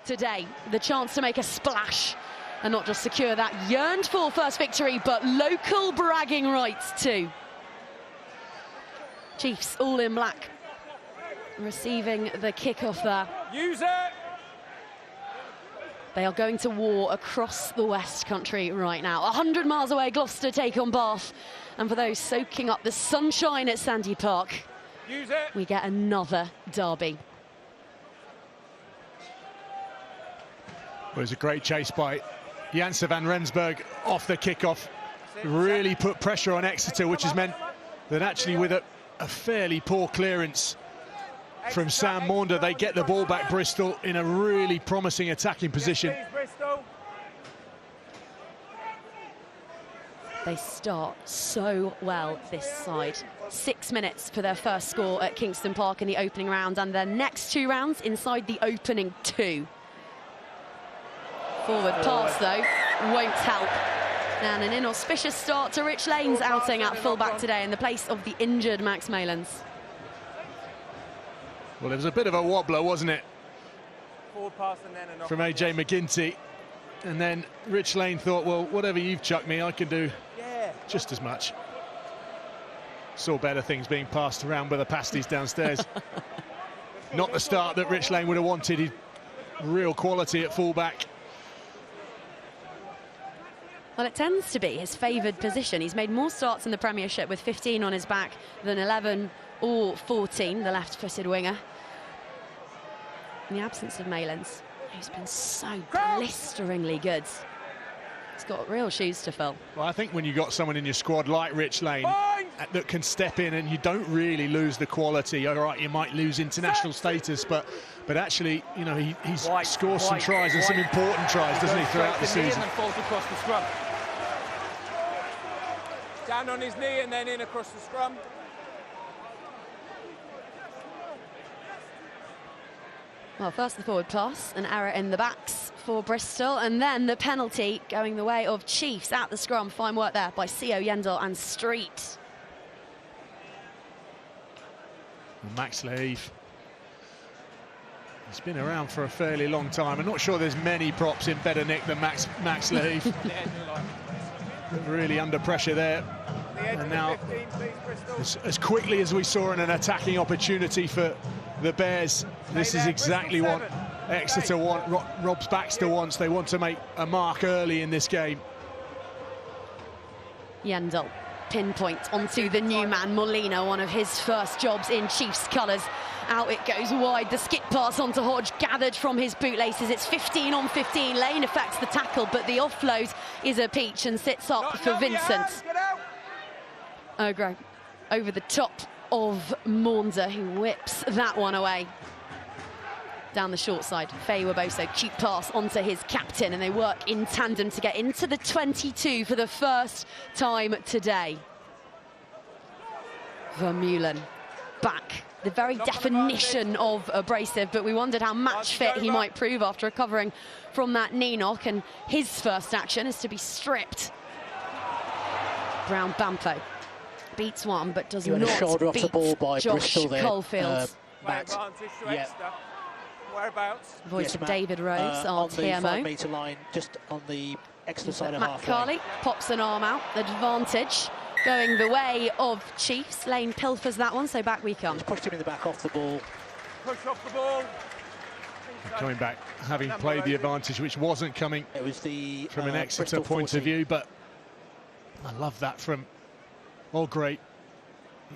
today. The chance to make a splash and not just secure that yearned-for first victory, but local bragging rights too. Chiefs all in black, receiving the kick-off there. Use it! They are going to war across the West Country right now. 100 miles away, Gloucester take on Bath. And for those soaking up the sunshine at Sandy Park, use it. We get another derby. Well, it was a great chase by Janse van Rensburg off the kickoff. Really put pressure on Exeter, which has meant that actually with a fairly poor clearance from Sam Maunder, they get the ball back, Bristol, in a really promising attacking position. They start so well this side. 6 minutes for their first score at Kingston Park in the opening round, and their next 2 rounds inside the opening 2. Forward pass, though, won't help. And an inauspicious start to Rich Lane's outing at fullback today in the place of the injured Max Maylands. Well, it was a bit of a wobbler, wasn't it, Forward pass and then a from AJ McGinty. And then Rich Lane thought, well, whatever you've chucked me, I can do just as much. Saw better things being passed around by the pasties downstairs. Not the start that Rich Lane would have wanted. He real quality at fullback. Well, it tends to be his favoured position. He's made more starts in the Premiership with 15 on his back than 11 or 14, the left-footed winger. In the absence of Maylands, who's been so blisteringly good. He's got real shoes to fill. Well, I think when you've got someone in your squad like Rich Lane that can step in and you don't really lose the quality. All right, you might lose international status, but actually, you know, he's scored some tries and some important tries, doesn't he, throughout the season? And falls across the scrum. Down on his knee and then in across the scrum. Well, first the forward pass, an error in the backs for Bristol, and then the penalty going the way of Chiefs at the scrum. Fine work there by C.O. Yendall and Street. Max Leaf. He's been around for a fairly long time. I'm not sure there's many props in better nick than Max Leaf. Really under pressure there. And now, as quickly as we saw in an attacking opportunity for the Bears, this is exactly what Exeter want, Robs Baxter wants. They want to make a mark early in this game. Yendall pinpoint onto the new man, Molina, one of his first jobs in Chiefs colours. Out it goes wide, the skip pass onto Hodge, gathered from his bootlaces. It's 15 on 15, Lane affects the tackle, but the offload is a peach and sits up for Vincent. Ogre over the top of Maunder, who whips that one away. Down the short side, Feyi-Waboso, cheap pass onto his captain, and they work in tandem to get into the 22 for the first time today. Vermeulen back, the very definition of abrasive, but we wondered how match fit he might prove after recovering from that knee knock, and his first action is to be stripped. Brown Bampo beats one, but does not shoulder beat off the ball by Josh Bristol there. Caulfield. Whereabouts? Voice of David Rose, our on the TMO. 5-metre line, just on the extra side of Matt half Carley pops an arm out, advantage going the way of Chiefs. Lane pilfers that one, so back we come. Just pushed him in the back off the ball. Push off the ball. Coming back, having played the advantage, which wasn't coming It was the from an Exeter Bristol point 14. of view, but I love that from Great.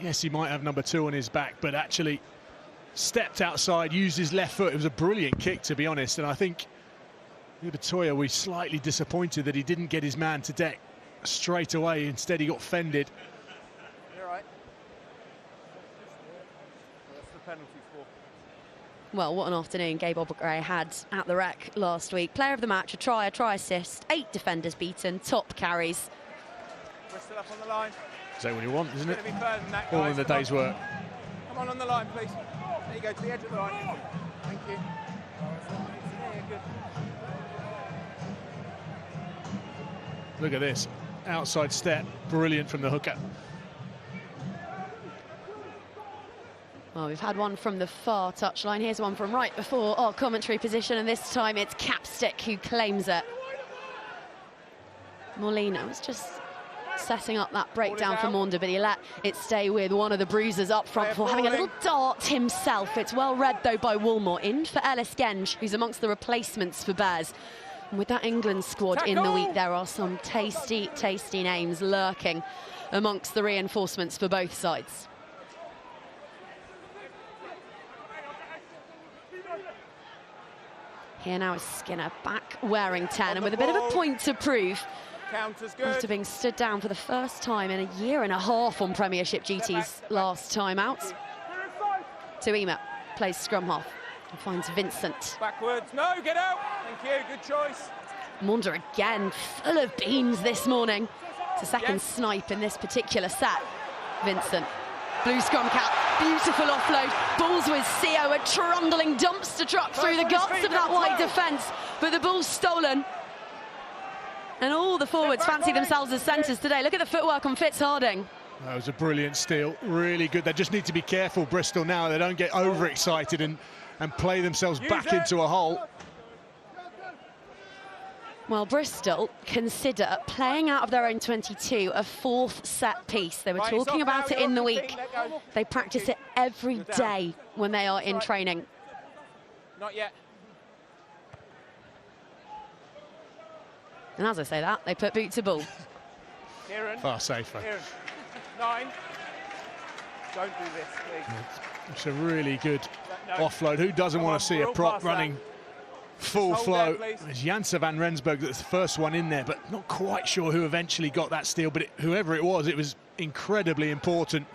Yes, he might have number 2 on his back, but actually stepped outside, used his left foot. It was a brilliant kick, to be honest, and I think Ubatoya was slightly disappointed that he didn't get his man to deck straight away. Instead, he got fended. You're right. That's the penalty for. Well, what an afternoon Gabe Obagray had at the Rec last week. Player of the match, a try assist, 8 defenders beaten, top carries. Bristol up on the line. Is that what you want, isn't it? It's gonna be further than that, All guys. in the day's work. Come on the line, please. There you go, to the edge of the line. Thank you. Yeah, good. Look at this. Outside step. Brilliant from the hooker. Well, Well, we've had one from the far touchline. Here's one from right before our commentary position, and this time it's Capstick who claims it. Molina was just setting up that breakdown for Maunda, but he let it stay with one of the bruisers up front before having a little dart himself. It's well read, though, by Woolmore. In for Ellis Genge, who's amongst the replacements for Bears. And with that England squad in the week, there are some tasty, tasty names lurking amongst the reinforcements for both sides. Here now is Skinner back wearing 10 and with a bit of a point to prove. After being stood down for the first time in a year and a half on Premiership duties last time out. Tuima plays scrum half and finds Vincent. Backwards, no, get out. Thank you, good choice. Maunda again, full of beans this morning. It's a second snipe in this particular set. Vincent, blue scrum cap, beautiful offload. Balls with CO, a trundling dumpster truck through the guts of that wide defence, but the ball's stolen. And all the forwards fancy themselves as centres today. Look at the footwork on Fitzharding. That was a brilliant steal, really good. They just need to be careful, Bristol, now. They don't get overexcited and play themselves back into a hole. Well, Bristol consider playing out of their own 22 a fourth set piece. They were talking about it in the week. They practice it every day when they are in training. Not yet. And as I say that, they put boot to ball. Kieran. Far safer. Kieran. 9. Don't do this, please. It's a really good offload. Who doesn't want to see a prop running full flow? It's Janse van Rensburg that's the first one in there, but not quite sure who eventually got that steal, but whoever it was incredibly important.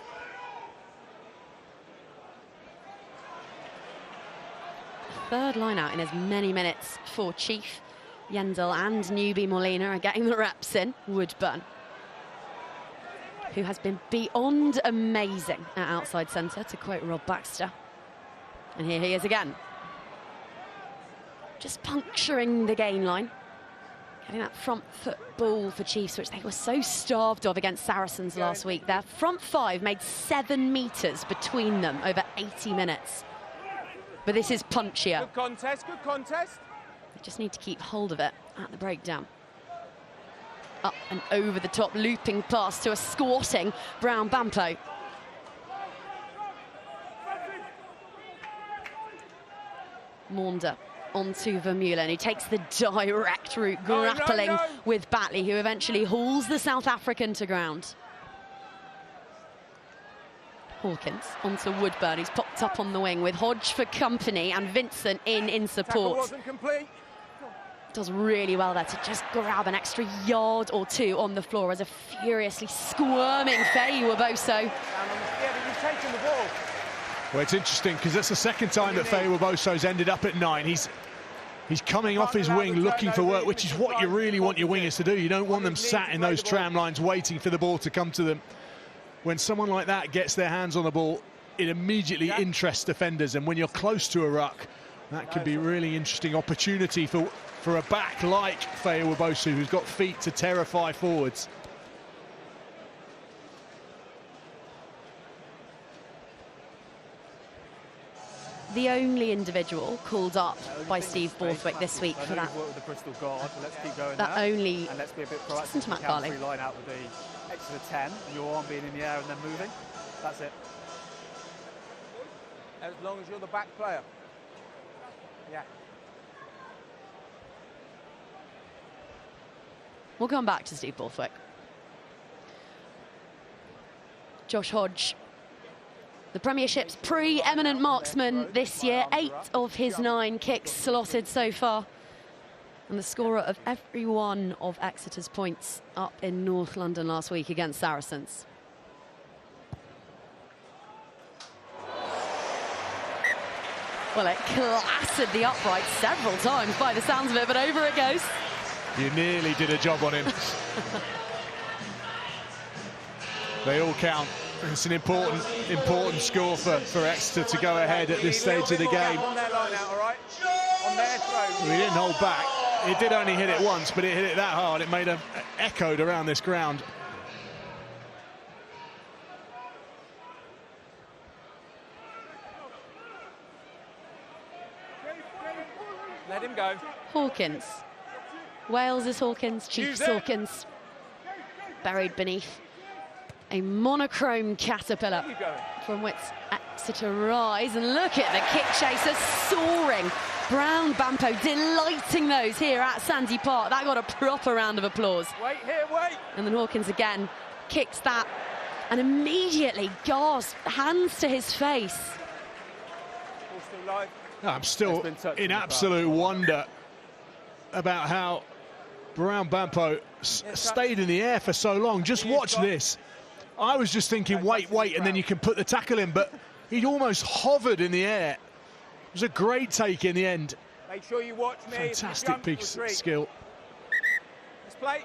Third line out in as many minutes for Chief. Yendel and newbie Molina are getting the reps in. Woodburn, who has been beyond amazing at outside centre, to quote Rob Baxter. And here he is again. Just puncturing the gain line. Getting that front foot ball for Chiefs, which they were so starved of against Saracens last week. Their front five made 7 metres between them over 80 minutes. But this is punchier. Good contest, good contest. They just need to keep hold of it at the breakdown. Up and over the top, looping pass to a squatting Brown Bampo. Maunda onto Vermeulen, who takes the direct route, grappling with Batley, who eventually hauls the South African to ground. Hawkins onto Woodburn, who's popped up on the wing with Hodge for company and Vincent in support. Wasn't complete. Does really well there to just grab an extra yard or two on the floor as a furiously squirming Feyi-Waboso. Yeah, but you've taken the ball. Well, it's interesting because that's the second time that Feyi-Waboso's ended up at 9. He's coming off his wing looking for work, which is what you really want your wingers to do. You don't want them sat in those tram lines waiting for the ball to come to them. When someone like that gets their hands on the ball, it immediately interests defenders, and when you're close to a ruck, that could be a really interesting opportunity for a back like Feyi-Waboso, who's got feet to terrify forwards. The only individual called up by Steve Borthwick this week for that. With the Bristol guard, but let's keep going that now. only. And let's be a bit proactive. Listen to Matt Farley. Free line out with the Exeter 10, your arm being in the air and then moving. That's it. As long as you're the back player. Yeah. We'll come back to Steve Borthwick. Josh Hodge, the Premiership's pre-eminent marksman this year, 8 of his 9 kicks slotted so far, and the scorer of every one of Exeter's points up in North London last week against Saracens. Well, it clattered the upright several times by the sounds of it, but over it goes. You nearly did a job on him. They all count. It's an important score for Exeter to go ahead at this stage of the game. On their line out, all right? On their throw. We didn't hold back. It did only hit it once, but it hit it that hard. It made it echoed around this ground. and go. Hawkins. Wales is Hawkins, Chiefs Hawkins. Buried beneath a monochrome caterpillar from which Exeter rise. And look at the kick chaser soaring. Brown Bampo delighting those here at Sandy Park. That got a proper round of applause. Wait here, wait. And then Hawkins again kicks that and immediately gasped, hands to his face. Ball still live. I'm still in absolute wonder about how Brown Bampo stayed in the air for so long. Just watch this. I was just thinking, wait, and then you can put the tackle in, but he almost hovered in the air. It was a great take in the end. Make sure you watch me. Fantastic piece of skill. Let's play.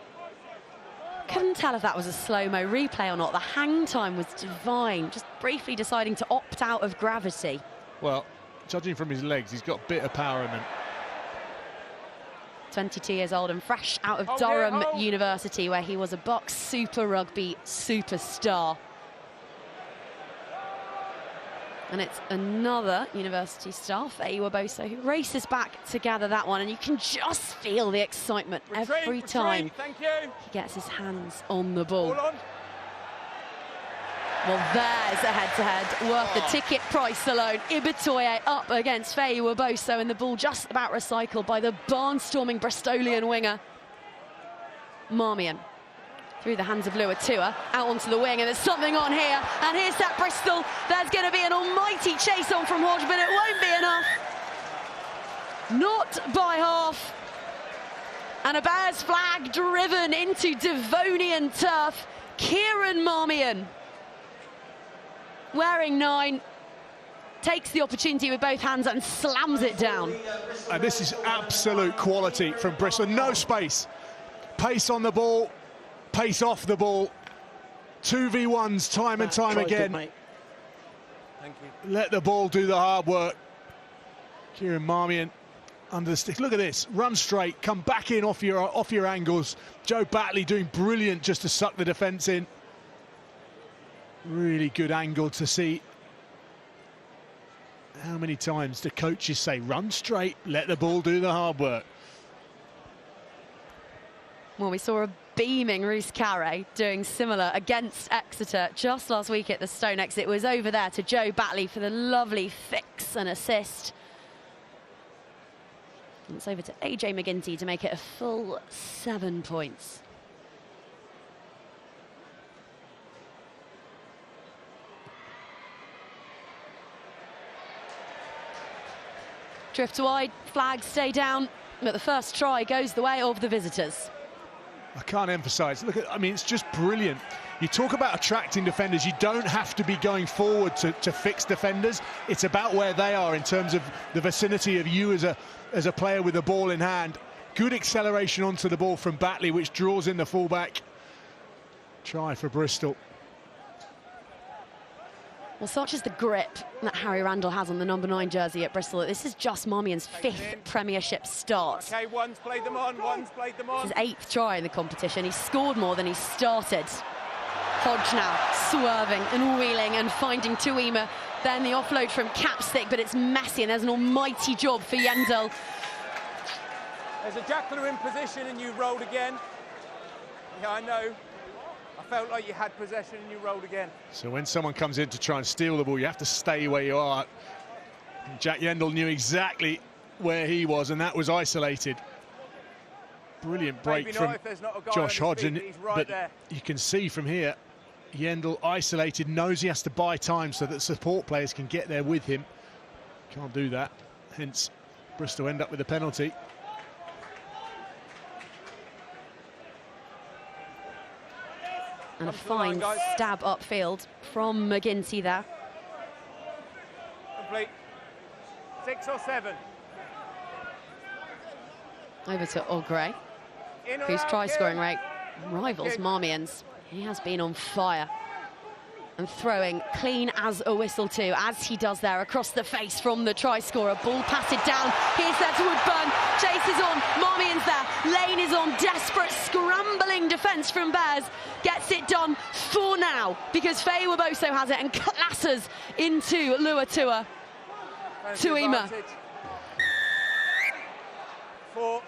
Couldn't tell if that was a slow-mo replay or not. The hang time was divine, just briefly deciding to opt out of gravity. Well, judging from his legs, he's got a bit of power in him. 22 years old and fresh out of Durham University, where he was a box Super Rugby superstar. And it's another university star, Feyi-Waboso, who races back to gather that one. And you can just feel the excitement every time he gets his hands on the ball. Well, there's a head-to-head worth the ticket price alone. Ibitoye up against Feyi-Waboso, and the ball just about recycled by the barnstorming Bristolian winger, Marmion. Through the hands of Luatua, out onto the wing, and there's something on here. And here's that Bristol. There's going to be an almighty chase on from Hodge, but it won't be enough. Not by half. And a Bears flag driven into Devonian turf. Kieran Marmion, wearing 9, takes the opportunity with both hands and slams it down. And this is absolute quality from Bristol. No space. Pace on the ball, pace off the ball. 2v1s time and time again. Good, Thank you. Let the ball do the hard work. Kieran Marmion under the stick. Look at this. Run straight, come back in off your angles. Joe Batley doing brilliant just to suck the defence in. Really good angle to see. How many times do coaches say, run straight, let the ball do the hard work? Well, we saw a beaming Rhys Carre doing similar against Exeter just last week at the StoneX. It was over there to Joe Batley for the lovely fix and assist. And it's over to AJ McGinty to make it a full 7 points. Drift wide, flags stay down, but the first try goes the way of the visitors. I can't emphasise, look at, I mean, it's just brilliant. You talk about attracting defenders, you don't have to be going forward to fix defenders. It's about where they are in terms of the vicinity of you as a player with the ball in hand. Good acceleration onto the ball from Batley, which draws in the fullback. Try for Bristol. Well, such is the grip that Harry Randall has on the number 9 jersey at Bristol. This is just Marmion's 5th Premiership start. Okay, one's played them on, one's played them on. His 8th try in the competition. He scored more than he started. Hodge now swerving and wheeling and finding Tuima. Then the offload from Capstick, but it's messy, and there's an almighty job for Yendel. There's a Jackler in position and you rolled again. Yeah, I know. I felt like you had possession and you rolled again. So when someone comes in to try and steal the ball, you have to stay where you are. Jack Yendel knew exactly where he was, and that was isolated. Brilliant break from Josh Hodge, but you can see from here, Yendel isolated, knows he has to buy time so that support players can get there with him. Can't do that, hence Bristol end up with a penalty. And a fine stab upfield from McGinty there. Complete. 6 or 7. Over to Ogre, whose try-scoring rate rivals Marmion's. He has been on fire. And throwing clean as a whistle too, as he does there across the face from the try-scorer. Ball patted down. Here's there to Woodburn. Chase is on. Marmion's there. Lane is on. Desperate scrambling defence from Bears. Gets it done for now, because Feyi-Waboso has it and classes into Luatua. Tuima. Four.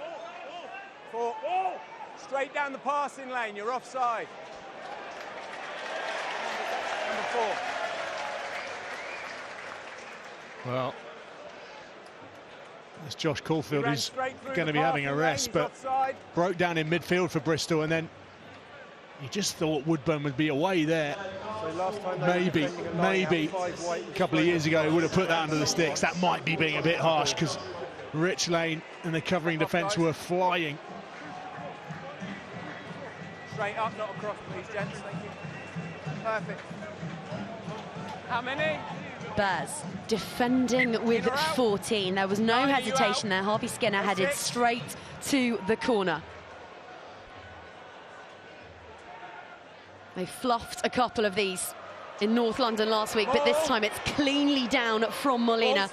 Straight down the passing lane, you're offside. Number 4. Well, it's Josh Caulfield who's going to be having a rest, but broke down in midfield for Bristol, and then you just thought Woodburn would be away there. Maybe a couple of years ago he would have put that under the sticks. That might be being a bit harsh because Rich Lane and the covering defence were flying. Straight up, not across, please, gents. Thank you. Perfect. How many? Bears defending with 14. There was no hesitation there. Harvey Skinner headed straight to the corner. They fluffed a couple of these in North London last week, but this time it's cleanly down from Molina.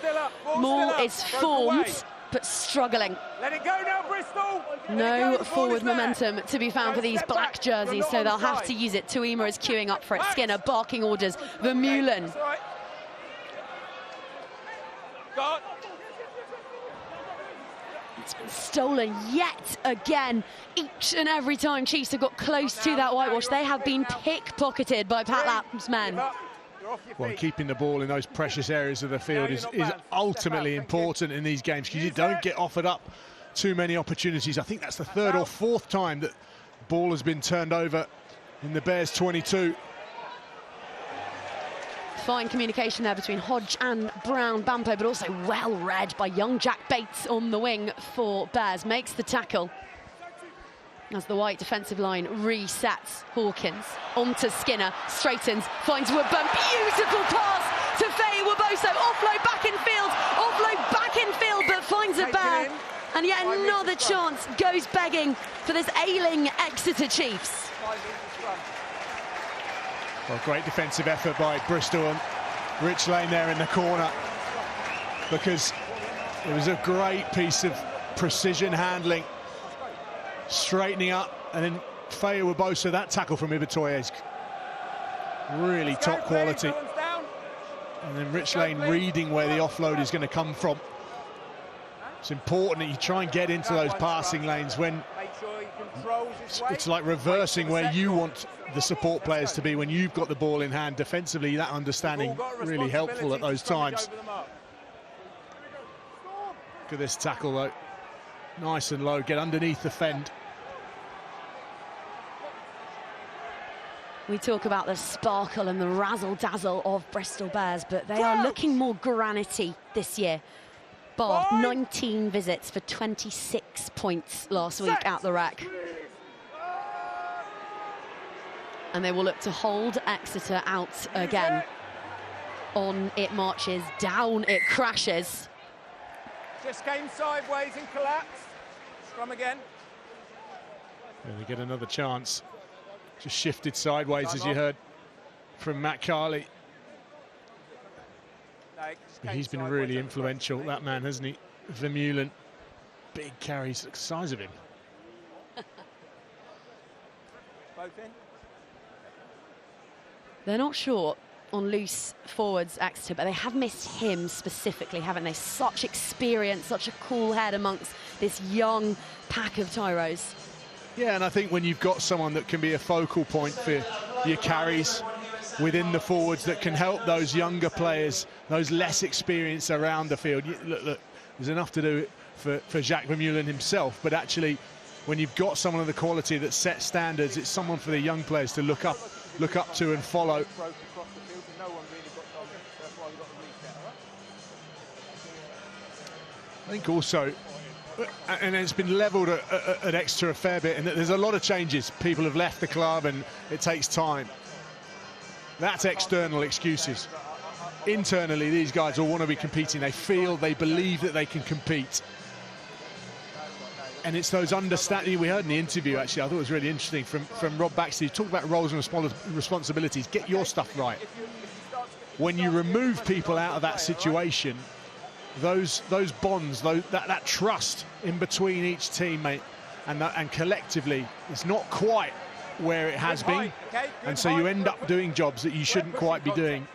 Moore is formed, but struggling. Let it go now, Bristol. No forward momentum to be found for these black jerseys, so they'll have to use it. Tuima is queuing up for it. Skinner barking orders. Vermeulen. It's been stolen yet again. Each and every time Chiefs have got close to that whitewash, they have been pickpocketed by Pat Lap's men. Well, keeping the ball in those precious areas of the field is ultimately important in these games, because you don't get offered up too many opportunities. I think that's the 3rd or 4th time that ball has been turned over in the Bears 22. Fine communication there between Hodge and Brown. Bampo, but also well read by young Jack Bates on the wing for Bears. Makes the tackle as the white defensive line resets. Hawkins onto Skinner, straightens, finds Woodburn. Beautiful pass to Feyi-Waboso. Offload back in field, but finds a bear. And yet another chance goes begging for this ailing Exeter Chiefs. Well, great defensive effort by Bristol, and Rich Lane there in the corner, because it was a great piece of precision handling, straightening up, and then Feyi-Waboso, that tackle from Ibitoye is really top quality. And then Rich Lane reading where the offload is going to come from. It's important that you try and get into those passing lanes when it's like reversing where you want the support players to be when you've got the ball in hand. Defensively, that understanding really helpful at those times. Look at this tackle though, nice and low, get underneath the fend. We talk about the sparkle and the razzle-dazzle of Bristol Bears, but they are looking more granity this year. Bar 19 visits for 26 points last week at the rack. And they will look to hold Exeter out again. On it marches, down it crashes. Just came sideways and collapsed. Scrum again. And they get another chance. Just shifted sideways, as you heard from Matt Carley. He's been really influential, that man, hasn't he? Vermeulen, big carries, the size of him. Both in. They're not short on loose forwards, Exeter, but they have missed him specifically, haven't they? Such experience, such a cool head amongst this young pack of tyros. Yeah, and I think when you've got someone that can be a focal point for your carries within the forwards, that can help those younger players, those less experienced around the field. Look, there's enough to do for Jacques Vermeulen himself, but actually when you've got someone of the quality that sets standards, it's someone for the young players to look up to and follow. I think also, and it's been levelled at Exeter a fair bit, and there's a lot of changes. People have left the club and it takes time. That's external excuses. Internally, these guys all want to be competing. They feel, they believe that they can compete. And it's those understanding. We heard in the interview, actually, I thought it was really interesting from Rob Baxter. He talked about roles and responsibilities. Get your stuff right. When you remove people out of that situation, those bonds, that trust in between each teammate and collectively, it's not quite where it has been, and so you end up doing jobs that you shouldn't quite be doing,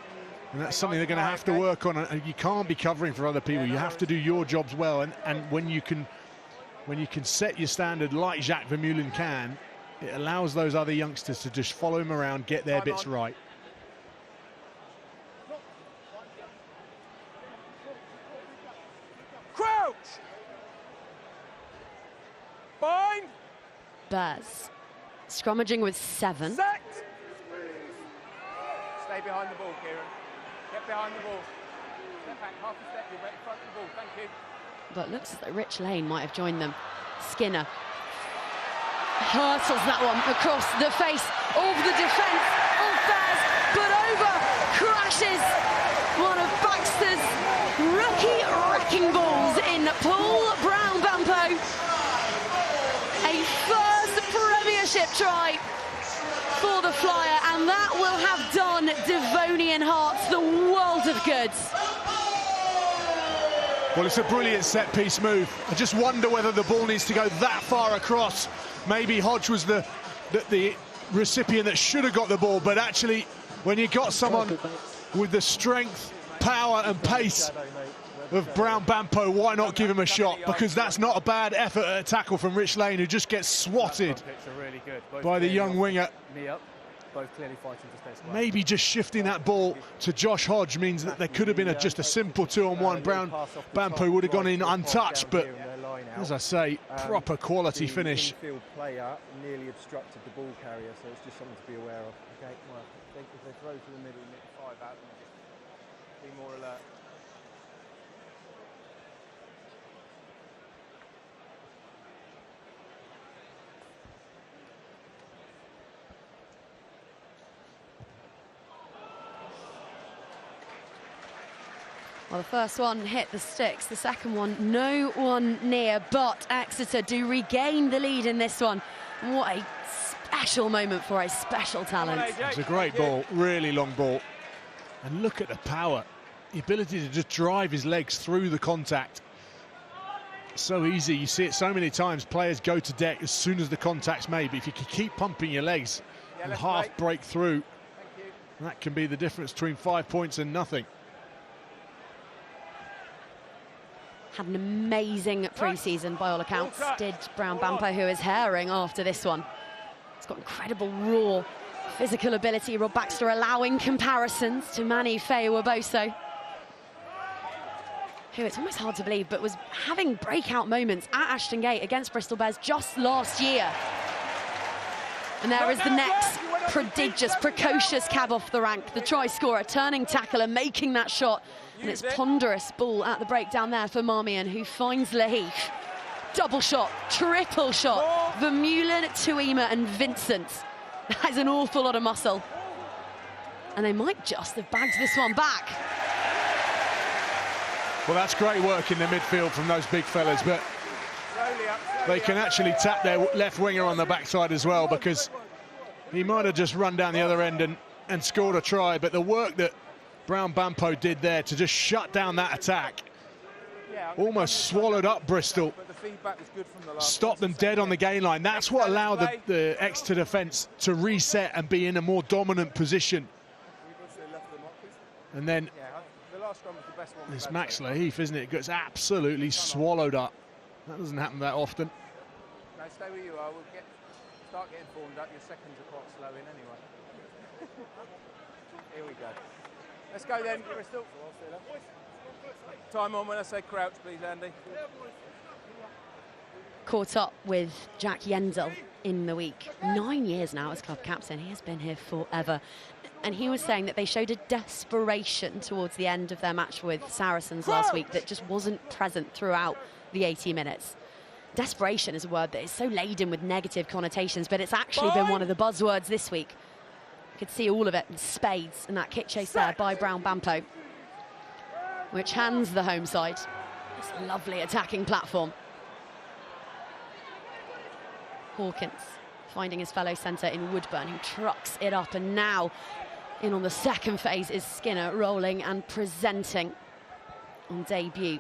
and that's something they're going to have to work on. And you can't be covering for other people. You have to do your jobs well, and when you can when you can set your standard like Jacques Vermeulen can, it allows those other youngsters to just follow him around, get their bits right. Crouch! Bind! Bears scrummaging with 7. Set! Stay behind the ball, Kieran. Get behind the ball. Step back, half a step, you're right in front of the ball, thank you. But looks as though Rich Lane might have joined them. Skinner hurtles that one across the face of the defence of Bears, but over crashes one of Baxter's rookie wrecking balls in Paul Brown Bampo. A first Premiership try for the Flyer, and that will have done Devonian Hearts the world of good. Well, it's a brilliant set-piece move. I just wonder whether the ball needs to go that far across. Maybe Hodge was the recipient that should have got the ball, but actually, when you got someone with the strength, power and pace of Brown Bampo, why not give him a shot? Because that's not a bad effort at a tackle from Rich Lane, who just gets swatted by the young winger. Both clearly fighting to stay square. Maybe just shifting that ball to Josh Hodge means that there could have been just a simple 2-on-1. Brown Bampo would have gone in untouched, but as I say, proper quality finish. The infield player nearly obstructed the ball carrier, so it's just something to be aware of. Okay, well, if they throw to the middle and get 5 out, then just be more alert. Well, the first one hit the sticks, the second one no one near, but Exeter do regain the lead in this one. What a special moment for a special talent. It's a great ball, really long ball. And look at the power, the ability to just drive his legs through the contact. So easy, you see it so many times, players go to deck as soon as the contact's made, but if you can keep pumping your legs and half break through, that can be the difference between 5 points and nothing. Had an amazing pre-season by all accounts, did Brown Bampo, who is herring after this one. He's got incredible raw physical ability. Rob Baxter allowing comparisons to Manny Feyi-Waboso, who, it's almost hard to believe, but was having breakout moments at Ashton Gate against Bristol Bears just last year. And there is the next prodigious, precocious cab off the rank, the try scorer, turning tackle and making that shot. And it's ponderous ball at the break down there for Marmion, who finds Laheath. Double shot, triple shot. Vermeulen, Tuima and Vincent. That is an awful lot of muscle. And they might just have bagged this one back. Well, that's great work in the midfield from those big fellas, but they can actually tap their left winger on the backside as well, because he might have just run down the other end and scored a try, but the work that Brown Bampo did there to just shut down that attack, almost swallowed up Bristol, stopped them dead on the gain line. That's what allowed the Exeter defence to reset and be in a more dominant position. And then it's Max Laheath, isn't it? Gets absolutely swallowed up. That doesn't happen that often. No, stay where you are. We'll start getting formed up. Your seconds are quite slow in anyway. Here we go. Let's go then, Bristol. Time on when I say crouch, please, Andy. Caught up with Jack Yendel in the week. 9 years now as club captain. He has been here forever. And he was saying that they showed a desperation towards the end of their match with Saracens last week that just wasn't present throughout the 80 minutes. Desperation is a word that is so laden with negative connotations, but it's actually been one of the buzzwords this week. You could see all of it in spades in that kick chase there by Brown Bampo, which hands the home side this lovely attacking platform. Hawkins finding his fellow centre in Woodburn, who trucks it up, and now in on the second phase is Skinner, rolling and presenting on debut.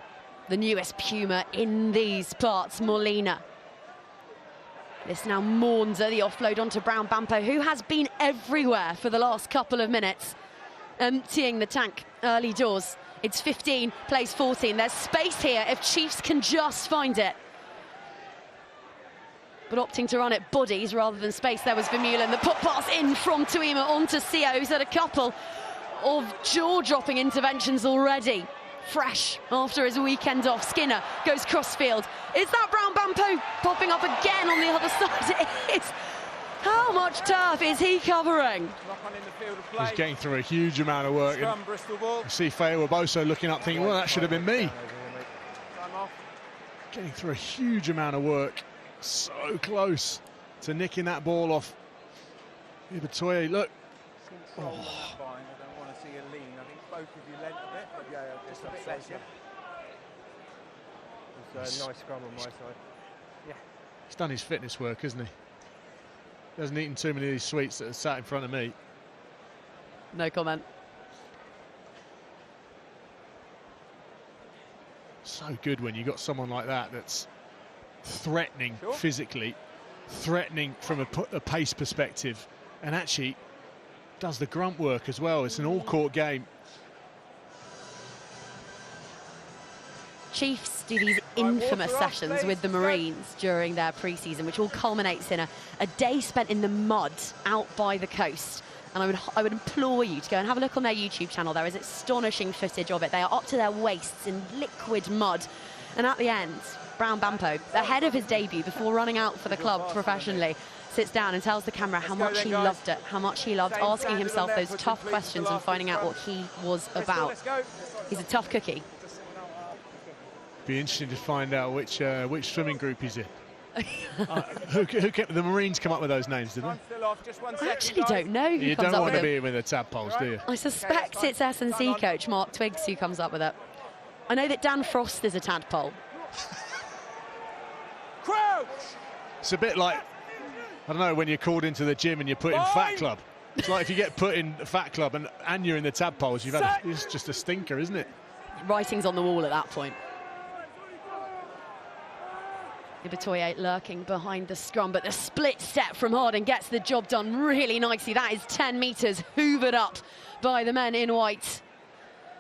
The newest Puma in these parts, Molina. This now Maunzer, the offload onto Brown Bampo, who has been everywhere for the last couple of minutes, emptying the tank early doors. It's 15, plays 14. There's space here if Chiefs can just find it. but opting to run it bodies rather than space. There was Vermeulen. The put pass in from Tuima onto Sio, who's had a couple of jaw-dropping interventions already. Fresh after his weekend off. Skinner goes crossfield. Is that Brown Bampo popping up again on the other side? It is. How much turf is he covering? He's getting through a huge amount of work. Scrum, Bristol ball. You see Feyi-Waboso looking up thinking, well, that should have been me. Getting through a huge amount of work. So close to nicking that ball off. Ibitoye, look. I don't want to see a lean. I think both of you lent a bit, but just a bit less. It's a nice scrum on my side. Yeah. He's done his fitness work, hasn't he? Hasn't eaten too many of these sweets that are sat in front of me. No comment. So good when you got someone like that that's threatening physically, threatening from a pace perspective, and actually does the grunt work as well. It's an all-court game. Chiefs do these infamous sessions with the Marines during their pre-season, which all culminates in a day spent in the mud out by the coast. And I would implore you to go and have a look on their YouTube channel. There is astonishing footage of it. They are up to their waists in liquid mud. And at the end, Brown Bampo, ahead of his debut, before running out for the club professionally, sits down and tells the camera how much he loved it, how much he loved asking himself those tough questions and finding out what he was about. He's a tough cookie. Be interesting to find out which swimming group he's in. Who kept the Marines come up with those names, did they? I actually don't know who You comes don't up want with to it. be with the tadpoles, do you? I suspect it's S&C coach Mark Twiggs who comes up with it. I know that Dan Frost is a tadpole. Crouch! It's a bit like, I don't know, when you're called into the gym and you're put in Fat Club. It's like if you get put in Fat Club and you're in the tadpoles, it's just a stinker, isn't it? Writing's on the wall at that point. Ibitoye lurking behind the scrum, but the split step from Harding gets the job done really nicely. That is 10 metres hoovered up by the men in white.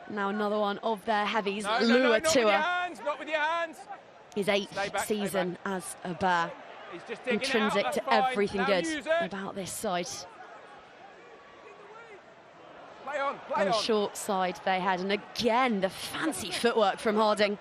Now another one of their heavies, Lua Tua. Not with your hands. His 8th season as a Bear. Intrinsic to everything good about this side. Play on. On the short side they had, and again the fancy footwork from Harding.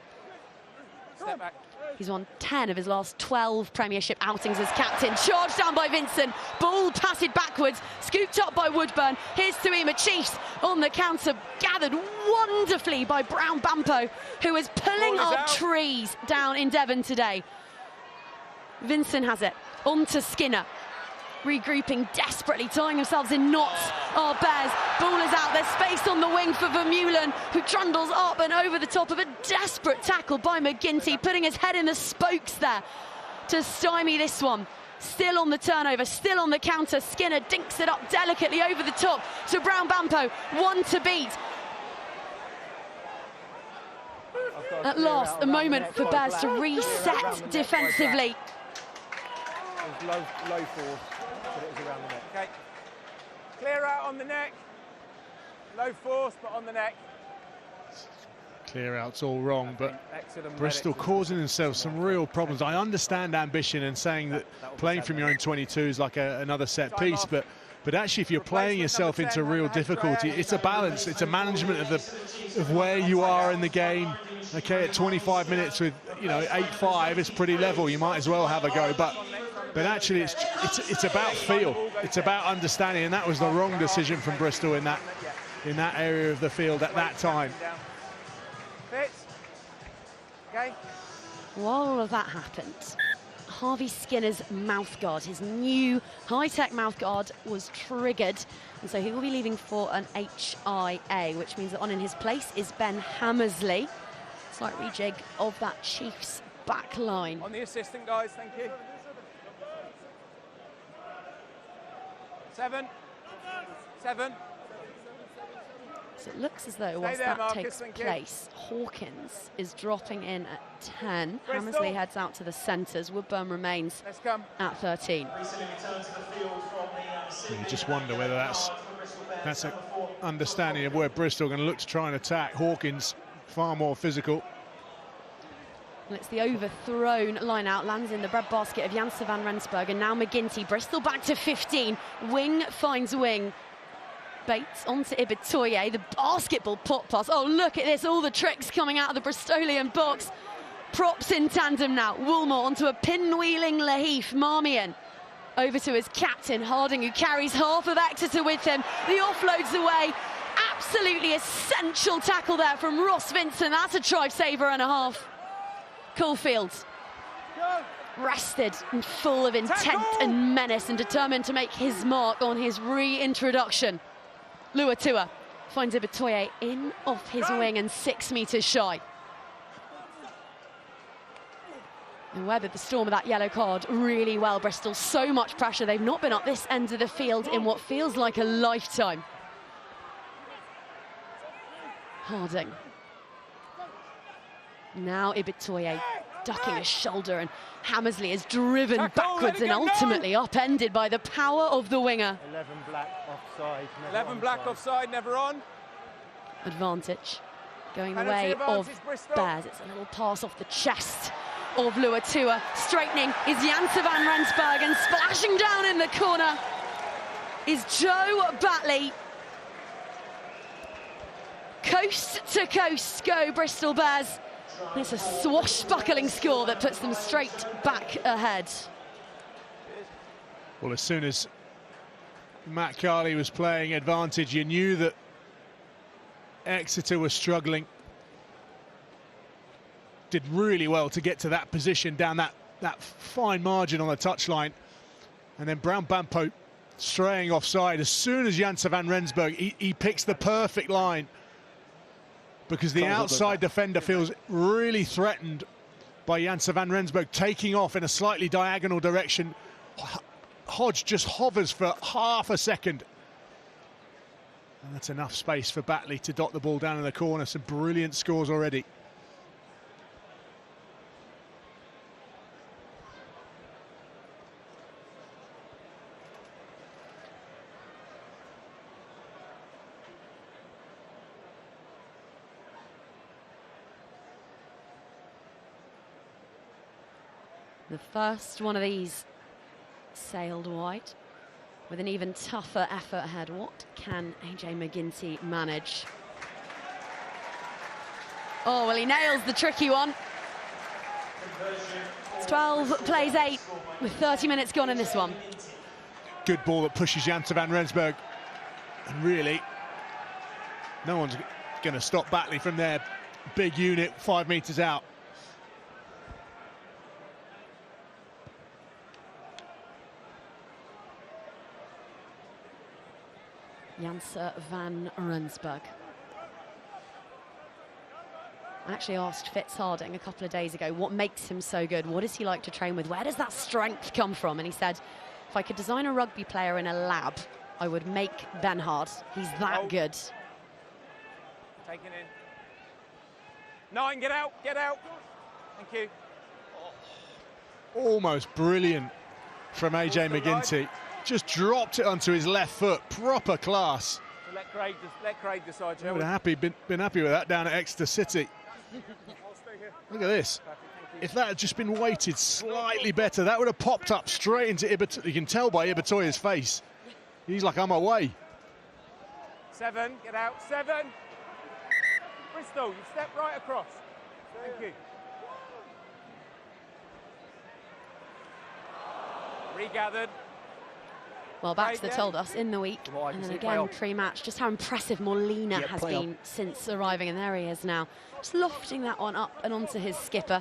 Step back. He's won 10 of his last 12 Premiership outings as captain. Charged down by Vincent. Ball passed backwards. Scooped up by Woodburn. Here's Tuima. Chiefs on the counter. Gathered wonderfully by Brown Bampo, who is pulling up trees down in Devon today. Vincent has it. On to Skinner. Regrouping desperately, tying themselves in knots. Our Bears, ball is out, there's space on the wing for Vermeulen, who trundles up and over the top of a desperate tackle by McGinty, putting his head in the spokes there to stymie this one. Still on the turnover, still on the counter. Skinner dinks it up delicately over the top to Brown Bampo, one to beat. At last, a moment for Bears to reset defensively. It was low force, but it was around the neck. Okay. Clear out on the neck. Low force, but on the neck. Clear out's all wrong, but Bristol causing themselves some real problems. I understand ambition and saying that playing from your own 22 is like another set piece, but actually if you're playing yourself into real difficulty, it's a balance, it's a management of where you are in the game. Okay, at 25 minutes with 8-5, it's pretty level. You might as well have a go, but actually it's about feel, it's about understanding, and that was the wrong decision from Bristol in that area of the field at that time. Okay. While all of that happened, Harvey Skinner's mouthguard, his new high-tech mouthguard, was triggered, and so he will be leaving for an HIA, which means that on in his place is Ben Hammersley. Slight rejig of that Chiefs back line. On the assistant, guys, thank you. 7. So it looks as though once that takes place, Hawkins is dropping in at 10. Hammersley heads out to the centres. Woodburn remains at 13. You just wonder whether that's an understanding of where Bristol are going to look to try and attack. Hawkins far more physical. And it's the overthrown line out, lands in the breadbasket of Janse van Rensburg, and now McGinty. Bristol back to 15. Wing finds wing. Bates onto Ibitoye, the basketball pop pass. Oh, look at this, all the tricks coming out of the Bristolian box. Props in tandem now. Woolmore onto a pinwheeling Laheef. Marmion over to his captain, Harding, who carries half of Exeter with him. The offload's away. Absolutely essential tackle there from Ross Vincent. That's a try saver and a half. Caulfield, rested and full of intent and menace and determined to make his mark on his reintroduction. Luatua finds Ibitoye in off his wing and 6 metres shy. And weathered the storm of that yellow card really well, Bristol. So much pressure. They've not been up this end of the field in what feels like a lifetime. Harding. Now Ibitoye ducking his shoulder, and Hammersley is driven backwards and ultimately upended by the power of the winger. 11 black offside. 11 black offside, never on. Advantage going the way of Bears. It's a little pass off the chest of Luatua. Straightening is Janse van Rensburg, and splashing down in the corner is Joe Batley. Coast to coast go Bristol Bears. It's a swashbuckling score that puts them straight back ahead. Well, as soon as Matt Carley was playing advantage, you knew that Exeter was struggling. Did really well to get to that position down that fine margin on the touchline. And then Bampo straying offside. As soon as Janse van Rensburg, he picks the perfect line, because the outside defender feels really threatened by Janse van Rensburg taking off in a slightly diagonal direction. Hodge just hovers for half a second. And that's enough space for Batley to dot the ball down in the corner. Some brilliant scores already. The first one of these sailed wide with an even tougher effort ahead. What can AJ McGinty manage? Oh, well, he nails the tricky one. It's 12 plays 8 with 30 minutes gone in this one. Good ball that pushes Janse van Rensburg. And really, no one's going to stop Batley from their big unit 5 metres out. Janse van Rensburg. I actually asked Fitz Harding a couple of days ago what makes him so good, what does he like to train with, where does that strength come from? And he said, if I could design a rugby player in a lab, I would make Benhard. He's that good. Taken in. 9, get out, get out. Thank you. Almost brilliant from AJ McGinty. Just dropped it onto his left foot. Proper class. So let Craig decide. I would have been happy with that down at Exeter City. Look at this. If that had just been weighted slightly better, that would have popped up straight into Ibitoye. You can tell by Ibitoye's face. He's like, I'm away. 7, get out, 7. Bristol, you step right across. Thank you. Regathered. Well, Baxter told us in the week, and then again pre-match, just how impressive Molina has been since arriving, and there he is now, just lofting that one up and onto his skipper.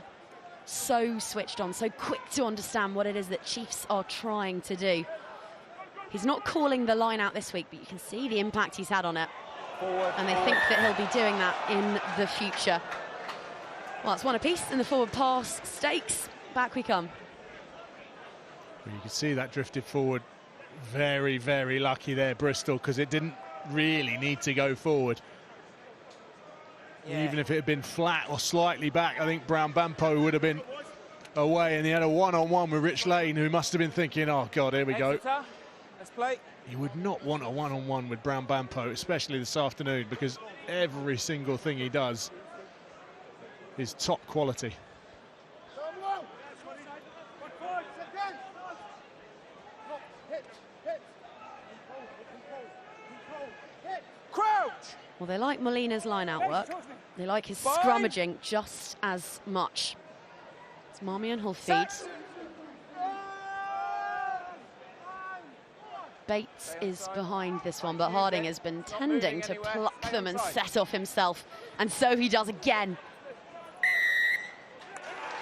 So switched on, so quick to understand what it is that Chiefs are trying to do. He's not calling the line out this week, but you can see the impact he's had on it. And they think that he'll be doing that in the future. Well, it's one apiece in the forward pass stakes. Back we come. Well, you can see that drifted forward. Very, very lucky there, Bristol, because it didn't really need to go forward. Yeah. Even if it had been flat or slightly back, I think Bampo would have been away, and he had a one-on-one with Rich Lane, who must have been thinking, oh, God, here we go. Let's play. You would not want a one-on-one with Bampo, especially this afternoon, because every single thing he does is top quality. Well, they like Molina's line-out work. They like his scrummaging just as much. It's Marmion who'll feed. Bates is behind this one, but Harding has been tending to pluck them and set off himself. And so he does again.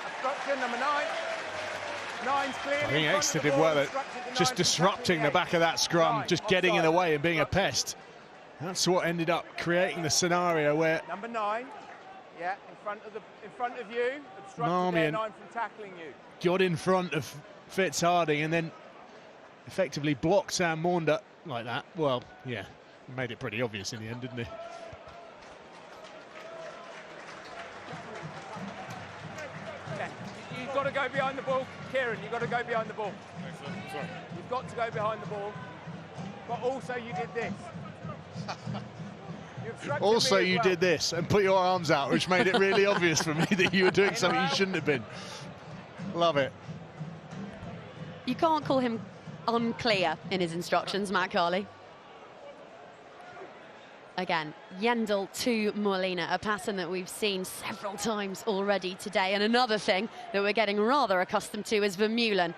Obstruction, number 9. 9's clearly I think in front Exeter of the did ball, well at obstructed the just 9 from disrupting the tackling back of that scrum, Nine, just getting in the offside. way and being a pest. That's what ended up creating the scenario where Number 9, yeah, in front of you, obstructed Marmion there, 9 from tackling you. got in front of Fitz Harding and then effectively blocked Sam Maunder like that. Well, yeah, made it pretty obvious in the end, didn't he? Yeah. You've got to go behind the ball, Kieran. You've got to go behind the ball. Sorry. You've got to go behind the ball. But also you did this. You obstructed Also, me as you well. did this and put your arms out, which made it really obvious for me that you were doing something you shouldn't have been. Love it. You can't call him unclear in his instructions, Matt Carley. Again, Yendel to Molina, a pattern that we've seen several times already today. And another thing that we're getting rather accustomed to is Vermeulen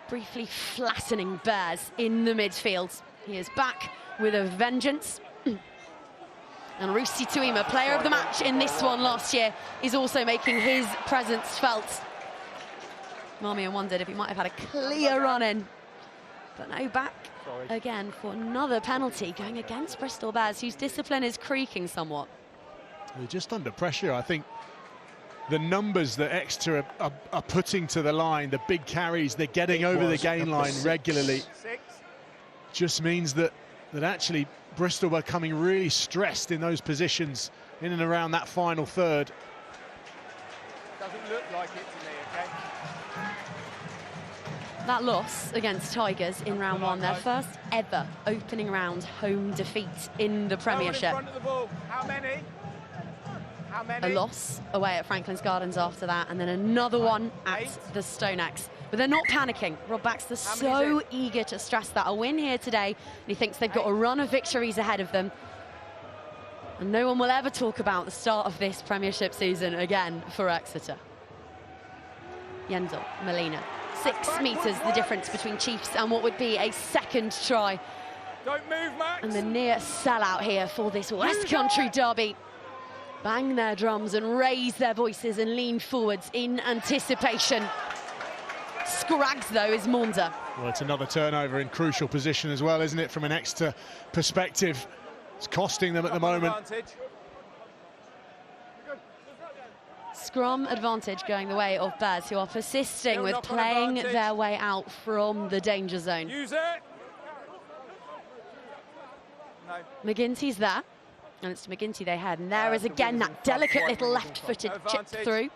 briefly flattening Bears in the midfield. He is back with a vengeance. And Rusi Tuima, player of the match in this one last year, is also making his presence felt. Marmion wondered if he might have had a clear run in. But no, back again for another penalty going against Bristol Bears, whose discipline is creaking somewhat. They're just under pressure. I think the numbers that Exeter are putting to the line, the big carries, they're getting over the gain line regularly, just means that actually Bristol were coming really stressed in those positions in and around that final third. Doesn't look like it to me, okay? That loss against Tigers in round one, their first ever opening round home defeat in the Premiership. In front of the ball. How many? How many? A loss away at Franklin's Gardens after that, and then another one at the Stoneaxe. But they're not panicking. Rob Baxter so eager to stress that. A win here today, and he thinks they've got a run of victories ahead of them. And no one will ever talk about the start of this Premiership season again for Exeter. Yendel, Molina. 6 metres the difference between Chiefs and what would be a second try. Don't move, Max. And the near sellout here for this West Country derby. Bang their drums and raise their voices and lean forwards in anticipation. Scrags, though, is Maunder. Well, it's another turnover in crucial position as well, isn't it, from an Exeter perspective? It's costing them at the moment. Scrum advantage going the way of Bears, who are persisting with playing their way out from the danger zone. Use it. No. McGinty's there, and it's to McGinty they head, and there is again that delicate little left-footed chip through.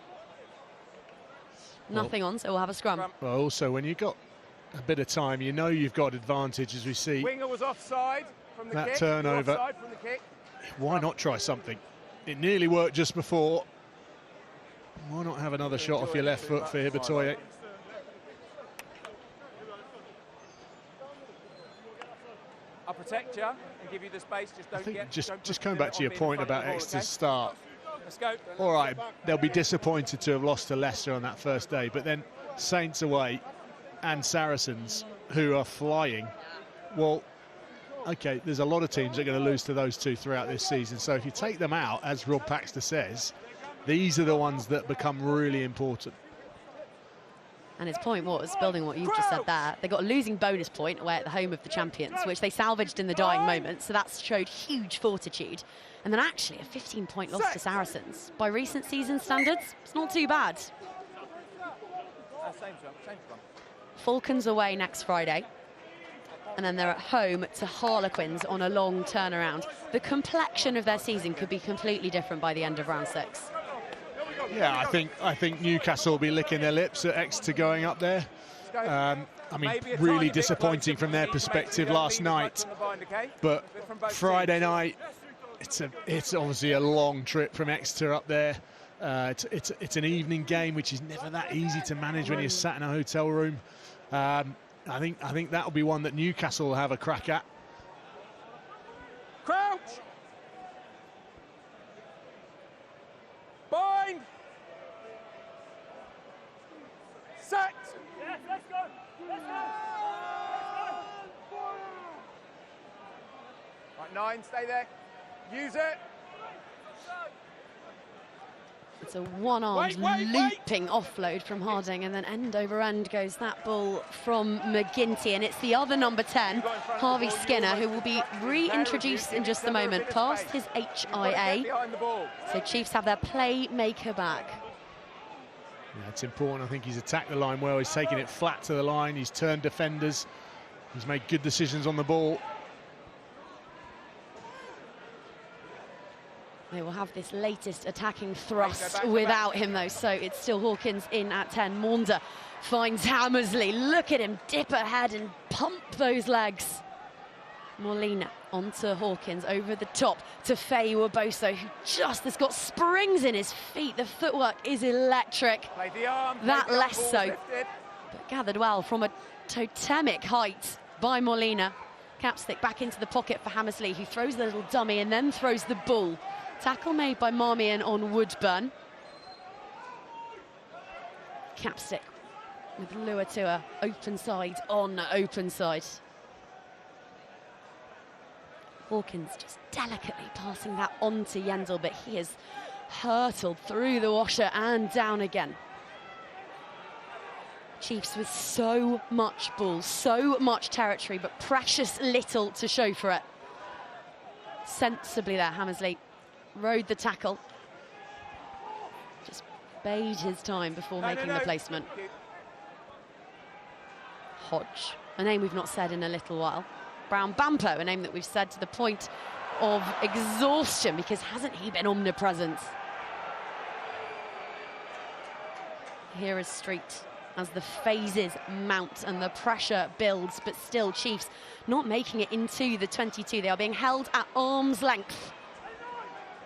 Nothing on, so we'll have a scrum. Well, also, when you've got a bit of time, you know you've got advantage, as we see. Winger was offside from the That kick. turnover. Offside from the kick. Why not try something? It nearly worked just before. Why not have another shot off your left foot for Hibitoye? I'll protect you and give you the space. Just don't I think get. just coming back to your point about Exeter's start. Let's go. All right, they'll be disappointed to have lost to Leicester on that first day, but then Saints away and Saracens, who are flying. Well, okay, there's a lot of teams that are going to lose to those two throughout this season. So if you take them out, as Rob Baxter says, these are the ones that become really important. And his point was, building on what you've just said there, they got a losing bonus point away at the home of the champions, which they salvaged in the dying moment, so that showed huge fortitude. And then actually a 15-point loss to Saracens. By recent season standards, it's not too bad. Same scrum. Falcons away next Friday. And then they're at home to Harlequins on a long turnaround. The complexion of their season could be completely different by the end of round 6. Yeah, I think Newcastle will be licking their lips at Exeter going up there. I mean, really disappointing from their perspective last night. But Friday night, it's obviously a long trip from Exeter up there. It's an evening game, which is never that easy to manage when you're sat in a hotel room. I think that'll be one that Newcastle will have a crack at. Crouch. that 9, stay there. Use it. It's a one-armed looping offload from Harding, and then end over end goes that ball from McGinty, and it's the other number 10, Harvey Skinner, who will be reintroduced in just a moment, past his HIA. So Chiefs have their playmaker back. Yeah, it's important. I think he's attacked the line well. He's taken it flat to the line. He's turned defenders. He's made good decisions on the ball. They will have this latest attacking thrust without him, though, so it's still Hawkins in at 10. Maunder finds Hammersley. Look at him dip ahead and pump those legs. Molina onto Hawkins, over the top to Feyi-Waboso, who just has got springs in his feet. The footwork is electric. That less so, but gathered well from a totemic height by Molina. Capstick back into the pocket for Hammersley, who throws the little dummy and then throws the ball. Tackle made by Marmion on Woodburn. Capstick with Luatua, open side on open side. Hawkins just delicately passing that on to Yendel, but he has hurtled through the washer and down again. Chiefs with so much ball, so much territory, but precious little to show for it. Sensibly there, Hammersley rode the tackle. Just bade his time before making the placement. Hodge, a name we've not said in a little while. Brown Bampo, a name that we've said to the point of exhaustion, because hasn't he been omnipresent? Here is Street as the phases mount and the pressure builds, but still Chiefs not making it into the 22. They are being held at arm's length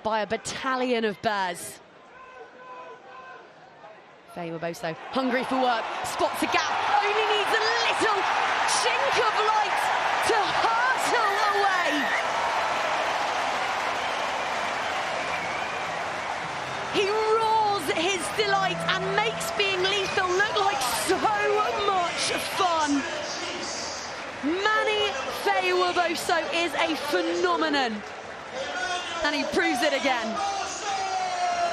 by a battalion of Bears. Feyi-Waboso, hungry for work, spots a gap, only needs a little chink of light to hurtle away. He roars his delight and makes being lethal look like so much fun. Manny Feyi-Waboso is a phenomenon, and he proves it again.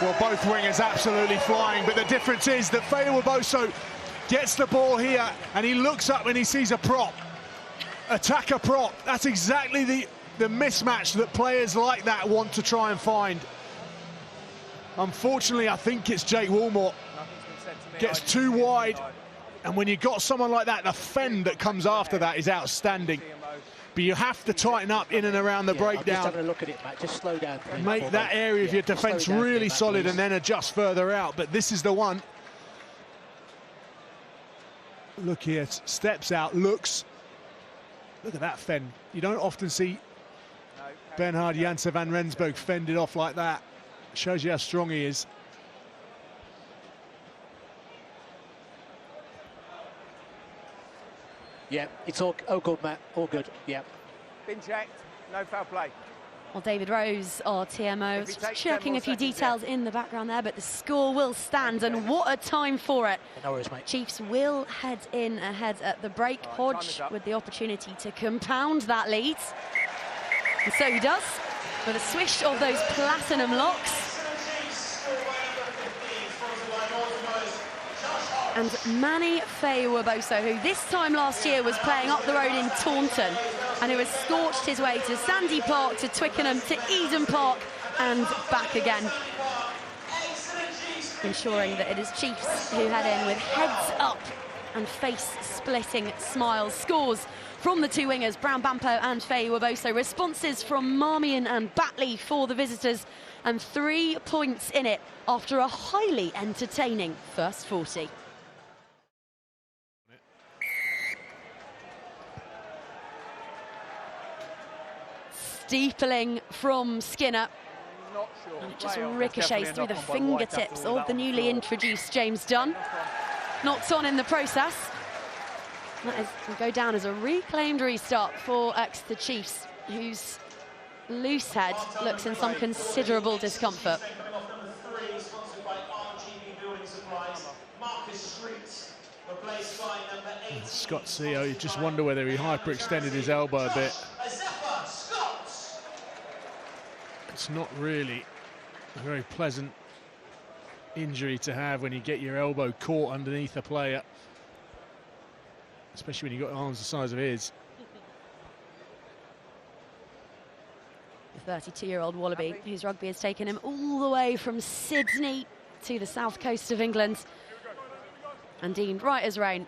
Well, both wingers absolutely flying, but the difference is that Feyi-Waboso gets the ball here and he looks up and he sees a prop, attacker prop. That's exactly the mismatch that players like that want to try and find. Unfortunately, I think it's Jake Woolmore. Gets too wide, and when you've got someone like that, the fend that comes after that is outstanding. But you have to tighten up in and around the breakdown. Just having a look at it, Matt. Just slow down. Make that area of your defence really solid and then adjust further out. But this is the one. Look here, steps out, looks. Look at that fend. You don't often see Bernhard Janse van Rensburg fended off like that. Shows you how strong he is. Yeah, it's all good, Matt. All good. Yeah. Been checked. No foul play. Well, David Rose, our TMO, just checking a few details in the background there, but the score will stand, and what a time for it. No worries, mate. Chiefs will head in ahead at the break. Hodge with the opportunity to compound that lead. And so he does, with a swish of those platinum locks. And Manny Feyi-Waboso, who this time last year was playing up the road in Taunton, and who has scorched his way to Sandy Park, to Twickenham, to Eden Park, and back again. Ensuring that it is Chiefs who head in with heads up and face-splitting smiles. Scores from the two wingers, Brown Bampo and Feyi-Waboso. Responses from Marmion and Batley for the visitors, and 3 points in it after a highly entertaining first 40. Steepling from Skinner, and it just ricochets through the fingertips of the newly introduced James Dunn. Knocked on in the process. That will go down as a reclaimed restart for Exeter Chiefs, whose loose head looks in some considerable discomfort. Scott CEO, you just wonder whether he hyperextended his elbow a bit. It's not really a very pleasant injury to have when you get your elbow caught underneath a player, especially when you've got arms the size of his. The 32-year-old Wallaby, whose rugby has taken him all the way from Sydney to the south coast of England, and deemed right as rain,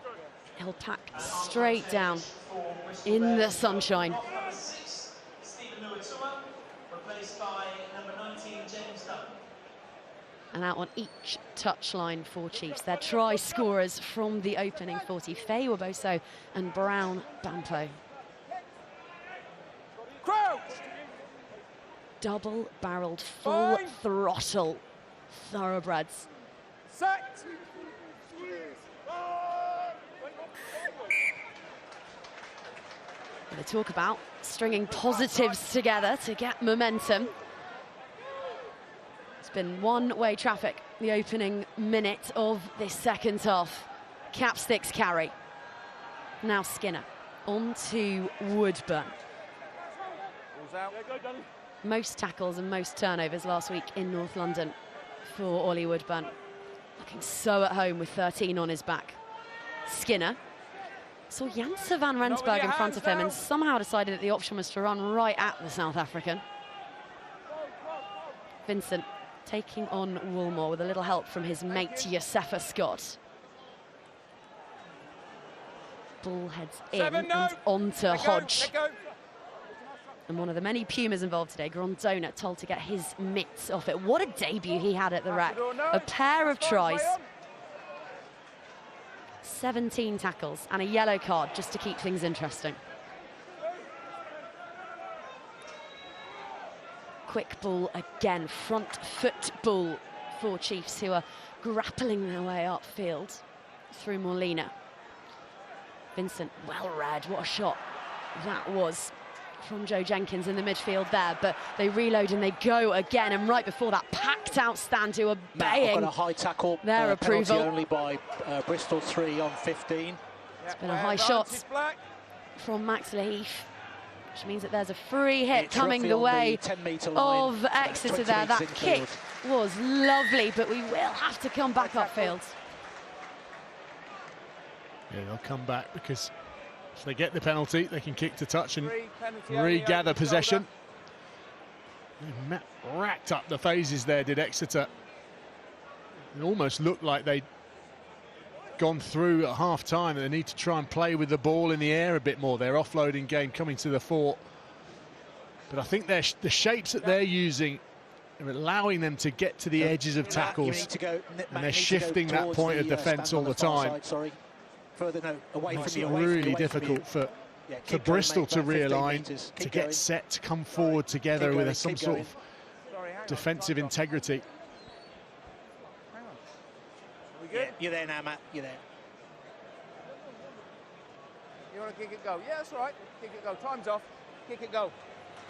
he'll pack straight down in the sunshine. And out on each touchline for Chiefs, their try scorers from the opening 40, Feyi-Waboso and Brown Bampo. Crouch! Double-barreled, full-throttle thoroughbreds. Sacked! They talk about stringing positives together to get momentum. It's been one-way traffic the opening minute of this second half. Capsticks carry. Now Skinner on to Woodburn. Balls out. Most tackles and most turnovers last week in North London for Ollie Woodburn. Looking so at home with 13 on his back. Skinner saw Janse van Rensburg in front of him and somehow decided that the option was to run right at the South African. Vincent taking on Woolmore with a little help from his mate Josefa Scott. Ball heads in and onto Hodge. And one of the many Pumas involved today, Grondona, told to get his mitts off it. What a debut he had at the rack. A pair of tries. 17 tackles and a yellow card just to keep things interesting. Quick ball again, front foot ball for Chiefs, who are grappling their way upfield through Molina. Vincent, well read, what a shot that was from Joe Jenkins in the midfield there, but they reload and they go again, and right before that, packed out stand who are baying got a high tackle, their approval. Only by Bristol 3 on 15. It's been a high shot from Max Leaf, which means that there's a free hit coming the way of Exeter there. That kick was lovely, but we will have to come back upfield. Yeah, they'll come back because if they get the penalty, they can kick to touch and regather possession. They racked up the phases there, did Exeter. It almost looked like they'd gone through at half-time. They need to try and play with the ball in the air a bit more. Their offloading game coming to the fore. But I think the shapes that they're using are allowing them to get to the edges of tackles. And they're shifting that point of defence all the time. Further, no, away Makes from it you, really difficult for Bristol to realign, to get set, to come forward together with some sort of defensive integrity. Hang on. Are we good? Yeah, you're there now, Matt. You're there. You want to kick it go? Yeah, that's all right. Kick it go. Time's off. Kick it go.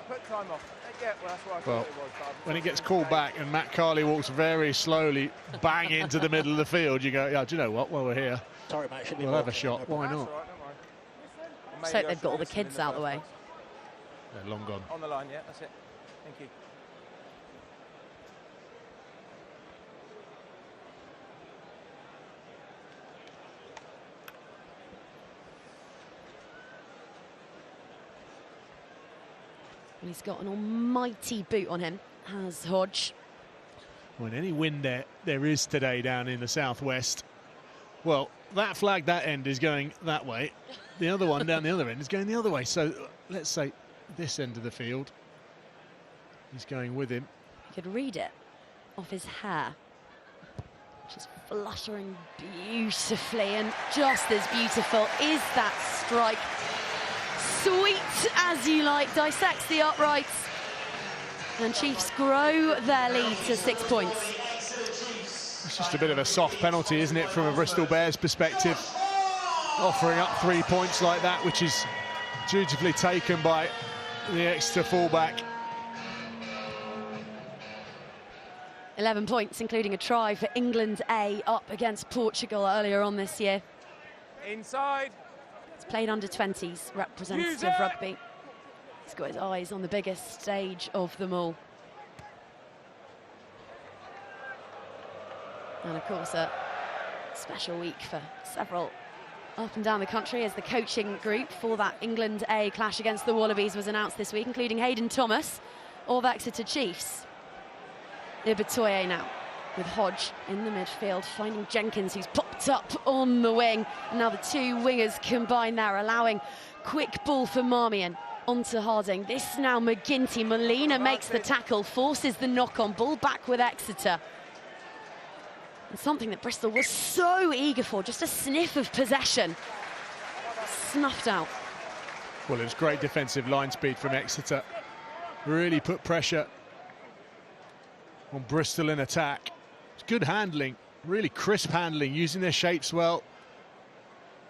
Put time off. Yeah, well, that's what I thought it was. When it gets called back and Matt Carley walks very slowly bang into the middle of the field, you go, yeah, do you know what? While we're here, sorry, Matt, we'll have a shot. Why not? Let's hope they've got all the kids out of the way. They're long gone. On the line, yeah, that's it. Thank you. He's got an almighty boot on him, has Hodge. When any wind there is today down in the southwest, well, that flag that end is going that way. The other one down the other end is going the other way. So let's say this end of the field, he's going with him. You could read it off his hair, which is fluttering beautifully, and just as beautiful is that strike. Sweet as you like, dissects the uprights, and Chiefs grow their lead to 6 points. It's just a bit of a soft penalty, isn't it, from a Bristol Bears perspective, offering up 3 points like that, which is dutifully taken by the Exeter fullback. 11 points, including a try for England A up against Portugal earlier on this year. Inside. It's played under 20s, representative rugby. He's got his eyes on the biggest stage of them all. And of course, a special week for several up and down the country as the coaching group for that England A clash against the Wallabies was announced this week, including Hayden Thomas of Exeter Chiefs. Ibitoye now with Hodge in the midfield, finding Jenkins, who's popped up on the wing. And now the two wingers combine there, allowing quick ball for Marmion onto Harding. This now McGinty. Molina makes the tackle, forces the knock-on, ball back with Exeter. And something that Bristol was so eager for, just a sniff of possession. Snuffed out. Well, it was great defensive line speed from Exeter. Really put pressure on Bristol in attack. It's good handling, really crisp handling, using their shapes well.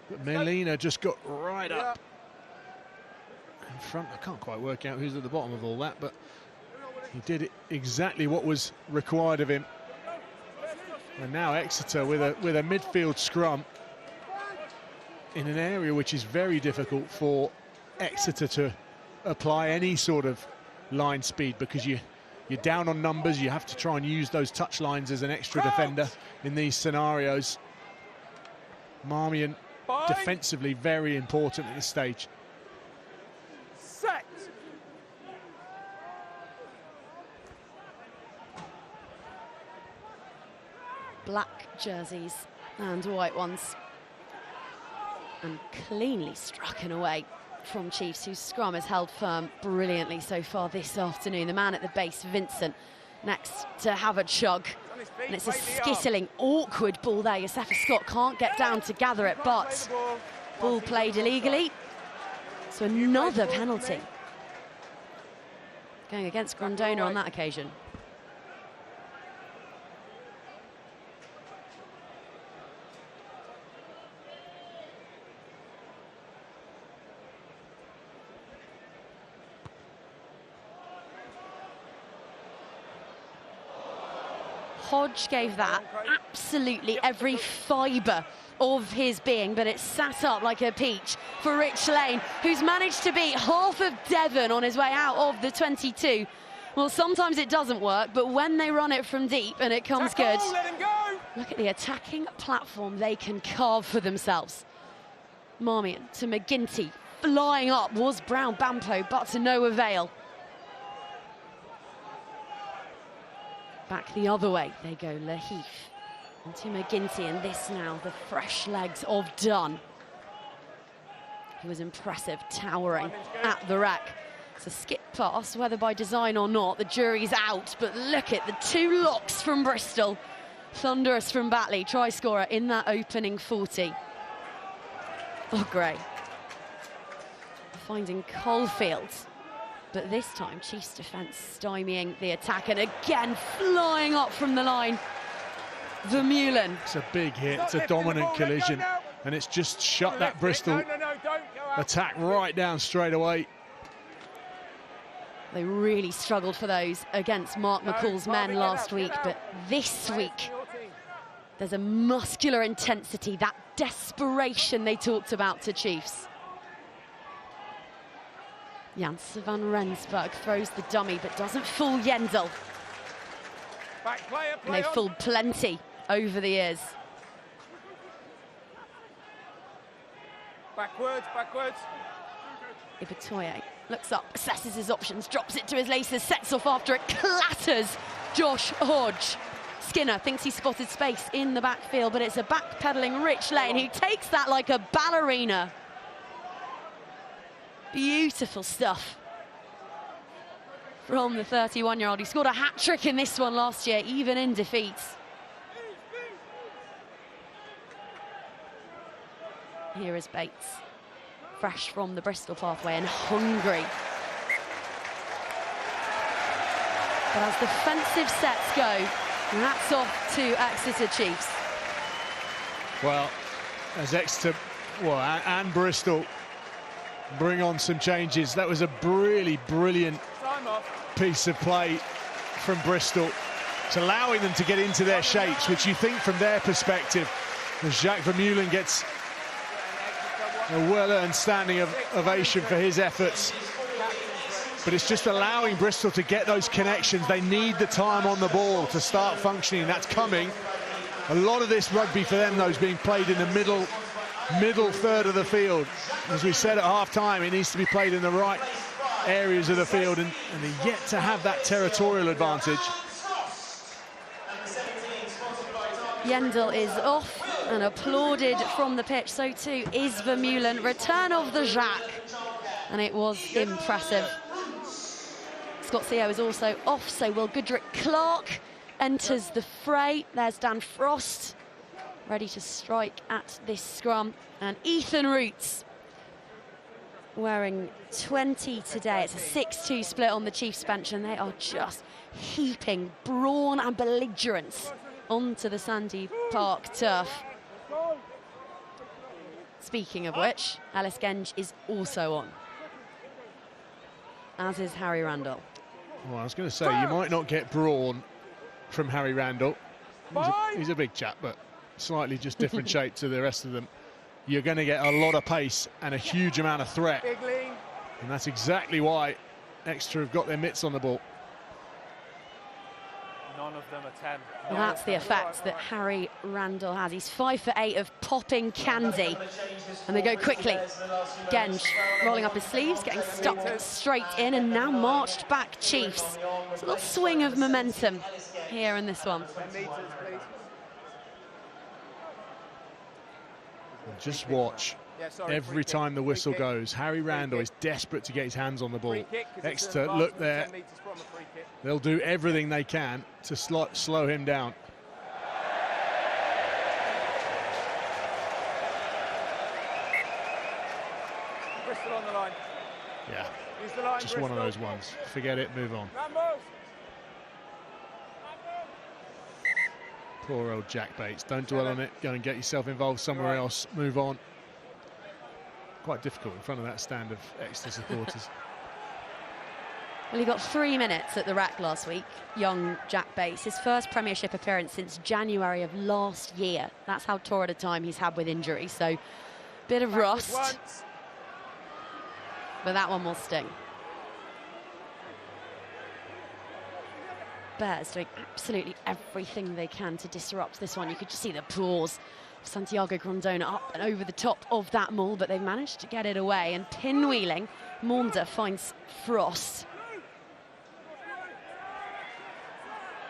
But Molina just got right up in front. I can't quite work out who's at the bottom of all that, but he did it exactly what was required of him. And now Exeter with a midfield scrum in an area which is very difficult for Exeter to apply any sort of line speed, because you're down on numbers. You have to try and use those touch lines as an extra defender in these scenarios. Marmion defensively very important at this stage. Set. Black jerseys and white ones. And cleanly struck in away from Chiefs, whose scrum has held firm brilliantly so far this afternoon. The man at the base, Vincent, next to have a chug. And it's a skittling, awkward ball there. Yosefa Scott can't get down to gather it, but ball played illegally. So another penalty going against Grondona on that occasion. Hodge gave that absolutely every fibre of his being, but it sat up like a peach for Rich Lane, who's managed to beat half of Devon on his way out of the 22. Well, sometimes it doesn't work, but when they run it from deep and it comes good, look at the attacking platform they can carve for themselves. Marmion to McGinty, flying up was Brown Bampo, but to no avail. Back the other way they go, Laheath onto McGinty, and this now the fresh legs of Dunn. He was impressive, towering at the rack. It's a skip pass, whether by design or not, the jury's out, but look at the two locks from Bristol. Thunderous from Batley, try scorer in that opening 40. Oh, Gray. Finding Caulfield. But this time, Chiefs defence stymieing the attack, and again flying up from the line, Vermeulen. It's a big hit, it's a dominant collision, and it's just shut that Bristol attack right down straight away. They really struggled for those against Mark McCall's men last week, but this week, there's a muscular intensity, that desperation they talked about to Chiefs. Janse van Rensburg throws the dummy, but doesn't fool Yendel. And they've fooled plenty over the years. Backwards. Ibitoye looks up, assesses his options, drops it to his laces, sets off after it, clatters Josh Hodge. Skinner thinks he spotted space in the backfield, but it's a backpedaling Rich Lane who takes that like a ballerina. Beautiful stuff from the 31-year-old. He scored a hat-trick in this one last year, even in defeat. Here is Bates, fresh from the Bristol pathway and hungry. But as defensive sets go, that's off to Exeter Chiefs. Well, as Exeter, and Bristol bring on some changes, that was a really brilliant piece of play from Bristol. It's allowing them to get into their shapes, which you think from their perspective, as Jacques Vermeulen gets a well-earned standing ovation for his efforts. But it's just allowing Bristol to get those connections. They need the time on the ball to start functioning. That's coming A lot of this rugby for them, though, is being played in the middle third of the field. As we said at half-time, it needs to be played in the right areas of the field, and they're yet to have that territorial advantage. Yendel is off and applauded from the pitch. So too is Vermeulen. Return of the Jacques, and it was impressive. Scott Theo is also off, so Will Goodrick-Clark enters the fray. There's Dan Frost, ready to strike at this scrum. And Ethan Roots, wearing 20 today. It's a 6-2 split on the Chiefs bench, and they are just heaping brawn and belligerence onto the Sandy Park turf. Speaking of which, Ellis Genge is also on, as is Harry Randall. Well, I was going to say, you might not get brawn from Harry Randall. He's a big chap, but slightly just different shape to the rest of them. You're going to get a lot of pace and a huge amount of threat. And that's exactly why Exeter have got their mitts on the ball. None of them are 10. Well, that's the effect that Harry Randall has. He's 5 for 8 of popping candy. And they go quickly. Genge rolling up his sleeves, getting stuck straight in, and now marched back Chiefs. It's a little swing of momentum here in this one. Just watch. Every time the whistle goes, Harry Randall is desperate to get his hands on the ball. Exeter, look there. They'll do everything they can to slow him down. Bristol on the line. Yeah, Use the line, just one of those ones. Forget it, move on. Poor old Jack Bates. Don't dwell on it. Go and get yourself involved somewhere else. Move on. Quite difficult in front of that stand of Exeter supporters. Well, he got 3 minutes at the rack last week, young Jack Bates. His first Premiership appearance since January of last year. That's how torrid a time he's had with injury, so bit of rust. But that one will sting. Bears doing absolutely everything they can to disrupt this one. You could just see the paws of Santiago Grondona up and over the top of that maul, but they've managed to get it away. And pinwheeling, Maunda finds Frost.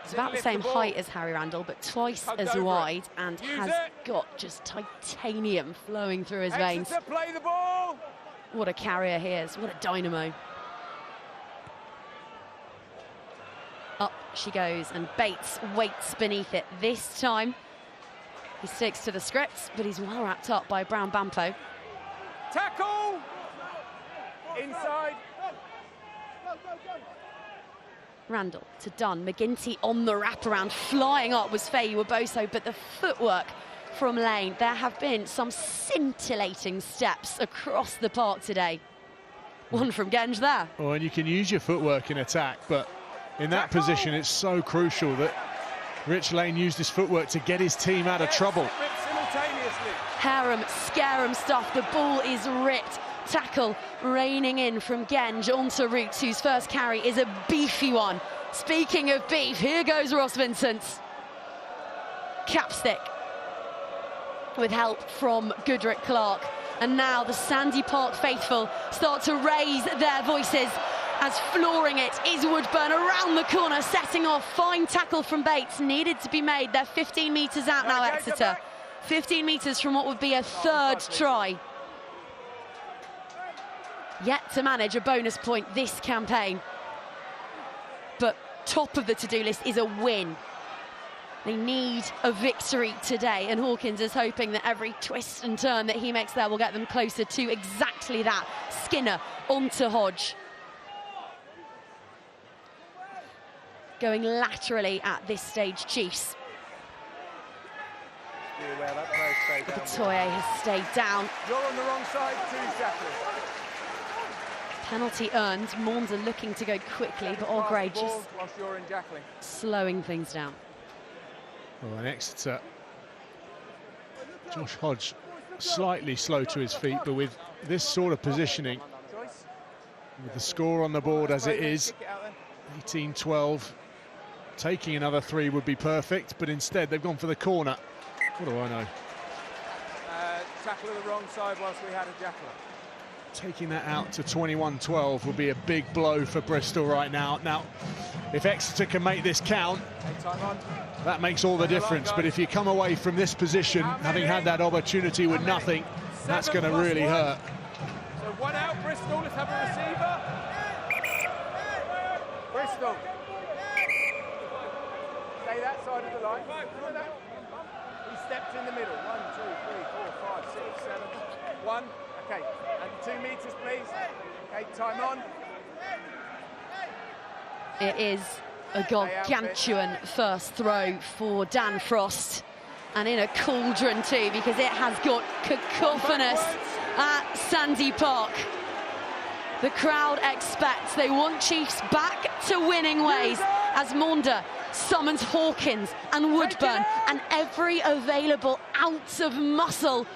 He's about the same height as Harry Randall, but twice as wide, and has got just titanium flowing through his veins. Play the ball. What a carrier he is, what a dynamo. Up she goes, and Bates waits beneath it. This time, he sticks to the script, but he's well wrapped up by Brown Bampo. Tackle! Inside. Randall to Dunn, McGinty on the wraparound, flying up was Feyi-Waboso, but the footwork from Lane, there have been some scintillating steps across the park today. One from Genge there. Oh, and you can use your footwork in attack, but in that position, it's so crucial that Rich Lane used his footwork to get his team out of trouble. Harem, scarum stuff. The ball is ripped. Tackle raining in from Genge onto Roots, whose first carry is a beefy one. Speaking of beef, here goes Ross Vincent. Capstick with help from Goodrick-Clark. And now the Sandy Park faithful start to raise their voices as flooring it is Woodburn around the corner, setting off. Fine tackle from Bates, needed to be made. They're 15 metres out now, Exeter. 15 metres from what would be a third try. Yet to manage a bonus point this campaign. But top of the to-do list is a win. They need a victory today, and Hawkins is hoping that every twist and turn that he makes there will get them closer to exactly that. Skinner onto Hodge. Going laterally at this stage, Chiefs. Batoye has stayed down. You're on the wrong side too, Jacqueline. Penalty earned. Maunda looking to go quickly, but O'Grady just slowing things down. Well, and Exeter, Josh Hodge slightly slow to his feet, but with this sort of positioning, with the score on the board as it is, 18-12, taking another 3 would be perfect, but instead they've gone for the corner. What do I know? Tackle of the wrong side whilst we had a jackal. Taking that out to 21-12 will be a big blow for Bristol right now. Now, if Exeter can make this count, that makes all the difference. But if you come away from this position, having had that opportunity with nothing, that's going to really hurt. So one out, Bristol. Let's have a receiver. Bristol. Stay that side of the line. He steps in the middle. 1, 2, 3, 4, 5, 6, 7. 1. Okay. And 2 meters, please. Okay, time on. It is a gargantuan first throw for Dan Frost, and in a cauldron too, because it has got cacophonous at Sandy Park. The crowd expects, they want Chiefs back to winning ways as Maunda summons Hawkins and Woodburn and every available ounce of muscle.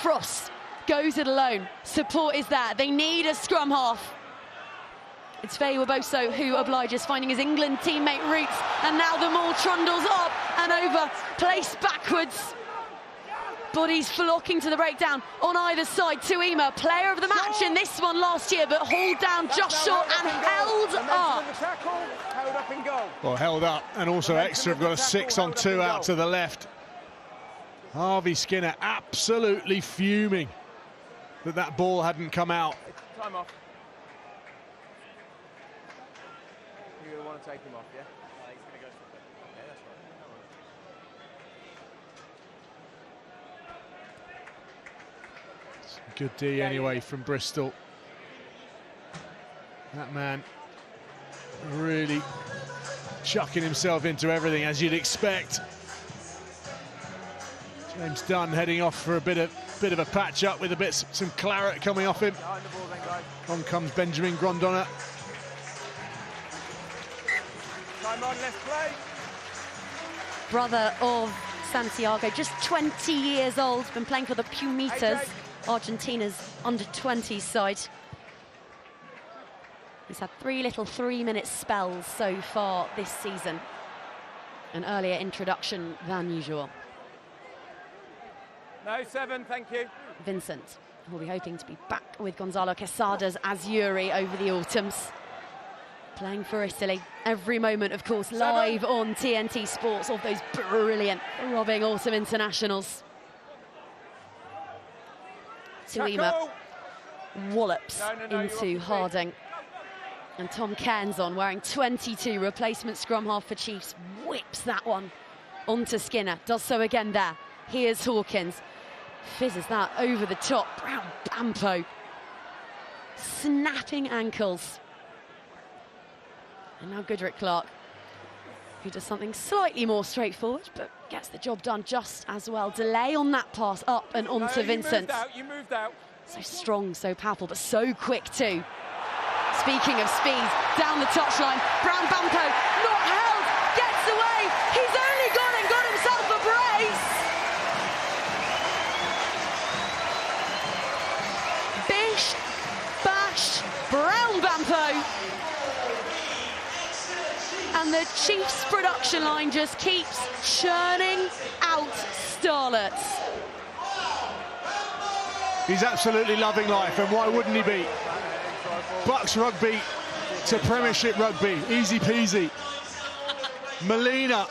Frost goes it alone. Support is there. They need a scrum half. It's Feyi-Waboso who obliges, finding his England teammate Roots, and now the maul trundles up and over, placed backwards. Bodies flocking to the breakdown on either side. Tuima, player of the match in this one last year, but hauled down just short and held up. Held up in goal. Well, held up, and also Exeter have got a 6-on-2 out to the left. Harvey Skinner absolutely fuming that that ball hadn't come out. Time off. You're going to want to take him off, yeah? He's going to go for it. Okay, that's right. Good D anyway from Bristol. That man really chucking himself into everything, as you'd expect. James Dunn heading off for a bit of a patch up with some claret coming off him. Behind the ball then, guys. On comes Benjamin Grondona. Time on, let's play. Brother of Santiago, just 20 years old, been playing for the Pumitas, Argentina's under-20s side. He's had 3 little 3-minute spells so far this season. An earlier introduction than usual. No, 7, thank you. Vincent will be hoping to be back with Gonzalo Quesada's Azzurri over the autumns. Playing for Italy. Every moment, of course, live on TNT Sports of those brilliant, throbbing autumn internationals. Tuima wallops into Harding. And Tom Cairns on, wearing 22, replacement scrum half for Chiefs, whips that one onto Skinner. Does so again there. Here's Hawkins. Fizzes that over the top. Brown Bampo. Snapping ankles. And now Goodrick Clark, who does something slightly more straightforward, but gets the job done just as well. Delay on that pass up and onto Vincent. You moved out. So strong, so powerful, but so quick too. Speaking of speed, down the touchline, Brown Bampo, not held, gets away. He's only gone and got himself a brace. Bish, bash, Brown Bampo. And the Chiefs production line just keeps churning out starlets. He's absolutely loving life, and why wouldn't he be? Bucks rugby to Premiership rugby, easy peasy. Molina,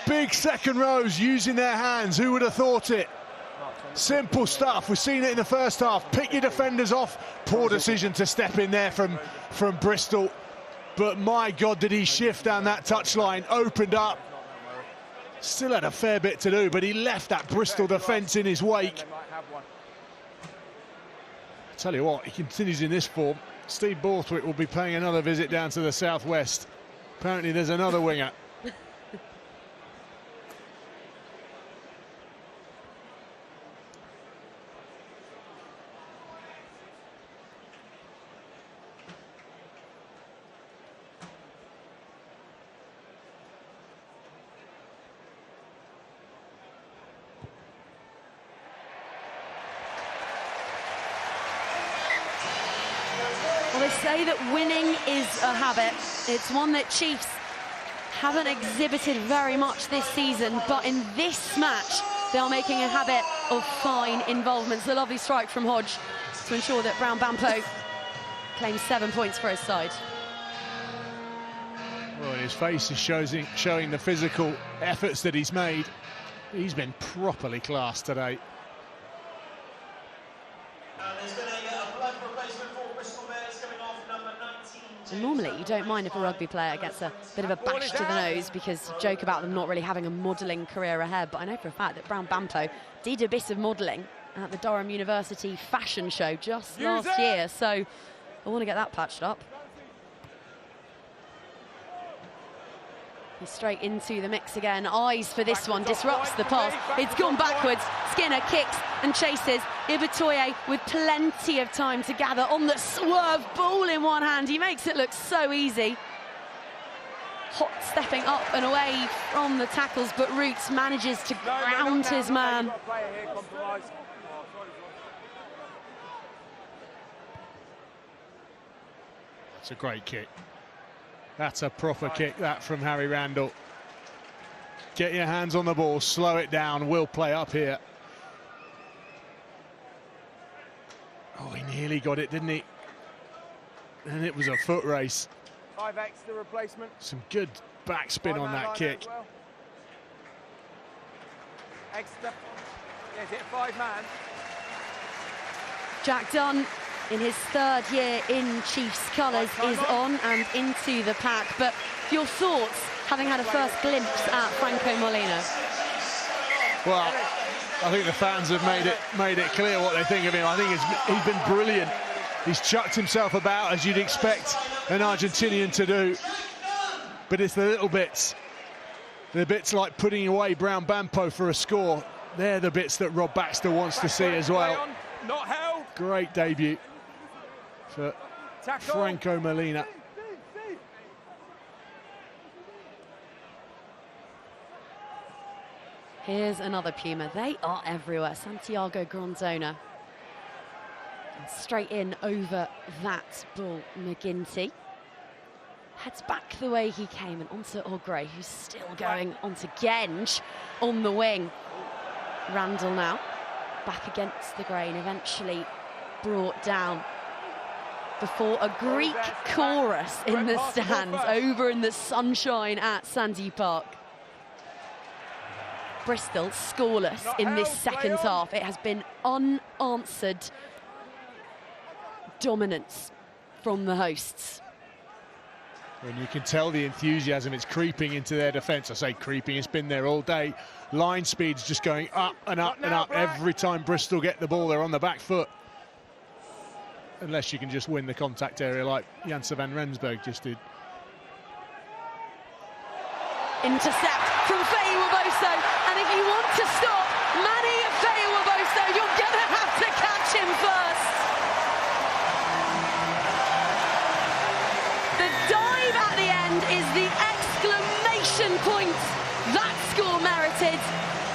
big second rows using their hands, who would have thought it? Simple stuff, we've seen it in the first half. Pick your defenders off, poor decision to step in there from Bristol. But my God, did he shift down that touchline, opened up. Still had a fair bit to do, but he left that Bristol defence in his wake. Tell you what, he continues in this form. Steve Borthwick will be paying another visit down to the southwest. Apparently there's another winger. Well, they say that winning is a habit. It's one that Chiefs haven't exhibited very much this season, but in this match, they are making a habit of fine involvements. A lovely strike from Hodge to ensure that Brown Bampo claims 7 points for his side. Well, his face is showing the physical efforts that he's made. He's been properly classed today. There's been a blood replacement for Bristol Bears coming off number 19. And normally, you don't mind if a rugby player gets a bit of a bash to the nose because you joke about them not really having a modelling career ahead. But I know for a fact that Brown Bampo did a bit of modelling at the Durham University fashion show just last year. So I want to get that patched up. He's straight into the mix again. Eyes for this one, disrupts the pass. It's gone backwards. Skinner kicks and chases. Ibitoye with plenty of time to gather on the swerve, ball in one hand. He makes it look so easy. Hot stepping up and away from the tackles, but Roots manages to ground his man. That's a great kick. That's a proper kick, that, from Harry Randall. Get your hands on the ball, slow it down, will play up here. Oh, he nearly got it, didn't he? And it was a foot race. 5 Exeter replacement. Some good backspin on that kick. Well. Exeter. Is it 5-man? Jack Dunn, in his 3rd year in Chiefs colours, is on and into the pack. But your thoughts, having had a first glimpse at Franco Molina? Well, I think the fans have made it clear what they think of him. I think he's been brilliant. He's chucked himself about, as you'd expect an Argentinian to do. But it's the little bits. The bits like putting away Brown Bampo for a score. They're the bits that Rob Baxter wants to see as well. Not held. Great debut for Franco Molina. Here's another Puma. They are everywhere. Santiago Gronzona. And straight in over that ball, McGinty. Heads back the way he came and onto Ogre, who's still going onto Genge on the wing. Randall now, back against the grain, eventually brought down before a Greek chorus in the stands over in the sunshine at Sandy Park. Bristol scoreless in this second half. It has been unanswered dominance from the hosts. And you can tell the enthusiasm, it's creeping into their defence. I say creeping, it's been there all day. Line speed's just going up and up and up. Every time Bristol get the ball, they're on the back foot. Unless you can just win the contact area like Janse van Rensburg just did. Intercept from Feyi-Waboso, and if you want to stop Manny Feyi-Waboso, you're going to have to catch him first. The dive at the end is the exclamation point that score merited.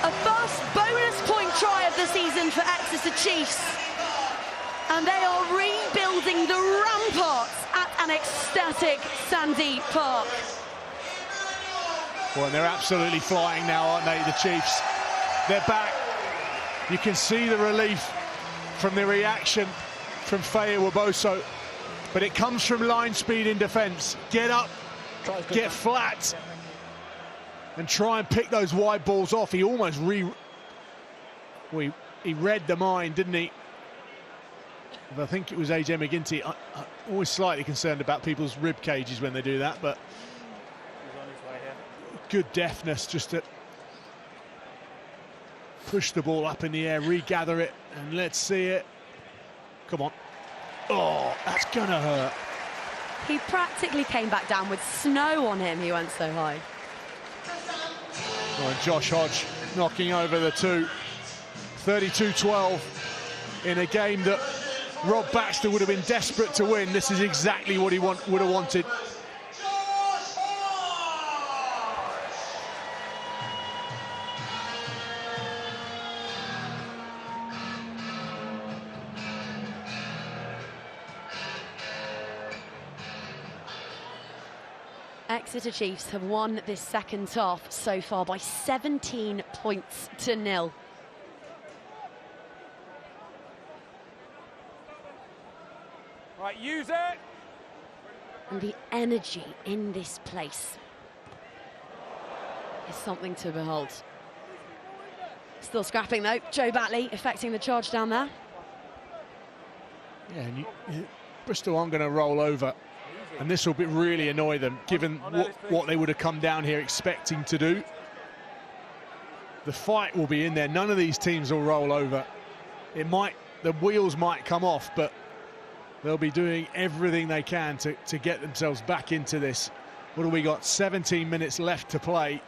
A first bonus point try of the season for Exeter Chiefs. And they are rebuilding the ramparts at an ecstatic Sandy Park. Well, they're absolutely flying now, aren't they, the Chiefs? They're back. You can see the relief from the reaction from Feyi-Waboso, but it comes from line speed in defence. Get up, get flat, and try and pick those wide balls off. He almost he read the mind, didn't he? I think it was AJ McGinty. I'm always slightly concerned about people's rib cages when they do that, but good deftness just to push the ball up in the air, regather it, and let's see it. Come on. Oh, that's gonna hurt. He practically came back down with snow on him. He went so high. Oh, and Josh Hodge knocking over the two. 32-12 in a game that Rob Baxter would have been desperate to win. This is exactly what he would have wanted. Exeter Chiefs have won this second half so far by 17 points to 0. Right, use it. And the energy in this place is something to behold. Still scrapping though, Joe Batley affecting the charge down there. Yeah, and Bristol aren't going to roll over. And this will really annoy them, given what they would have come down here expecting to do. The fight will be in there. None of these teams will roll over. The wheels might come off, but they'll be doing everything they can to get themselves back into this. What do we got? 17 minutes left to play.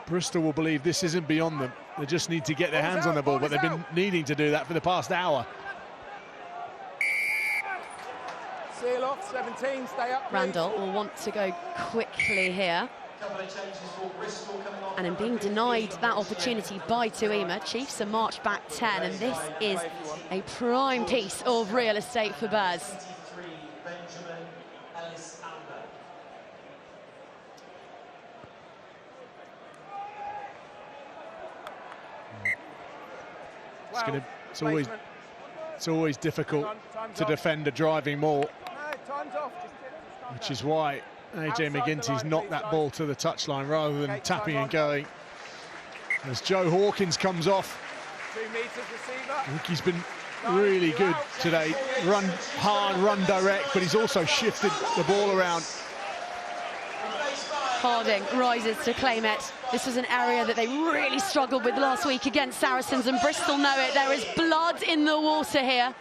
Bristol will believe this isn't beyond them. They just need to get their hands on the ball, but they've been needing to do that for the past hour. Seal off, 17, stay up. Randall will want to go quickly here. And in being denied that opportunity by Tuima, Chiefs are marched back 10, and this is a prime piece of real estate for Bears. It's always difficult to defend a driving maul, which is why AJ McGinty's knocked that ball to the touchline rather than tapping and going. As Joe Hawkins comes off, 2 meters receiver. I think he's been really good today. Run hard, run direct, but he's also shifted the ball around. Harding rises to claim it. This was an area that they really struggled with last week against Saracens, and Bristol know it. There is blood in the water here.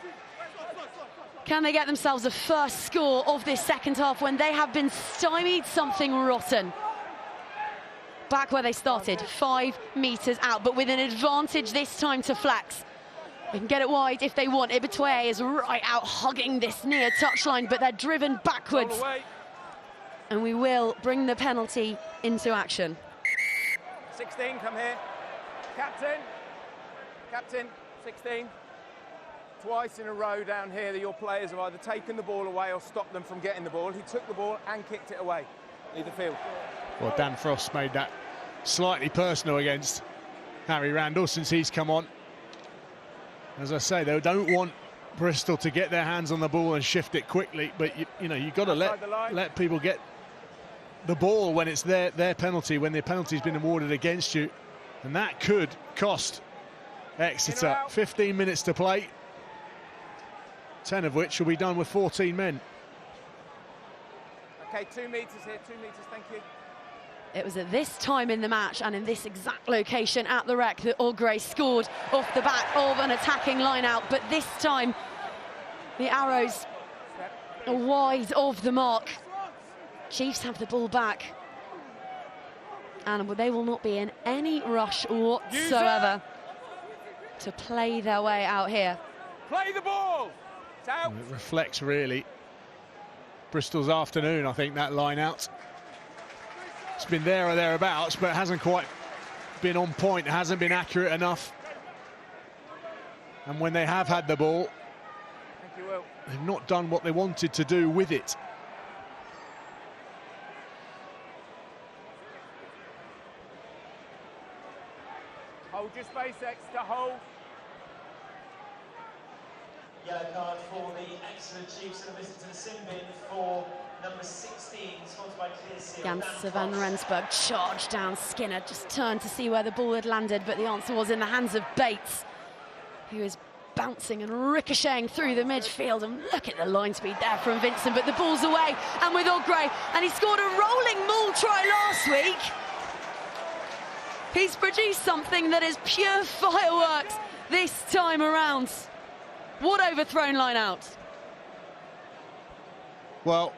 Can they get themselves a first score of this second half when they have been stymied something rotten? Back where they started, 5 meters out, but with an advantage this time to flex. They can get it wide if they want. Ibitoye is right out hugging this near touchline, but they're driven backwards. And we will bring the penalty into action. 16, come here. Captain. Captain, 16. Twice in a row down here that your players have either taken the ball away or stopped them from getting the ball. He took the ball and kicked it away. Lead the field. Well, Dan Frost made that slightly personal against Harry Randall since he's come on. As I say, they don't want Bristol to get their hands on the ball and shift it quickly, but you know, you've got to let people get the ball when it's their penalty, when their penalty's been awarded against you, and that could cost Exeter. 15 minutes to play, 10 of which will be done with 14 men. Okay, 2 meters here, 2 meters, thank you. It was at this time in the match and in this exact location at the Rec that Ogre scored off the back of an attacking line-out, but this time the arrows are wide of the mark. Chiefs have the ball back, and they will not be in any rush whatsoever to play their way out here. Play the ball! It's out. It reflects really Bristol's afternoon, I think, that line-out. It's been there or thereabouts, but it hasn't quite been on point. It hasn't been accurate enough. And when they have had the ball, Thank you, Will. they've not done what they wanted to do with it. Hold your space, Exeter, hold. Yellow card for the Exeter Chiefs and a visit to the sin bin for number 16, sponsored by Clear Seal. Janssen van Rensburg charged down Skinner, just turned to see where the ball had landed, but the answer was in the hands of Bates, who is bouncing and ricocheting through the midfield. And look at the line speed there from Vincent, but the ball's away, and with Ogre, and he scored a rolling maul try last week. He's produced something that is pure fireworks this time around. What overthrown line out. Well,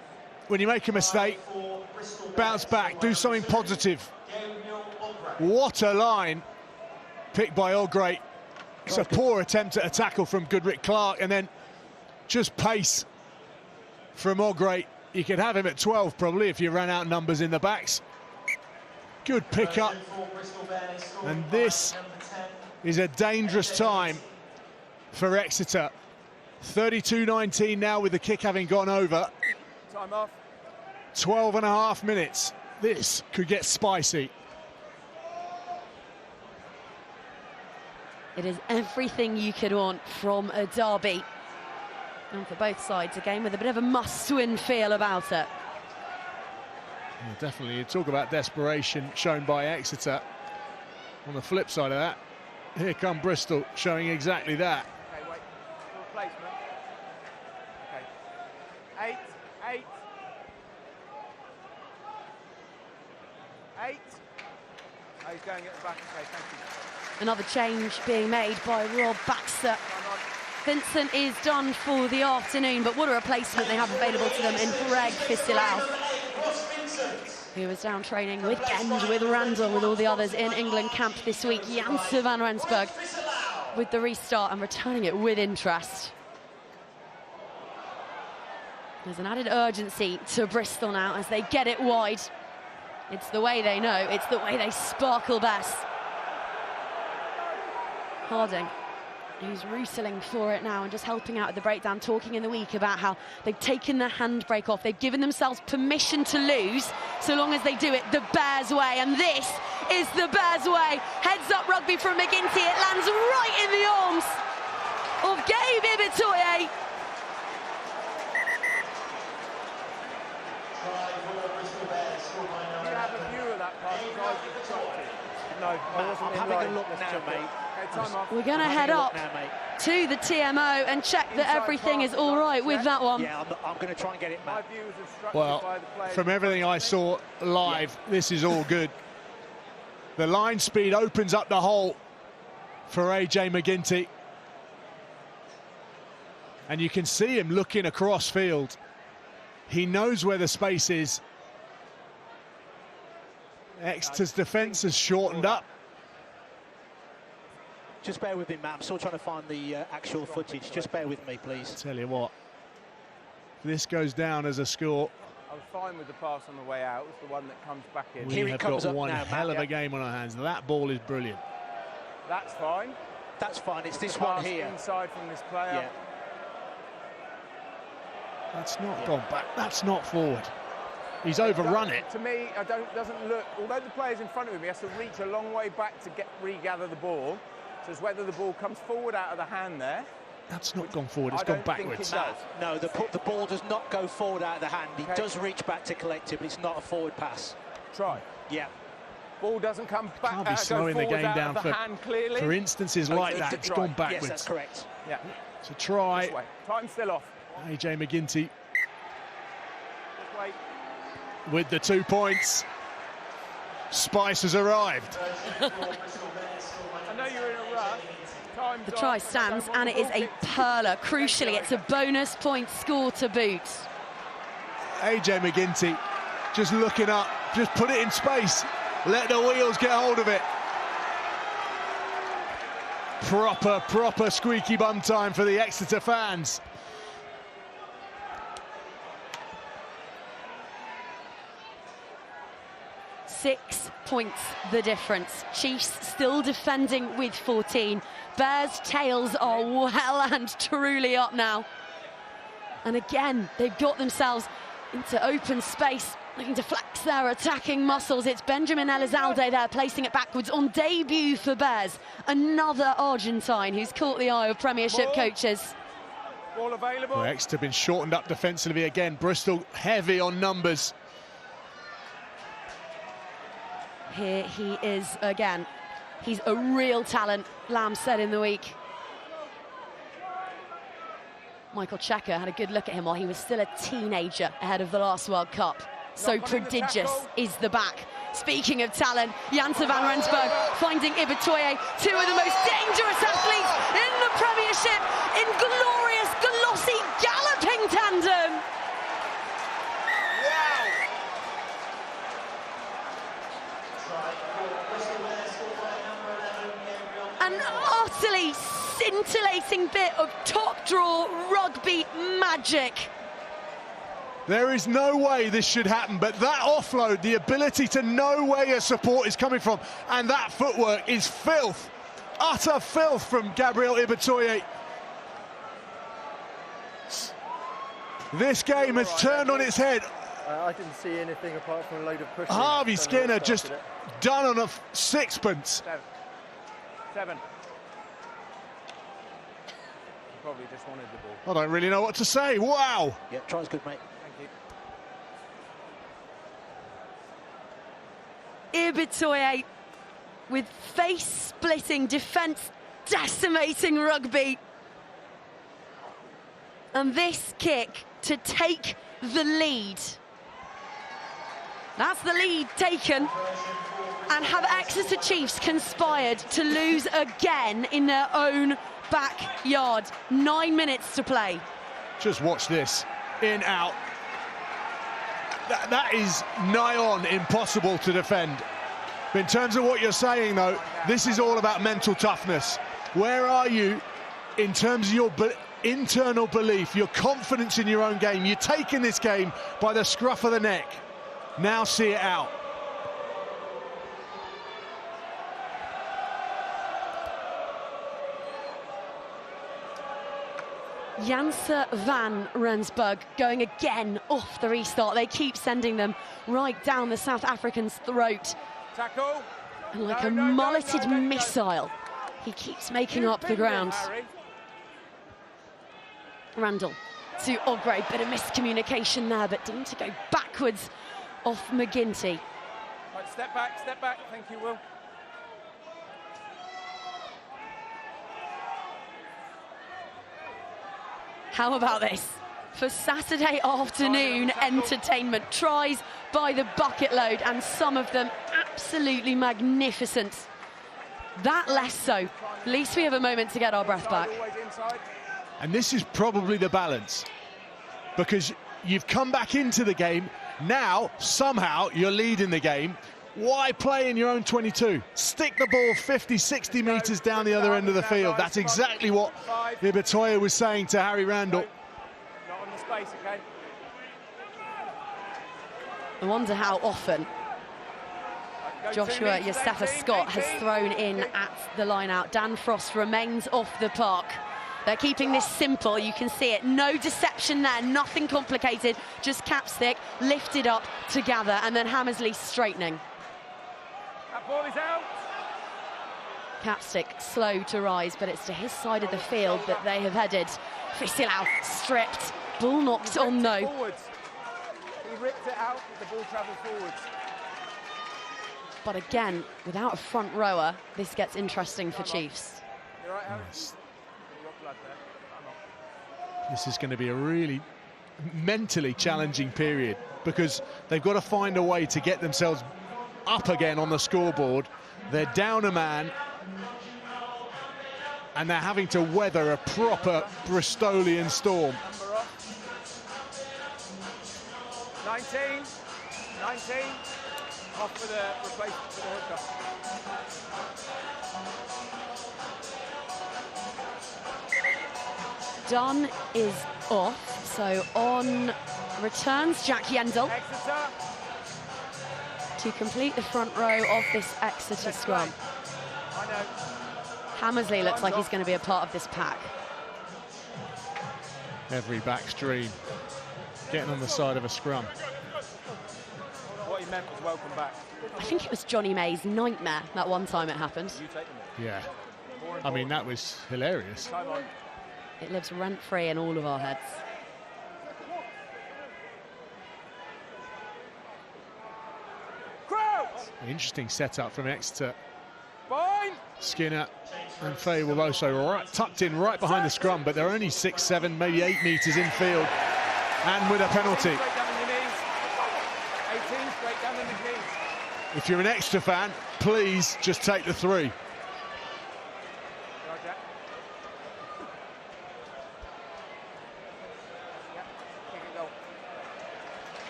when you make a mistake, bounce back, do something positive. What a line picked by Ogre. It's a poor attempt at a tackle from Goodrick Clark, and then just pace from Ogre. You could have him at 12 probably if you ran out numbers in the backs. Good pick up, and this is a dangerous time for Exeter. 32-19 now with the kick having gone over. Time off. 12.5 minutes. This could get spicy. It is everything you could want from a derby. And for both sides, a game with a bit of a must-win feel about it. Yeah, definitely. You talk about desperation shown by Exeter. On the flip side of that, here come Bristol showing exactly that. Okay, wait. For replacement. Okay. 8. Oh, he's going at the back. Okay, thank you. Another change being made by Rob Baxter. Vincent is done for the afternoon, but what a replacement they have available to them in Greg Fissilau, who was down training with Genge, with Randall, with all the others in England camp this week. Janse van Rensburg with the restart and returning it with interest. There's an added urgency to Bristol now as they get it wide. It's the way they know, it's the way they sparkle best. Harding, who's rustling for it now and just helping out at the breakdown, talking in the week about how they've taken the handbrake off. They've given themselves permission to lose, so long as they do it the Bears way. And this is the Bears way. Heads up rugby from McGinty. It lands right in the arms of Gabe Ibitoye. Do you have a view of that pass? No, I wasn't I'm having a look now, mate. Okay, time off. We're going to head up to the TMO and check that everything is all right with that one. Yeah, I'm going to try and get it, My Matt. views are structured Well, by the players. from everything I saw live, this is all good. The line speed opens up the hole for AJ McGinty. And you can see him looking across field. He knows where the space is. Exeter's defence has shortened up. Just bear with me, Matt. I'm still trying to find the actual footage. Just bear with me, please. Tell you what, if this goes down as a score, I was fine with the pass on the way out. It's the one that comes back in. Here we it have comes got up one now, hell Matt, of a game on our hands. That ball is brilliant. That's fine. That's fine. It's this The one pass here. inside from this player. Yeah. That's not gone back. That's not forward. He's overrun it. To me, doesn't look. Although the player's in front of him, he has to reach a long way back to regather the ball. So it's whether the ball comes forward out of the hand there. That's not gone forward. It's I gone don't think backwards. it does. No, the ball does not go forward out of the hand. He Okay. does reach back to collect it, but it's not a forward pass. Try. Yeah. Ball doesn't come back. Can't be go slowing the forward game out down of the for hand clearly. For instances like it's that, a it's try. gone Yes, backwards. that's correct. Yeah. It's a try. This way. Time still off. AJ McGinty This way. with the 2 points. Spice has arrived. I know you're in a rush. Time's The off. try stands, and it is a perler. Crucially, it's a bonus point score to boot. AJ McGinty just looking up, just put it in space, let the wheels get hold of it. Proper squeaky bum time for the Exeter fans. Six points the difference. Chiefs still defending with 14. Bears' tails are well and truly up now. And again, they've got themselves into open space, looking to flex their attacking muscles. It's Benjamin Elizalde there, placing it backwards on debut for Bears. Another Argentine who's caught the eye of Premiership coaches. Ball available. Well, Exeter been shortened up defensively again. Bristol heavy on numbers. Here he is again. He's a real talent, Lamb said in the week. Michael Checker had a good look at him while he was still a teenager ahead of the last World Cup. So prodigious is the back. Speaking of talent, Janse van Rensburg finding Ibitoye, two of the most dangerous athletes in the Premiership, in glorious, glossy, galloping tandem. An utterly scintillating bit of top-draw rugby magic. There is no way this should happen, but that offload, the ability to know where your support is coming from, and that footwork is filth, utter filth from Gabriel Ibitoye. This game has turned on its head I didn't see anything apart from a load of pushing. Harvey Don't know Skinner what just started it. done on a sixpence. 7. He probably just wanted the ball. I don't really know what to say. Wow. Yeah, try's good, mate. Thank you. Ibitoye with face-splitting, defence-decimating rugby. And this kick to take the lead. That's the lead taken. And have Exeter Chiefs conspired to lose again in their own backyard. 9 minutes to play. Just watch this. In, out. That is nigh on impossible to defend. But in terms of what you're saying, though, this is all about mental toughness. Where are you in terms of your internal belief, your confidence in your own game? You're taking this game by the scruff of the neck. Now see it out. Janse van Rensburg going again off the restart. They keep sending them right down the South African's throat. Tackle. And like a mulleted missile, he keeps making up the ground. Randall to Ogre, bit of miscommunication there, but didn't to go backwards off McGinty. Right, step back, thank you, Will. How about this? For Saturday afternoon entertainment, tries by the bucket load, and some of them absolutely magnificent. That less so. At least we have a moment to get our breath back. And this is probably the balance, because you've come back into the game. Now, somehow, you're leading the game. Why play in your own 22? Stick the ball 50, 60 metres down the other end of the field. That's exactly what Ibitoye was saying to Harry Randall. Not on the space, okay? I wonder how often Joshua Yosefa Scott has thrown in at the line-out. Dan Frost remains off the park. They're keeping this simple, you can see it. No deception there, nothing complicated. Just Capstick lifted up to gather, and then Hammersley straightening. That ball is out. Capstick slow to rise, but it's to his side of the field that they have headed. Fisilau stripped, ball knocked on though. Forwards. He ripped it out, the ball travelled forwards. But again, without a front rower, this gets interesting for Chiefs. You're right, Harry? Yes. You got blood there. I'm not. This is going to be a really mentally challenging period, because they've got to find a way to get themselves up again on the scoreboard. They're down a man, and they're having to weather a proper Bristolian storm. Number off. 19. Off for the replacement for the hooker. Dunn is off, so on returns Jack Yendall Exeter. to complete the front row of this Exeter scrum. I know. Hammersley looks like he's going to be a part of this pack. Every back stream getting on the side of a scrum. What he meant was welcome back. I think it was Johnny May's nightmare that one time it happened. You take them all. Yeah, I mean, that was hilarious. Time on. It lives rent-free in all of our heads. Crouch! Interesting setup from Exeter. Bind! Skinner and Feyi-Waboso right tucked in right behind the scrum, but they're only 6, 7, maybe 8 metres infield, and with a penalty. Straight down on your knees. 18, straight down on your knees. If you're an Exeter fan, please just take the 3. Right, Jack. Yeah, kick it goal.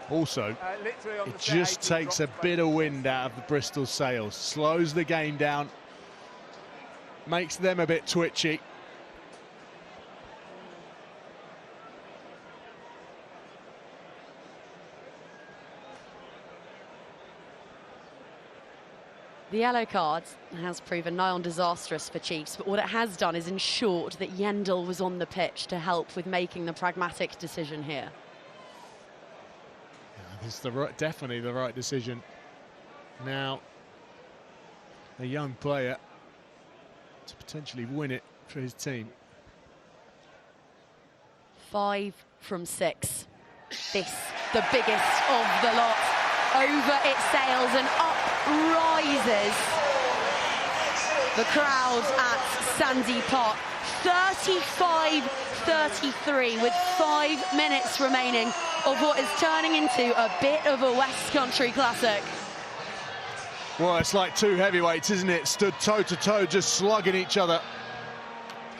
Also, Literally on it the set, just 18, takes a drops bit back. of wind out of the Bristol sails, slows the game down, makes them a bit twitchy. The yellow card has proven nigh on disastrous for Chiefs, but what it has done is ensured that Yendel was on the pitch to help with making the pragmatic decision here. Yeah, this is definitely the right decision. Now, a young player to potentially win it for his team. 5 from 6. This, the biggest of the lot. Over it sails and up rises the crowd at Sandy Park. 35-33 with 5 minutes remaining of what is turning into a bit of a West Country classic. Well, it's like two heavyweights, isn't it? Stood toe-to-toe, just slugging each other.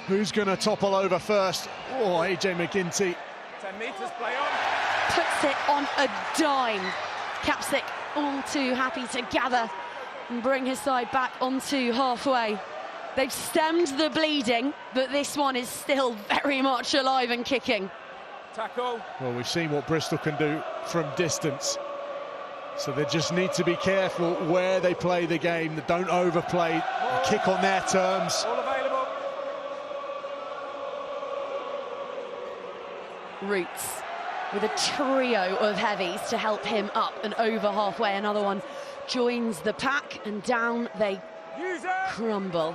Who's going to topple over first? Oh, AJ McGinty. 10 metres, play on. Puts it on a dime. Capsic all too happy to gather and bring his side back onto halfway. They've stemmed the bleeding, but this one is still very much alive and kicking. Tackle. Well, we've seen what Bristol can do from distance. So they just need to be careful where they play the game. They don't overplay, kick on their terms. All available. Roots with a trio of heavies to help him up and over halfway. Another one joins the pack and down they crumble.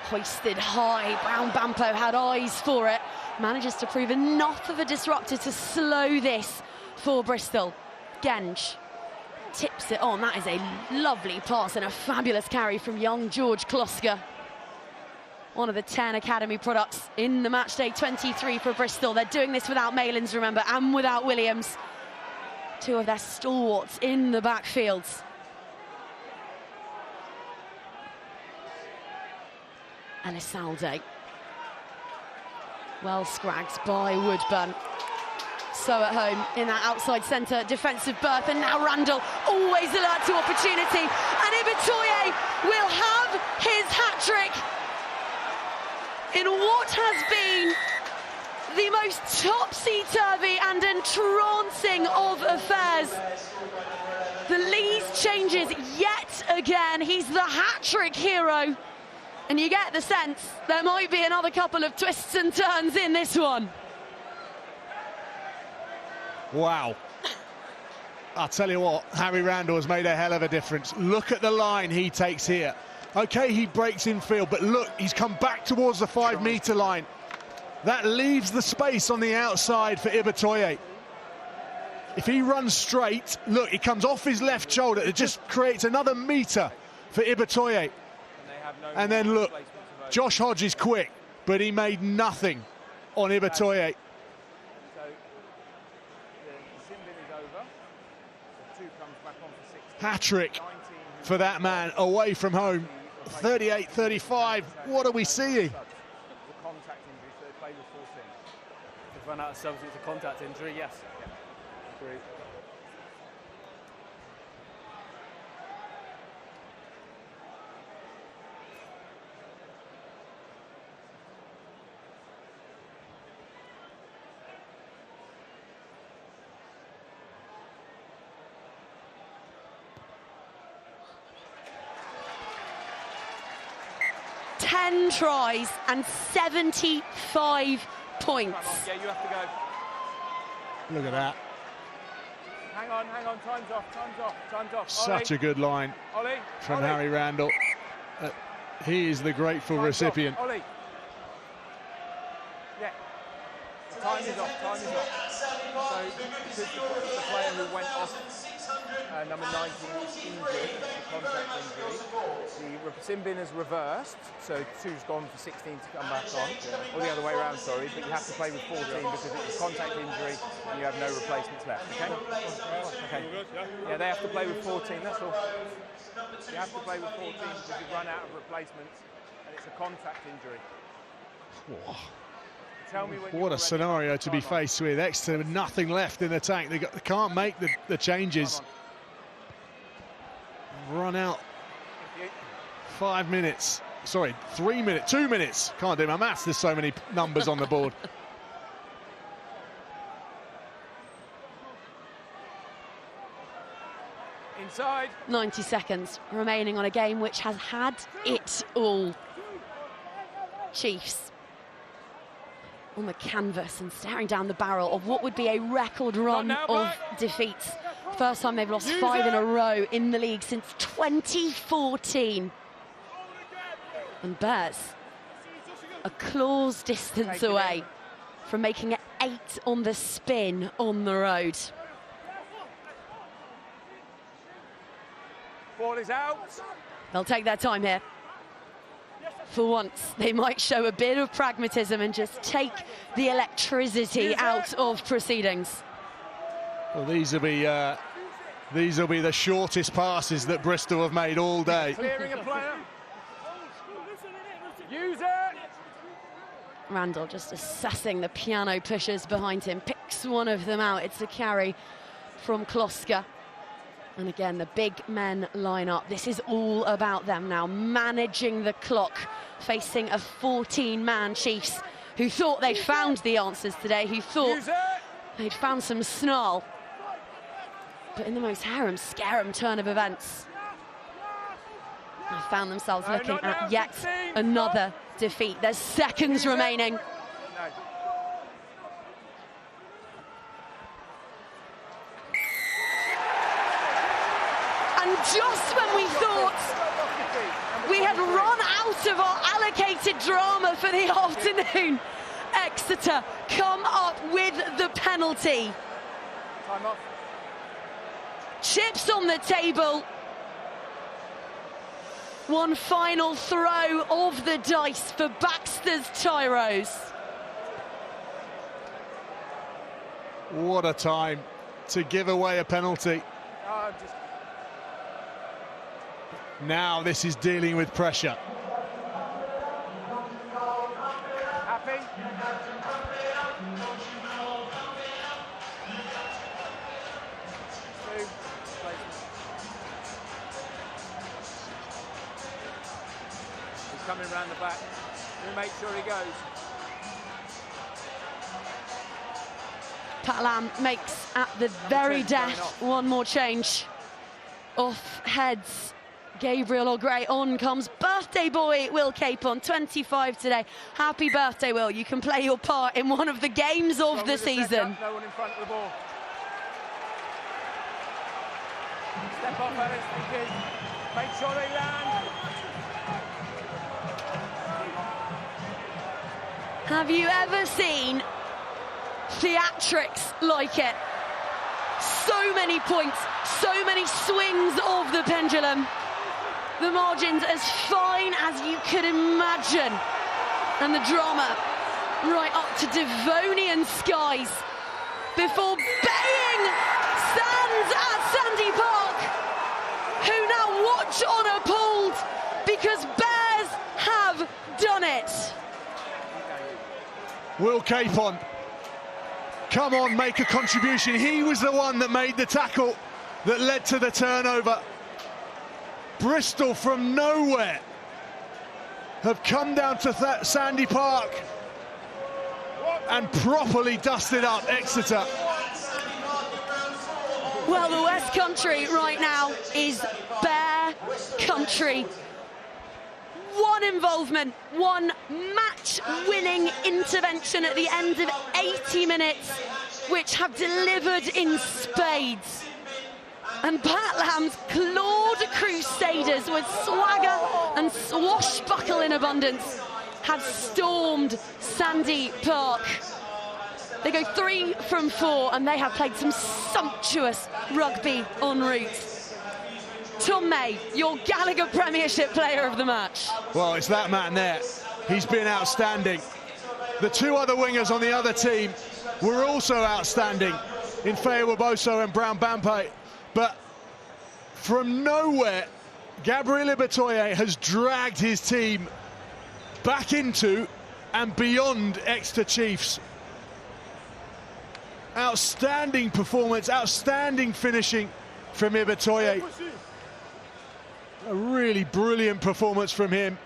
Hoisted high, Brown Bampo had eyes for it. Manages to prove enough of a disruptor to slow this for Bristol. Genge tips it on. That is a lovely pass and a fabulous carry from young George Kloska. One of the 10 academy products in the matchday 23 for Bristol. They're doing this without Malins, remember, and without Williams. 2 of their stalwarts in the backfields. Elisalde. Well scragged by Woodburn. So at home in that outside centre defensive berth, and now Randall always alert to opportunity, and Ibitoye will have his hat-trick in what has been the most topsy-turvy and entrancing of affairs. The Lees changes yet again. He's the hat-trick hero. And you get the sense there might be another couple of twists and turns in this one. Wow. I'll tell you what, Harry Randall has made a hell of a difference. Look at the line he takes here. OK, he breaks in field, but look, he's come back towards the 5-metre line. That leaves the space on the outside for Ibitoye. If he runs straight, look, he comes off his left shoulder. It just creates another metre for Ibitoye. And then look, Josh Hodge is quick, but he made nothing on Ibitoye. Hat-trick for that man away from home. 38-35, what are we seeing? Contact injury, so they play with 14. They've run out of substance to contact injury, yes. Agree. Ten tries and 75 points. Yeah, you have to go. Look at that. Hang on, time's off. Such a good line Ollie, from Harry Randall. He is the grateful recipient. Ollie. Yeah. Time is off. So, because the player who went off, number 19, is injured, the contact injury, the sin bin has reversed, so 2's gone for 16 to come back on, or the other way around, sorry, but you have to play with 14 because it's a contact injury and you have no replacements left, okay? Yeah, they have to play with 14, that's all. You have to play with 14 because you've run out of replacements and it's a contact injury. Whoa. Tell me when What a scenario to be faced with. Exeter with nothing left in the tank. They can't make the changes. Run out 5 minutes. Sorry, 3 minutes, 2 minutes. Can't do my maths, there's so many numbers on the board. Inside. 90 seconds remaining on a game which has had it all. Chiefs on the canvas and staring down the barrel of what would be a record run of defeats. First time they've lost 5 in a row in the league since 2014. And Bears a claw's distance away from making it 8 on the spin on the road. Ball is out. They'll take their time here. For once, they might show a bit of pragmatism and just take the electricity out of proceedings. Well, these will be the shortest passes that Bristol have made all day. Clearing a player. Use it. Randall just assessing the piano pushers behind him, picks one of them out. It's a carry from Kloska. And again, the big men line up. This is all about them now, managing the clock, facing a 14-man Chiefs who thought they'd found the answers today, who thought they'd found some snarl. But in the most harem-scarum turn of events, they found themselves looking at yet another defeat. There's seconds remaining. No. And just when we thought we had run out of our allocated drama for the afternoon, Exeter come up with the penalty. Time off. Chips on the table. One final throw of the dice for Baxter's Tyros. What a time to give away a penalty. Now this is dealing with pressure. Happy? He's coming round the back. We'll make sure he goes. Pat Lam makes at the very death one more change. Off heads Gabriel O'Gray, on comes birthday boy Will Capon, 25 today. Happy birthday, Will. You can play your part in one of the games of the season. No one in front of the ball. Step off, Alex, thinking. Make sure they land. Have you ever seen theatrics like it? So many points, so many swings of the pendulum. The margins as fine as you could imagine. And the drama right up to Devonian skies before baying stands at Sandy Park, who now watch unappalled because Bears have done it. Will Capon, come on, make a contribution. He was the one that made the tackle that led to the turnover. Bristol from nowhere have come down to Sandy Park and properly dusted up Exeter. Well, the West Country right now is Bear country. One involvement, one match-winning intervention at the end of 80 minutes, which have delivered in spades. And Pat Lam's clawed Crusaders with swagger and swashbuckle in abundance have stormed Sandy Park. They go 3 from 4 and they have played some sumptuous rugby en route. Tom May, your Gallagher Premiership player of the match. Well, it's that man there. He's been outstanding. The 2 other wingers on the other team were also outstanding in Feyi-Waboso and Bampo. But from nowhere, Gabriel Ibitoye has dragged his team back into and beyond Exeter Chiefs. Outstanding performance, outstanding finishing from Ibitoye. A really brilliant performance from him.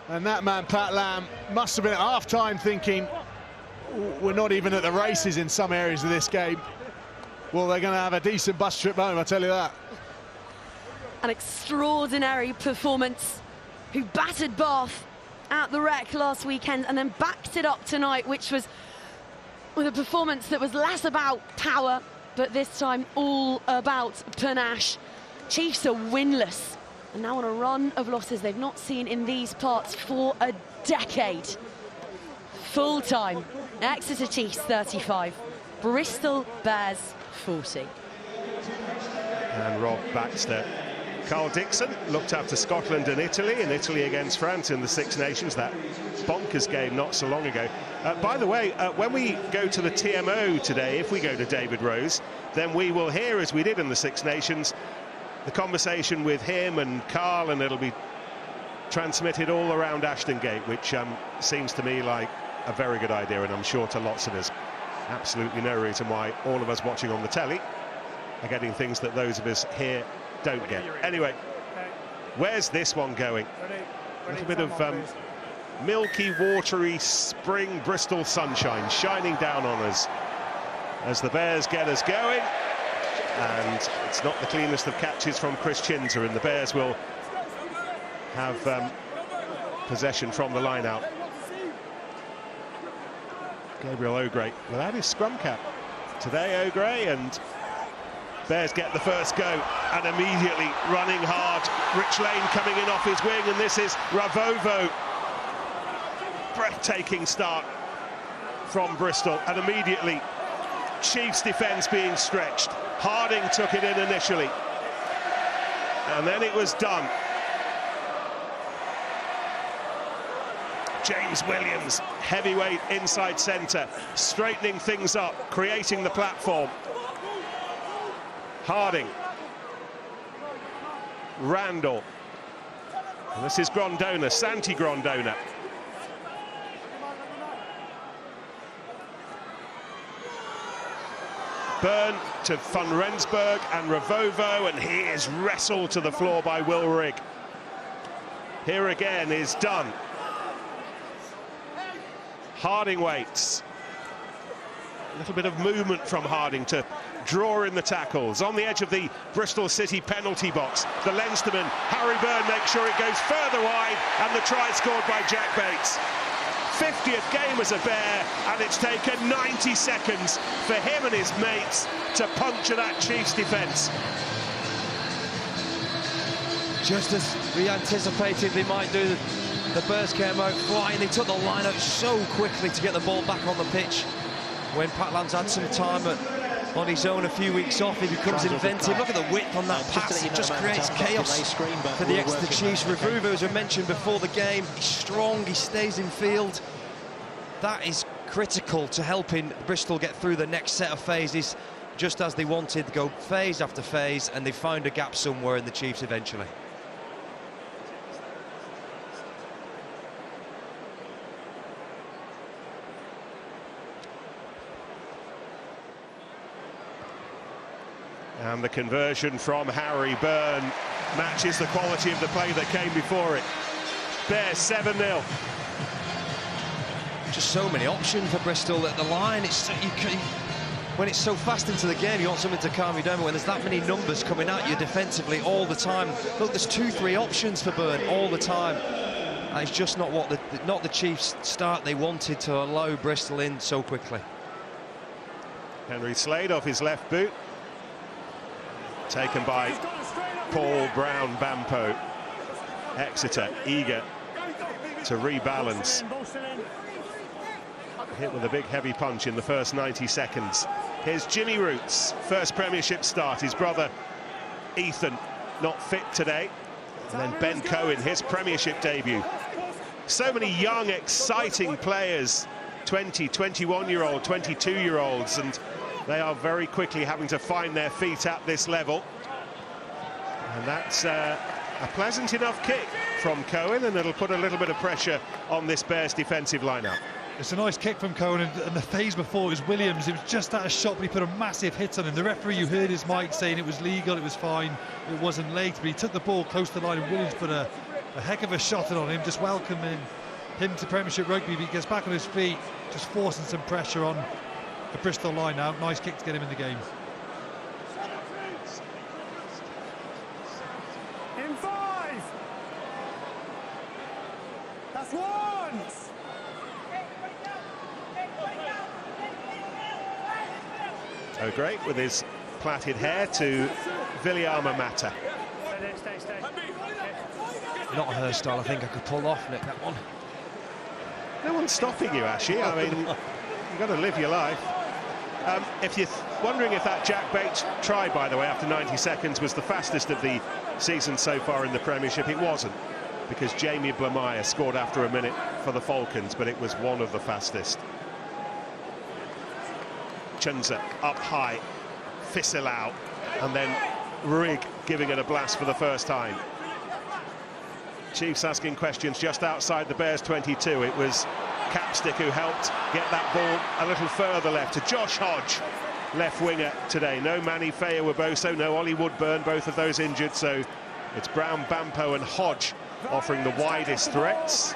And that man, Pat Lam, must have been at half-time thinking, we're not even at the races in some areas of this game. Well, they're going to have a decent bus trip home, I tell you that. an extraordinary performance, who battered Bath at the Rec last weekend and then backed it up tonight, which was with a performance that was less about power, but this time all about panache. Chiefs are winless and now on a run of losses they've not seen in these parts for a decade. Full time, Exeter Chiefs 35, Bristol Bears 40. And Rob Baxter. Carl Dixon looked after Scotland and Italy against France in the Six Nations, that bonkers game not so long ago. By the way, when we go to the TMO today, if we go to David Rose, then we will hear, as we did in the Six Nations, the conversation with him and Carl, and it'll be transmitted all around Ashton Gate, which seems to me like a very good idea, and I'm sure to lots of us. Absolutely no reason why all of us watching on the telly are getting things that those of us here don't get. Anyway, where's this one going? A little bit of milky, watery spring Bristol sunshine shining down on us as the Bears get us going. And it's not the cleanest of catches from Chris Chinzer, and the Bears will have possession from the line out. Gabriel O'Gray without his scrum cap today, O'Gray, and Bears get the first go, and immediately running hard, Rich Lane coming in off his wing, and this is Ravovo. Breathtaking start from Bristol, and immediately Chiefs defence being stretched. Harding took it in initially, and then it was done. James Williams, heavyweight inside centre, straightening things up, creating the platform. Harding, Randall, and this is Grondona, Santi Grondona. Byrne to Van Rensburg and Ravovo, and he is wrestled to the floor by Will Rigg. Here again is done. Harding waits. A little bit of movement from Harding to draw in the tackles. On the edge of the Bristol City penalty box, the Leinsterman, Harry Byrne, makes sure it goes further wide, and the try scored by Jack Bates. 50th game as a Bear, and it's taken 90 seconds for him and his mates to puncture that Chiefs defence. Just as we anticipated they might do, the Bears came out flying. They took the line out so quickly to get the ball back on the pitch. When Pat Lam's had some time on his own, a few weeks off, he becomes inventive. Look at the width on that pass. It just creates chaos for the Exeter Chiefs. Ravovo, as I mentioned before the game, he's strong, he stays in field. That is critical to helping Bristol get through the next set of phases, just as they wanted to go phase after phase, and they found a gap somewhere in the Chiefs eventually. And the conversion from Harry Byrne matches the quality of the play that came before it. Bears 7-0. Just so many options for Bristol at the line. When it's so fast into the game, you want something to calm you down. But when there's that many numbers coming at you defensively all the time, look, there's 2-3 options for Byrne all the time. And it's just not what the Chiefs start they wanted to allow Bristol in so quickly. Henry Slade off his left boot. Taken by Paul Brown Bampo. Exeter eager to rebalance. Hit with a big heavy punch in the first 90 seconds. Here's Jimmy Roots, first Premiership start. His brother Ethan not fit today. And then Ben Cohen, his Premiership debut. So many young, exciting players, 20, 21-year-old, 22-year-olds, and they are very quickly having to find their feet at this level. And that's a pleasant enough kick from Cohen, and it'll put a little bit of pressure on this Bears defensive lineup. It's a nice kick from Cohen, and the phase before was Williams. It was just at a shot, but he put a massive hit on him. The referee, you heard his mic saying it was legal, it was fine, it wasn't late, but he took the ball close to the line, and Williams put a heck of a shot on him, just welcoming him to Premiership Rugby. He gets back on his feet, just forcing some pressure on the Bristol line now. Nice kick to get him in the game. O'Gray with his plaited hair to Viliama Mata. Not a hairstyle I think I could pull off, Nick, that one. No one's stopping you, Ashley. I mean, you've got to live your life. If you're wondering if that Jack Bates try, by the way, after 90 seconds was the fastest of the season so far in the Premiership, it wasn't, because Jamie Blamire scored after a minute for the Falcons, but it was one of the fastest. Chunza up high, Fissilau, and then Rigg giving it a blast for the first time. Chiefs asking questions just outside the Bears 22. It was Capstick who helped get that ball a little further left to Josh Hodge, left winger today. No Manny Feyi-Waboso, no Ollie Woodburn, both of those injured, so it's Brown, Bampo and Hodge offering the widest threats.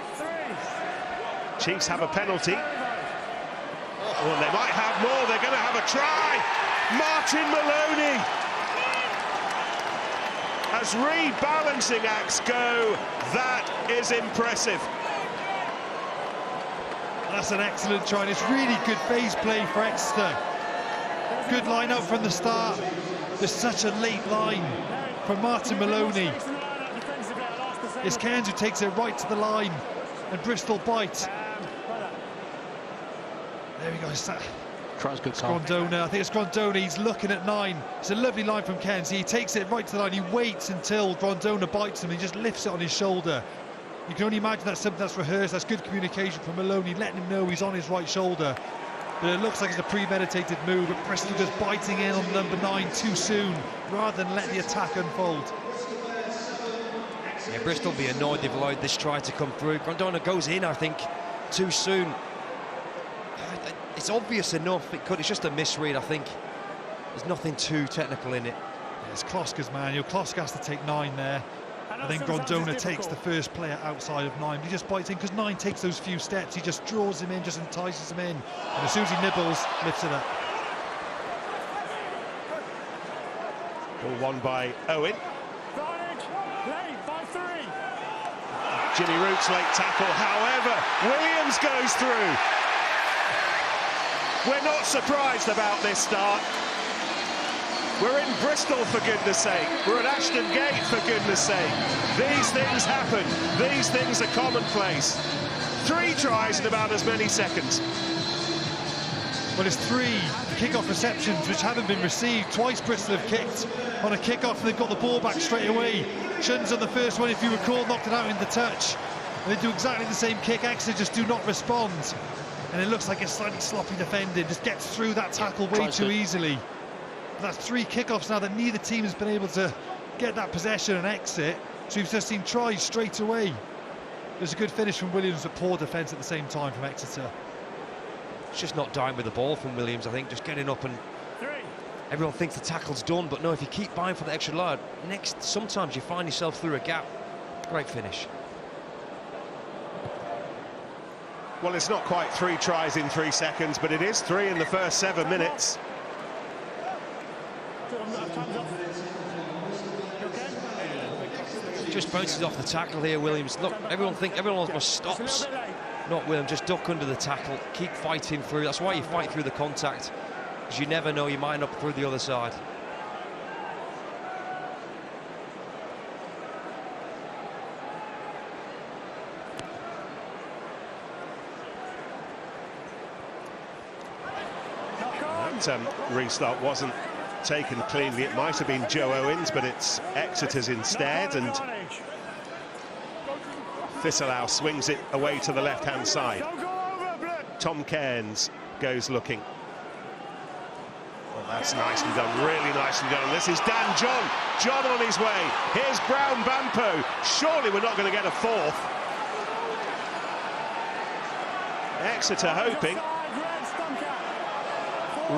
Chiefs have a penalty. Well, they might have more. They're going to have a try. Martin Maloney. As rebalancing acts go, that is impressive. That's an excellent try. It's really good phase play for Exeter. Good line up from the start. There's such a late line from Martin Maloney. It's Cairns who takes it right to the line, and Bristol bite. There we go. Grondona, I think it's Grondona, he's looking at 9. It's a lovely line from Cairns. He takes it right to the line, he waits until Grondona bites him, he just lifts it on his shoulder. You can only imagine that's something that's rehearsed. That's good communication from Maloney, letting him know he's on his right shoulder. But it looks like it's a premeditated move, but Bristol just biting in on number 9 too soon, rather than let the attack unfold. Yeah, Bristol will be annoyed they've allowed this try to come through. Grondona goes in, I think, too soon. It's obvious enough, it's just a misread, I think. There's nothing too technical in it. Yeah, it's Kloska's man. Kloska has to take 9 there. I think Grondona takes the first player outside of 9. He just bites in because 9 takes those few steps. He just draws him in, just entices him in. And as soon as he nibbles, lifts it up. Ball won by Owen. Jimmy Root's late tackle. However, Williams goes through. We're not surprised about this start. We're in Bristol, for goodness sake. We're at Ashton Gate, for goodness sake. These things happen. These things are commonplace. 3 tries in about as many seconds. Well, it's 3 kick-off receptions which haven't been received. Twice Bristol have kicked on a kick-off and they've got the ball back straight away. Shuns on the first one, if you recall, knocked it out in the touch. And they do exactly the same kick. Exeter just do not respond. And it looks like it's slightly sloppy defending. Just gets through that tackle way too easily. That's 3 kickoffs now that neither team has been able to get that possession and exit. So you've just seen tries straight away. There's a good finish from Williams, but poor defence at the same time from Exeter. It's just not dying with the ball from Williams, I think. Just getting up and everyone thinks the tackle's done, but no, if you keep buying for the extra yard, sometimes you find yourself through a gap. Great finish. Well, it's not quite 3 tries in 3 seconds, but it is 3 in the first 7 minutes. Just bounces off the tackle here, Williams. Look, everyone almost stops. Not Williams, just duck under the tackle, keep fighting through. That's why you fight through the contact, because you never know, you might end up through the other side. Restart wasn't taken cleanly. It might have been Joe Owens, but it's Exeter's instead, and Fissilau swings it away to the left-hand side. Tom Cairns goes looking. Well, that's nicely done, really nicely done. This is Dan John on his way. Here's Brown Bampo. Surely we're not going to get a 4th. Exeter hoping.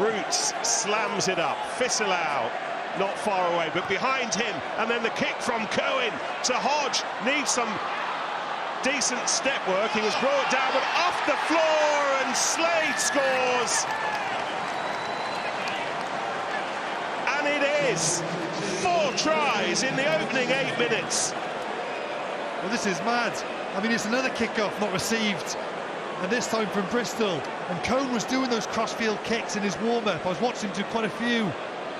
Roots slams it up. Fissilau not far away, but behind him, and then the kick from Cohen to Hodge needs some decent step work. He was brought down, but off the floor, and Slade scores. And it is 4 tries in the opening 8 minutes. Well, this is mad. I mean, it's another kick-off not received. and this time from Bristol. And Cone was doing those crossfield kicks in his warm-up. I was watching him do quite a few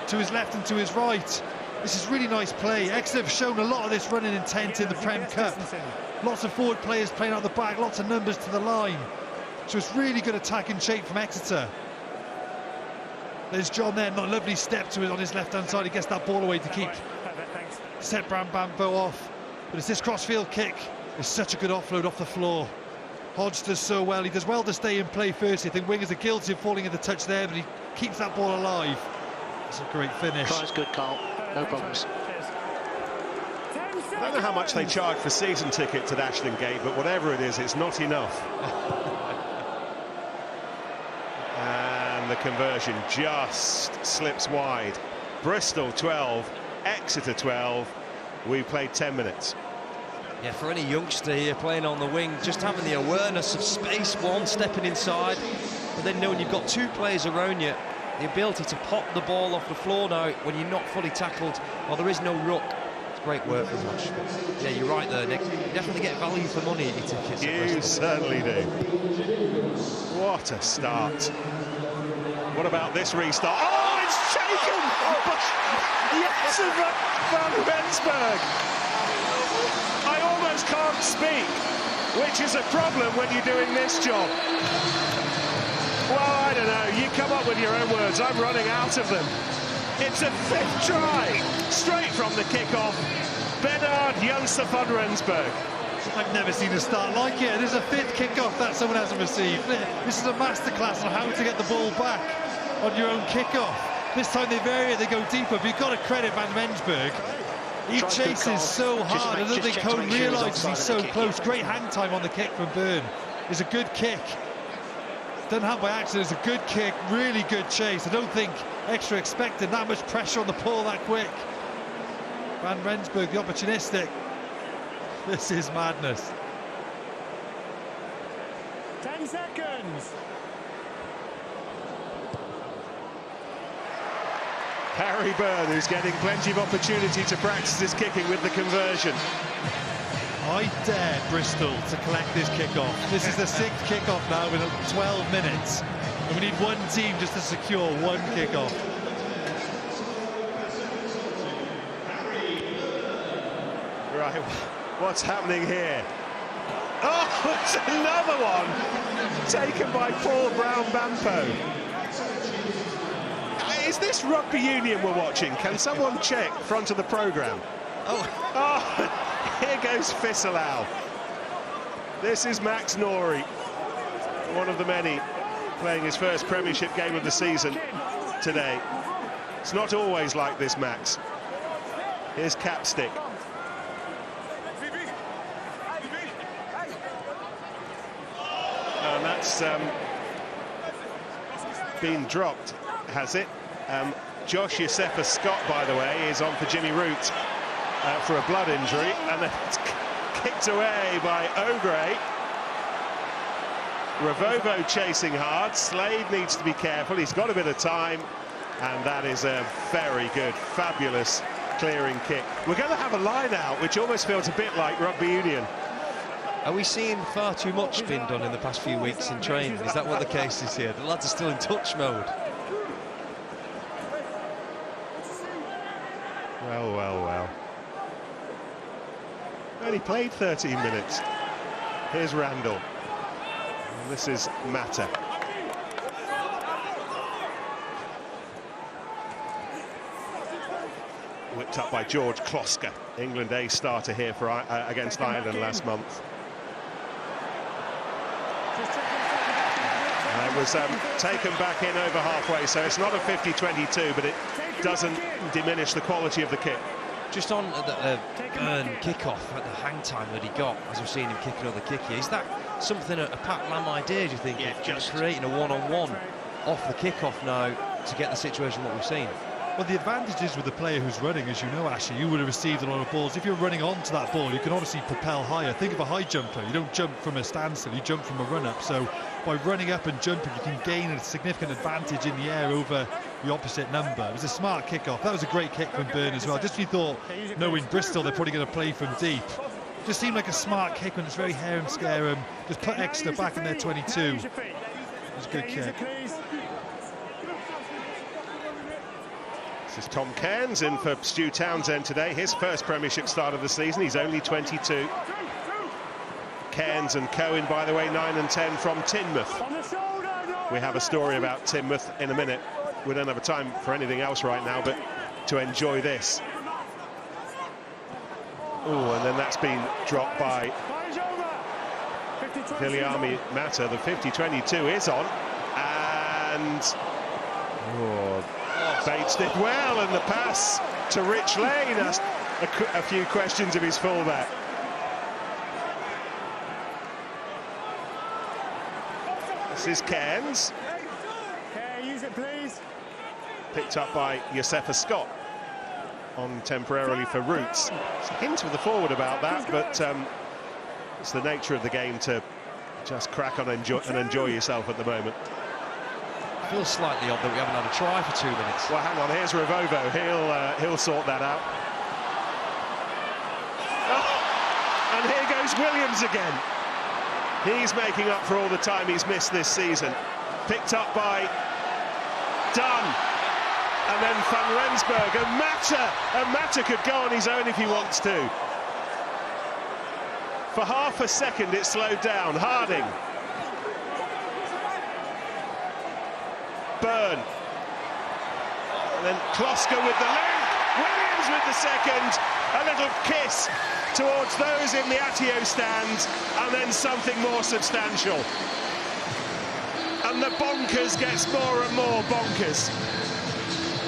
to his left and to his right. This is really nice play. Exeter have shown a lot of this running intent in the Prem Cup. Lots of forward players playing out the back, lots of numbers to the line. So it's really good attacking shape from Exeter. There's John there, not a lovely step to it on his left-hand side. He gets that ball away to keep set Bampo off. But it's this crossfield kick. It's such a good offload off the floor. Hodge does so well. He does well to stay in play first. I think wingers are guilty of falling in the touch there, but he keeps that ball alive. It's a great finish. Tries good, Carl. No problems. I don't know how much they charge for season tickets at Ashton Gate, but whatever it is, it's not enough. And the conversion just slips wide. Bristol 12, Exeter 12. We played 10 minutes. Yeah, for any youngster here playing on the wing, just having the awareness of space, one stepping inside, but then knowing you've got two players around you, the ability to pop the ball off the floor now when you're not fully tackled, or there is no ruck. It's great work from Hodge. Yeah, you're right there, Nick. You definitely get value for money at your tickets. You certainly do. What a start. What about this restart? Oh, it's taken! Yes, Van Rensburg. I almost can't speak, which is a problem when you're doing this job. Well, I don't know, you come up with your own words, I'm running out of them. It's a fifth try, straight from the kick-off. Bernard Janse van Rensburg. I've never seen a start like it. There's a fifth kick-off that someone hasn't received. This is a masterclass on how to get the ball back on your own kick-off. This time they vary it, they go deeper, but you've got to credit Van Rensburg. He chases so hard. I don't think Cone realises he's so close. Great hang time on the kick from Byrne. It's a good kick. Done that by accident. It's a good kick, really good chase. I don't think Exeter expected that much pressure on the ball that quick. Van Rensburg, the opportunistic. This is madness. 10 seconds. Harry Byrne, who's getting plenty of opportunity to practice his kicking with the conversion. I dare Bristol to collect this kick-off. This is the sixth kick-off now in 12 minutes. And we need one team just to secure one kick-off. Right, what's happening here? Oh, it's another one! Taken by Paul Brown-Bampo. Is this rugby union we're watching? Can someone check front of the programme? Oh, here goes Fisselau. This is Max Norrie, one of the many playing his first Premiership game of the season today. It's not always like this, Max. Here's Capstick. And that's been dropped, has it? Josh Yosefa Scott, by the way, is on for Jimmy Root for a blood injury, and then it's kicked away by O'Gray. Ravovo chasing hard. Slade needs to be careful. He's got a bit of time, and that is a very good, fabulous clearing kick. We're going to have a line out, which almost feels a bit like rugby union. Are we seeing far too much been done in the past few weeks in training? Is that what the case is here? The lads are still in touch mode. Well, well, well. Only played 13 minutes. Here's Randall. And this is Mata. Whipped up by George Kloska, England A starter here for against Ireland last month. And it was taken back in over halfway, so it's not a 50-22, but it doesn't diminish the quality of the kick. Just on the Byrne kick-off at the hang time that he got, as we've seen him kick another kick here, is that something a Pat Lam idea, do you think? Yeah, just creating a one-on-one off the kick-off now to get the situation what we've seen. Well, the advantage is with the player who's running, as you know, Ashley, you would have received a lot of balls. If you're running onto that ball, you can obviously propel higher. Think of a high jumper. You don't jump from a standstill, you jump from a run-up. So by running up and jumping, you can gain a significant advantage in the air over the opposite number. It was a smart kick-off. That was a great kick from Byrne as well. Just when you thought, knowing Bristol, they're probably going to play from deep. Just seemed like a smart kick when it's very hair and scare him. Just put Exeter back in their 22. It was a good kick. This is Tom Cairns in for Stu Townsend today. His first Premiership start of the season. He's only 22. Cairns and Cohen, by the way, 9 and 10 from Teignmouth. We have a story about Teignmouth in a minute. We don't have time for anything else right now, but to enjoy this. Oh, and then that's been dropped by Feyi-Waboso. The 50-22 is on, and Bates did well, and the pass to Rich Lane asked a few questions of his fullback. This is Cairns. Use it, please. Picked up by Josefa Scott on temporarily for Roots. There's a hint with the forward about that, but it's the nature of the game to just crack on and enjoy yourself at the moment. It feels slightly odd that we haven't had a try for 2 minutes. Well, hang on, here's Rivovo. He'll sort that out. Oh, and here goes Williams again. He's making up for all the time he's missed this season. Picked up by Dunn. And then Van Rensburg, and Mata could go on his own if he wants to. For half a second it slowed down. Harding. Byrne. And then Kloska with the link. Williams with the second. A little kiss towards those in the Atio stand, and then something more substantial. And the bonkers gets more and more bonkers.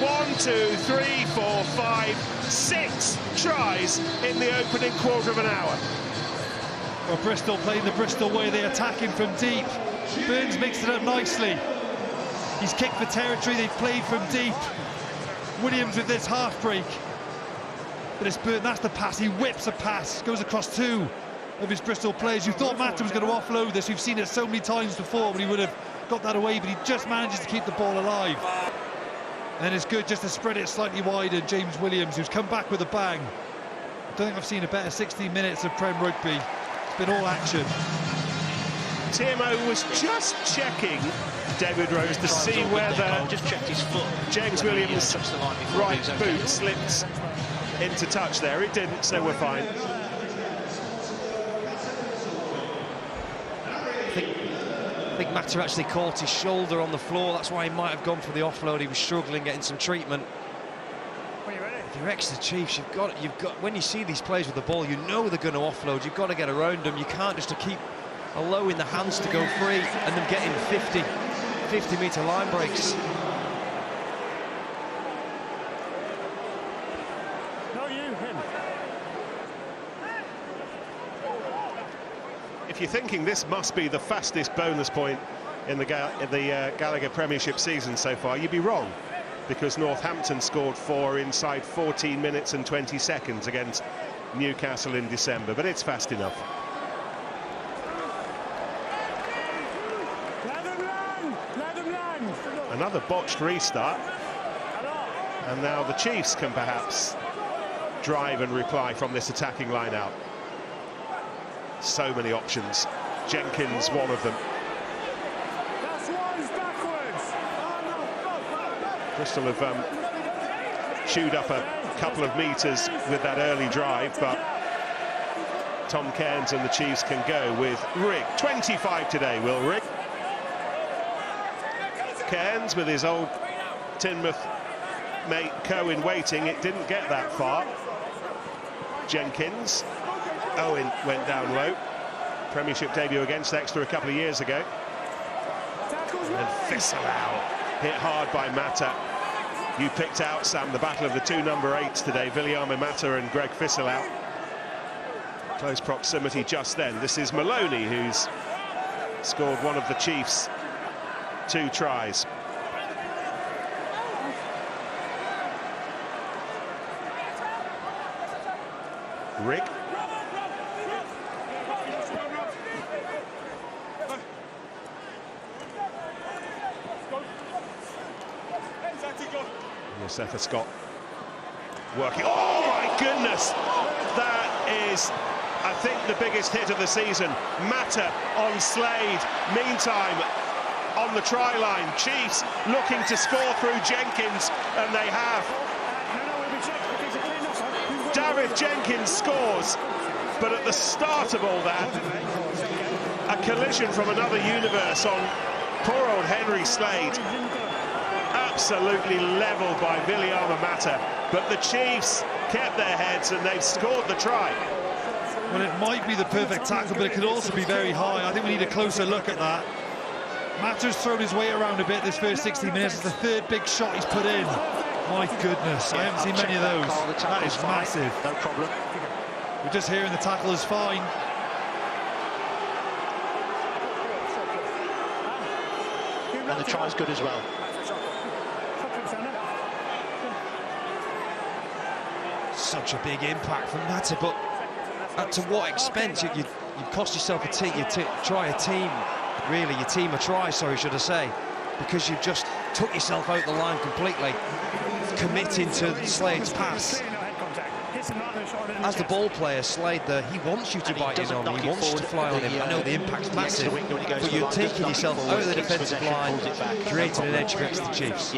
1, 2, 3, 4, 5, 6 tries in the opening quarter of an hour. Well, Bristol playing the Bristol way, they're attacking from deep. Burns mixed it up nicely. He's kicked for territory, they've played from deep. Williams with this half break. But it's Burton, that's the pass, he whips a pass, goes across 2 of his Bristol players. You thought Matta was going to offload this, we've seen it so many times before, but he would have got that away, but he just manages to keep the ball alive. And it's good just to spread it slightly wider. James Williams, who's come back with a bang. I don't think I've seen a better 16 minutes of Prem Rugby. It's been all action. TMO was just checking David Rose to see whether just checked his foot. James Williams' right boot slipped into touch there. It didn't, so we're fine. I think Matta actually caught his shoulder on the floor. That's why he might have gone for the offload. He was struggling, getting some treatment. If you're Exeter Chiefs, you've got when you see these players with the ball, you know they're going to offload. You've got to get around them. You can't just keep allowing the hands to go free and them getting 50-metre line breaks. If you're thinking this must be the fastest bonus point in the Gallagher Premiership season so far, you'd be wrong, because Northampton scored 4 inside 14 minutes and 20 seconds against Newcastle in December, but it's fast enough. Another botched restart, and now the Chiefs can perhaps drive and reply from this attacking line out. So many options. Jenkins, one of them. Bristol have chewed up a couple of metres with that early drive, but Tom Cairns and the Chiefs can go with Rigg. 25 today, will Rigg. Cairns with his old Teignmouth mate Cohen waiting. It didn't get that far. Jenkins. Owen went down low. Premiership debut against Exeter a couple of years ago. And Fisselau hit hard by Matta. You picked out, Sam, the battle of the 2 number 8s today, Viliame Matta and Greg Fisselau. Close proximity just then. This is Maloney, who's scored one of the Chiefs' 2 tries. Rigg. Josefa Scott working. Oh my goodness, that is I think the biggest hit of the season. Mata on Slade. Meantime, on the try line, Chiefs looking to score through Jenkins, and they have. David Jenkins scores, but at the start of all that, a collision from another universe on poor old Henry Slade. Absolutely levelled by Feyi-Waboso, but the Chiefs kept their heads and they've scored the try. Well, it might be the perfect tackle, but it could also be very high. I think we need a closer look at that. Mata's thrown his weight around a bit this first 60 minutes. It's the third big shot he's put in. My goodness, I haven't seen many of those. That is massive. No problem. We're just hearing the tackle is fine. And the try is good as well. Such a big impact from Mata, but to what expense? You cost yourself a team, your team a try, sorry, should I say, because you've just took yourself out the line completely, committing to Slade's pass. As the ball player, Slade, he wants you to bite in on him, he wants you to fly on him. I know the impact's massive, but you're taking yourself out of the defensive line, creating an edge against the Chiefs.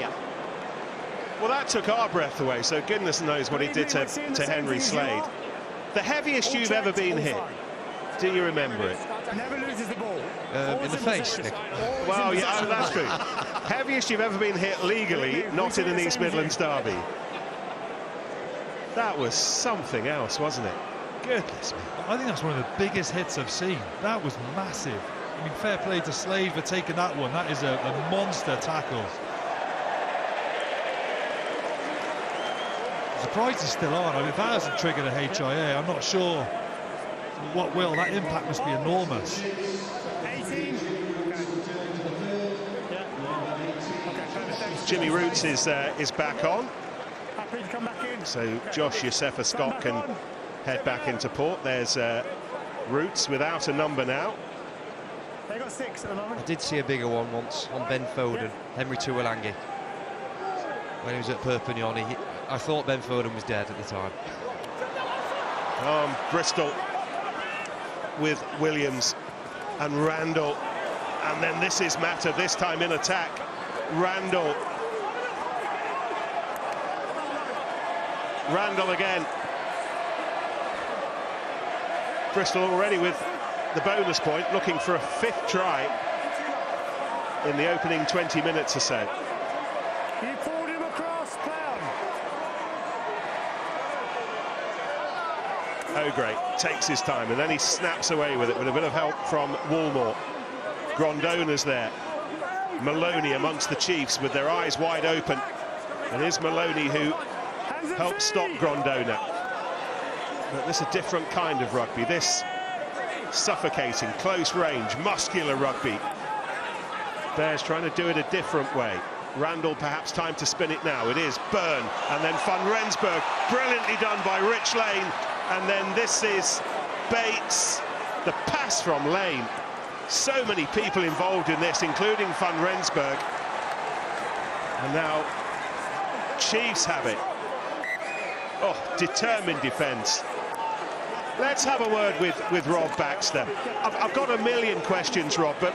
Well, that took our breath away, so goodness knows what he did to Henry Slade. The heaviest you've ever been hit, do you remember it? Never loses the ball. In the face, Nick. Well, yeah, that's true. Heaviest you've ever been hit legally, not in an East Midlands derby. That was something else, wasn't it? Goodness me. I think that's one of the biggest hits I've seen. That was massive. I mean, fair play to Slade for taking that one. That is a monster tackle. Surprised he's still on. I mean, if that hasn't triggered a HIA, I'm not sure what will. That impact must be enormous. 18. Jimmy Roots is back on. Happy to come back in. So Josh Yosefa Scott can head back into port. There's Roots without a number now. They got 6 at the moment. I did see a bigger one once on Ben Foden, Henry Tuolangi, when he was at Perpignan. I thought Ben Foden was dead at the time. Bristol with Williams and Randall, and then this is Mata, this time in attack. Randall again. Bristol already with the bonus point, looking for a 5th try in the opening 20 minutes or so. You pulled him across, Clown. O'Gray takes his time and then he snaps away with it with a bit of help from Woolmore. Grondona's there. Maloney amongst the Chiefs with their eyes wide open. And it is Maloney who helped stop Grondona. But this is a different kind of rugby. This suffocating, close range, muscular rugby. Bears trying to do it a different way. Randall perhaps time to spin it now. It is Byrne and then Van Rensburg. Brilliantly done by Rich Lane. And then this is Bates. The pass from Lane. So many people involved in this, including Van Rensburg. And now Chiefs have it. Oh, determined defence. Let's have a word with Rob Baxter. I've got a million questions, Rob, but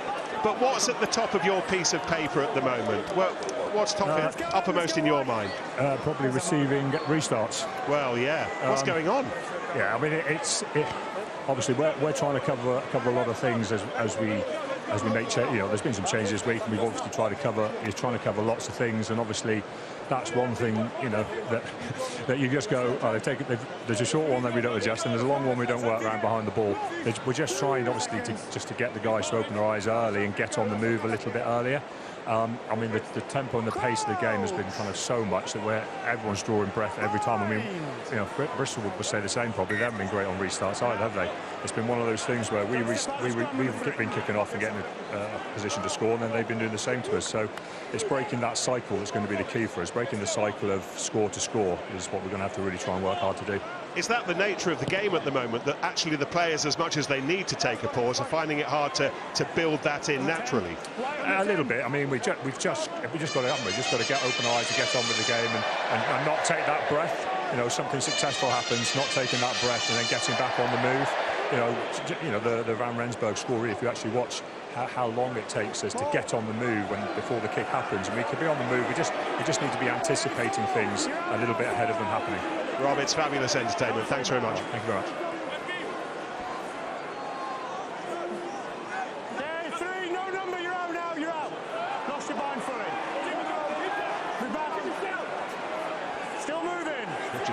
what's at the top of your piece of paper at the moment? Well, what's uppermost in your mind? Probably receiving restarts. Well, yeah. What's going on? Yeah, I mean, obviously we're trying to cover a lot of things as we make change. You know, there's been some changes this week, and we've obviously trying to cover lots of things, and obviously that's one thing, you know, that you just go, oh, there's a short one that we don't adjust, and there's a long one we don't work around behind the ball. We're just trying, obviously, to get the guys to open their eyes early and get on the move a little bit earlier. I mean, the tempo and the pace of the game has been kind of so much that everyone's drawing breath every time. I mean, you know, Bristol would say the same probably. They haven't been great on restarts either, have they? It's been one of those things where we've been kicking off and getting a position to score, and then they've been doing the same to us. So it's breaking that cycle that's going to be the key for us. Breaking the cycle of score to score is what we're going to have to really try and work hard to do. Is that the nature of the game at the moment, that actually the players, as much as they need to take a pause, are finding it hard to build that in naturally? A little bit. I mean, we've just got to, haven't we? Just got to get open eyes to get on with the game and not take that breath. You know, something successful happens, not taking that breath and then getting back on the move. the Van Rensburg score, really, if you actually watch how long it takes us to get on the move before the kick happens, and we could be on the move. We just need to be anticipating things a little bit ahead of them happening. Rob, it's fabulous entertainment. Thanks very much. Thank you very much.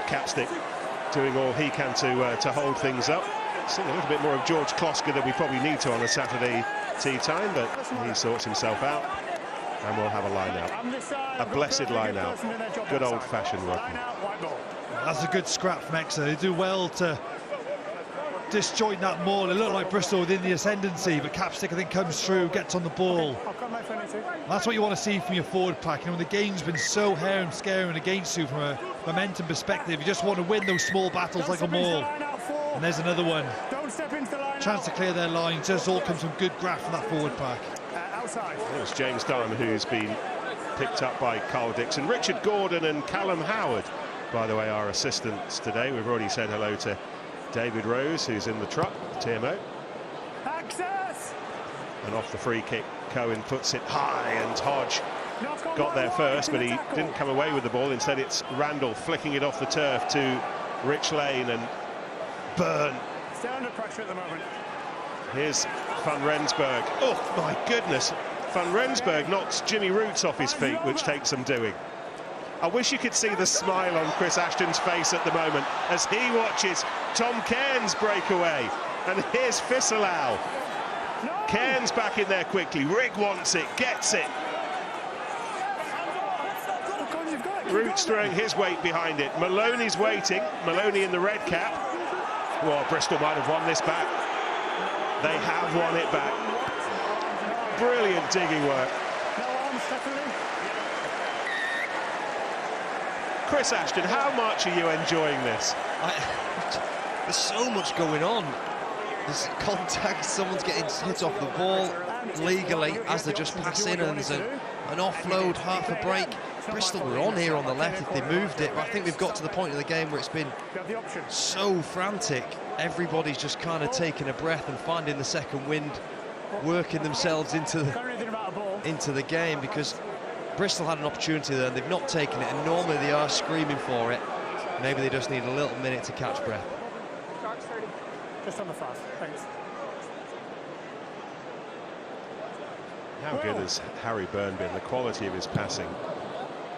Capstick doing all he can to hold things up. Seeing a little bit more of George Kloska than we probably need to on a Saturday tea time, but he sorts himself out, and we'll have a line out. A blessed line out. Good old-fashioned rugby. That's a good scrap from Exeter. They do well to disjoint that maul. It looked like Bristol within the ascendancy, but Capstick, I think, comes through, gets on the ball. That's what you want to see from your forward pack. You know, when the game's been so hair and scaring against you from a momentum perspective, you just want to win those small battles like a maul. And there's another one. Chance to clear their line. Just all comes from good graft from that forward pack. It's James Dunham who's been picked up by Carl Dixon. Richard Gordon and Callum Howard, by the way, our assistants today. We've already said hello to David Rose, who's in the truck, TMO. Access! And off the free kick, Cohen puts it high, and Hodge got there first, but he didn't come away with the ball. Instead, it's Randall flicking it off the turf to Rich Lane, and Byrne. Stay under pressure at the moment. Here's Van Rensburg. Oh, my goodness. Van Rensburg knocks Jimmy Roots off his feet, which takes some doing. I wish you could see the smile on Chris Ashton's face at the moment as he watches Tom Cairns break away. And here's Fisselau. Cairns back in there quickly. Rigg wants it, gets it. Roots throwing his weight behind it. Maloney's waiting. Maloney in the red cap. Well, Bristol might have won this back. They have won it back. Brilliant digging work. Chris Ashton, how much are you enjoying this? There's so much going on. There's contact, someone's getting hit off the ball legally as they're just passing, and there's an offload, half a break. Bristol were on here on the left if they moved it, but I think we've got to the point of the game where it's been so frantic. Everybody's just kind of taking a breath and finding the second wind, working themselves into the game, because Bristol had an opportunity there and they've not taken it, and normally they are screaming for it. Maybe they just need a little minute to catch breath. Just on the fast, thanks. How good has Harry Byrne been? The quality of his passing,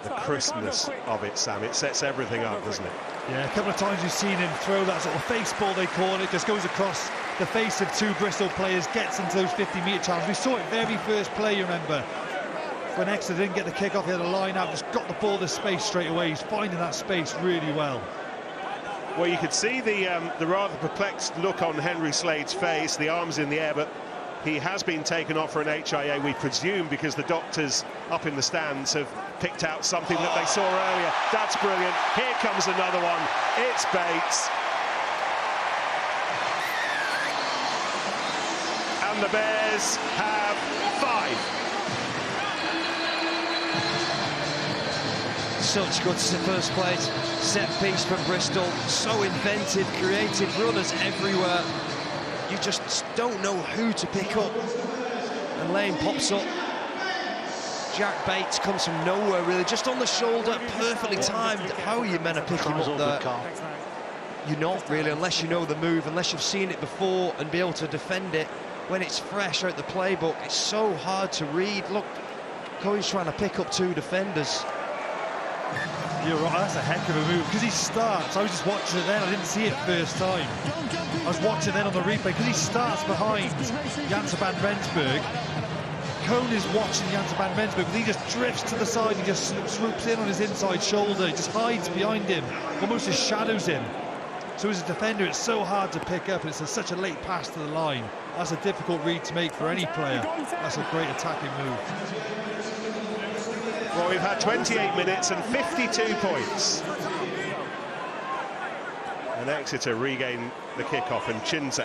the crispness of it, Sam. It sets everything up, doesn't it? Yeah, a couple of times you've seen him throw that sort of face ball, they call it, just goes across the face of two Bristol players, gets into those 50-metre challenges. We saw it very first play, you remember, when Exeter didn't get the kick off, he had a line out, just got the ball to space straight away. He's finding that space really well. Well, you could see the rather perplexed look on Henry Slade's face, the arms in the air, but he has been taken off for an HIA, we presume, because the doctors up in the stands have picked out something that they saw earlier. That's brilliant. Here comes another one. It's Bates. And the Bears have 5. Such good first place, set piece from Bristol, so inventive, creative, runners everywhere. You just don't know who to pick up. And Lane pops up. Jack Bates comes from nowhere, really, just on the shoulder, perfectly timed. How are you meant to pick him up there? You're not really, unless you know the move, unless you've seen it before and be able to defend it when it's fresh out the playbook. It's so hard to read. Look, Cohen's trying to pick up two defenders. You're right, that's a heck of a move, because he starts. I was just watching it then, I didn't see it first time. I was watching then on the replay, because he starts behind Janssen van Rensburg. Cohen is watching Janssen van Rensburg, but he just drifts to the side, he just swoops in on his inside shoulder, he just hides behind him, almost just shadows him. So as a defender, it's so hard to pick up, and it's such a late pass to the line. That's a difficult read to make for any player. That's a great attacking move. Well, we've had 28 minutes and 52 points. And Exeter regain the kick-off, and Chinza.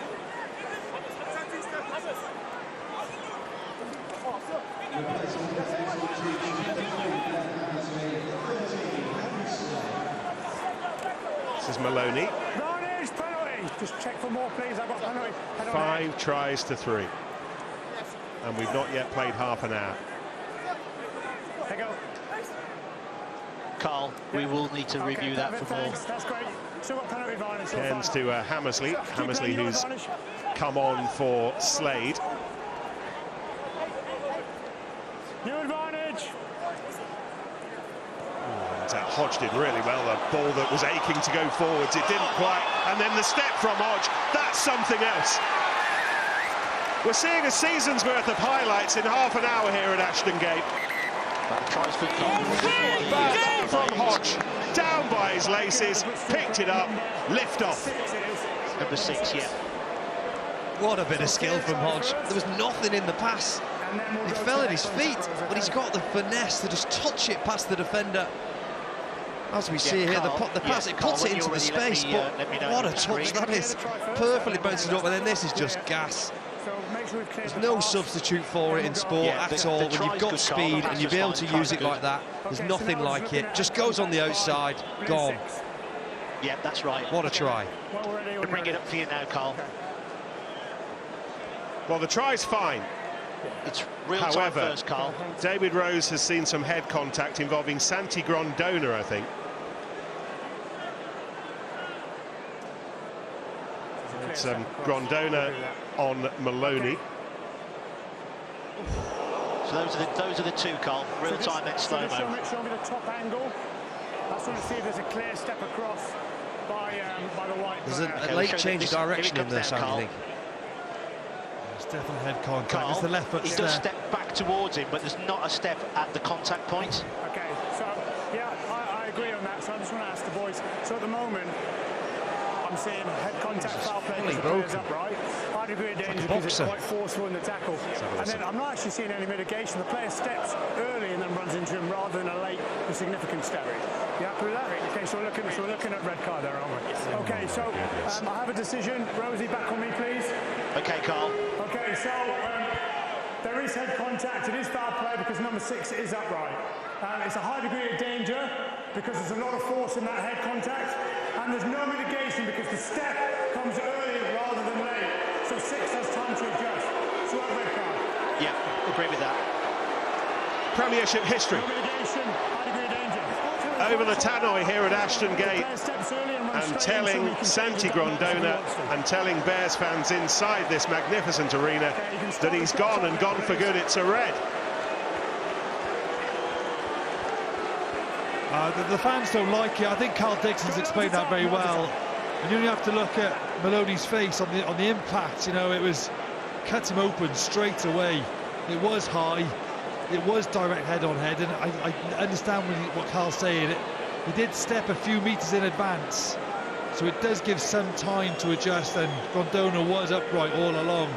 This is Maloney. Just check for more, please. I've got penalty. 5 tries to 3. And we've not yet played half an hour. There you go. Carl, we will need to review that for more. That's great. Still got penalty advantage. Cairns to Hammersley. Hammersley, who's come on for Slade. New advantage. And Hodge did really well. A ball that was aching to go forwards. It didn't quite. And then the step from Hodge. That's something else. We're seeing a season's worth of highlights in half an hour here at Ashton Gate. Back from Hodge, down by his laces, picked it up, lift off. Number 6, yeah. What a bit of skill from Hodge. There was nothing in the pass. He fell at his feet, but he's got the finesse to just touch it past the defender. As we see here, the pass, it puts it into the space, but what a touch that is. Perfectly bounced it up, and then this is just gas. There's no substitute for it in sport at all. When you've got speed and you'll be able to use it like that, there's nothing like it. Just goes on the outside, gone. Yeah, that's right. What a try. We'll bring it up for you now, Carl. Well, the try's fine. It's real However, time first, Carl. David Rose has seen some head contact involving Santi Grondona, I think. It's Grondona on Maloney. So those are the two, Carl. Real time at slow-mo. Show me the top angle. I just want to see if there's a clear step across by the white. There's a late change of direction in there, Sam, I think. There's definitely head contact. Carl, it's the left foot he does step back towards him, but there's not a step at the contact point. Okay, so yeah, I agree on that. So I just want to ask the boys. So at the moment, I'm seeing head contact, foul play because the player's upright. High degree of danger because it's quite forceful in the tackle. And then I'm not actually seeing any mitigation. The player steps early and then runs into him rather than a late and significant step. You happy with that? Okay, so we're looking at red card there, aren't we? Okay, so I have a decision. Rosie, back on me, please. Okay, Carl. Okay, so there is head contact. It is foul play because number 6 is upright. It's a high degree of danger because there's a lot of force in that head contact, and there's no mitigation because the step comes early rather than late. So 6 has time to adjust. So that red card. Yeah, agree with that. Premiership history. No mitigation, high degree of danger. Over the tannoy here at Ashton Gate, and telling Santi Grondona and telling Bears fans inside this magnificent arena that he's gone and gone for good. It's a red. The fans don't like it. I think Carl Dixon's explained that very well. And you only have to look at Maloney's face on the impact. You know, it was cut him open straight away. It was high. It was direct head-on-head, and I understand what Carl's saying. He did step a few metres in advance, so it does give some time to adjust, and Grondona was upright all along.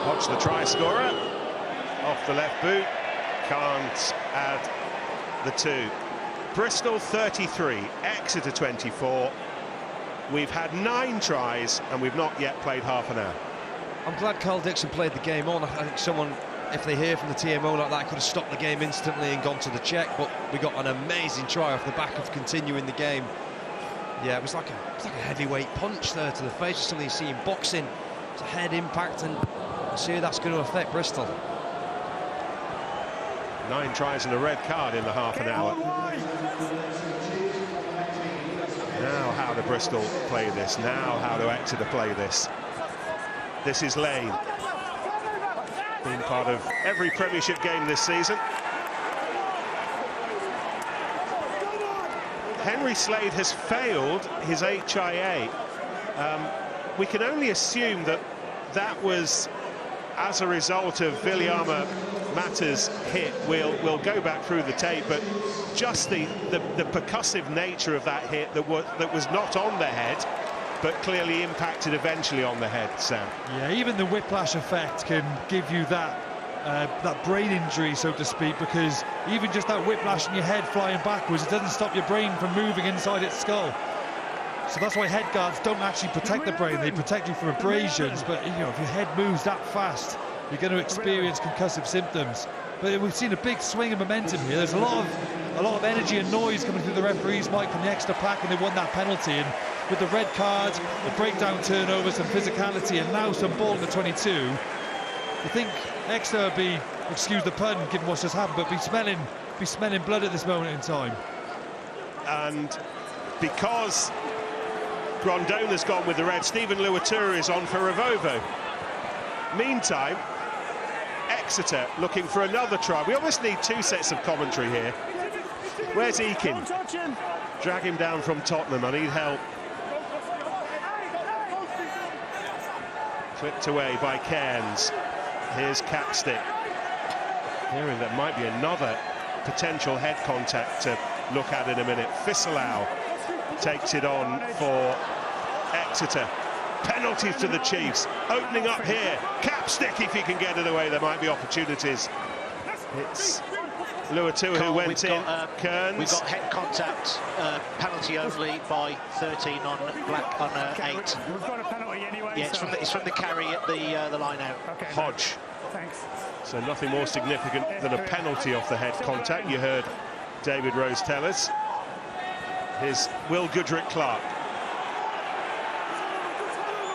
Watch the try scorer. Off the left boot. Can't add the 2. Bristol 33, Exeter 24. We've had 9 tries, and we've not yet played half an hour. I'm glad Carl Dixon played the game on. I think someone, if they hear from the TMO like that, could have stopped the game instantly and gone to the check, but we got an amazing try off the back of continuing the game. Yeah, it was like a heavyweight punch there to the face, something you see in boxing. It's a head impact, and I see that's going to affect Bristol. 9 tries and a red card in the half an hour. Now how do Bristol play this? Now how do Exeter play this? This is Lane. Been part of every Premiership game this season. Henry Slade has failed his HIA. We can only assume that was as a result of Viliama Mata's hit. We'll go back through the tape, but just the percussive nature of that hit that was not on the head, but clearly impacted eventually on the head, Sam. Yeah, even the whiplash effect can give you that brain injury, so to speak, because even just that whiplash in your head flying backwards, it doesn't stop your brain from moving inside its skull. So that's why head guards don't actually protect the brain, they protect you from abrasions, but you know, if your head moves that fast, you're going to experience concussive symptoms. But we've seen a big swing of momentum here. There's a lot of energy and noise coming through the referees' mic from the extra pack, and they won that penalty. And with the red card, the breakdown turnovers and physicality, and now some ball in the 22, I think Exeter would be, excuse the pun, given what's just happened, but be smelling blood at this moment in time. And because Grondona's gone with the red, Stephen Luatura is on for Rivalries. Meantime, Exeter looking for another try. We almost need two sets of commentary here. Where's Eakin? Drag him down from Tottenham. I need help. Clipped away by Cairns. Here's Capstick. Hearing there might be another potential head contact to look at in a minute. Fisselau takes it on for Exeter. Penalties to the Chiefs. Opening up here. Capstick, if he can get it away, there might be opportunities. It's Luatua who went in. Kearns. We've got head contact, penalty only by 13 on black on 8. We've got a penalty anyway. Yeah, it's from the carry at the line out. Okay. Hodge. Thanks. So nothing more significant than a penalty off the head contact. You heard David Rose tell us. Here's Will Goodrick-Clark.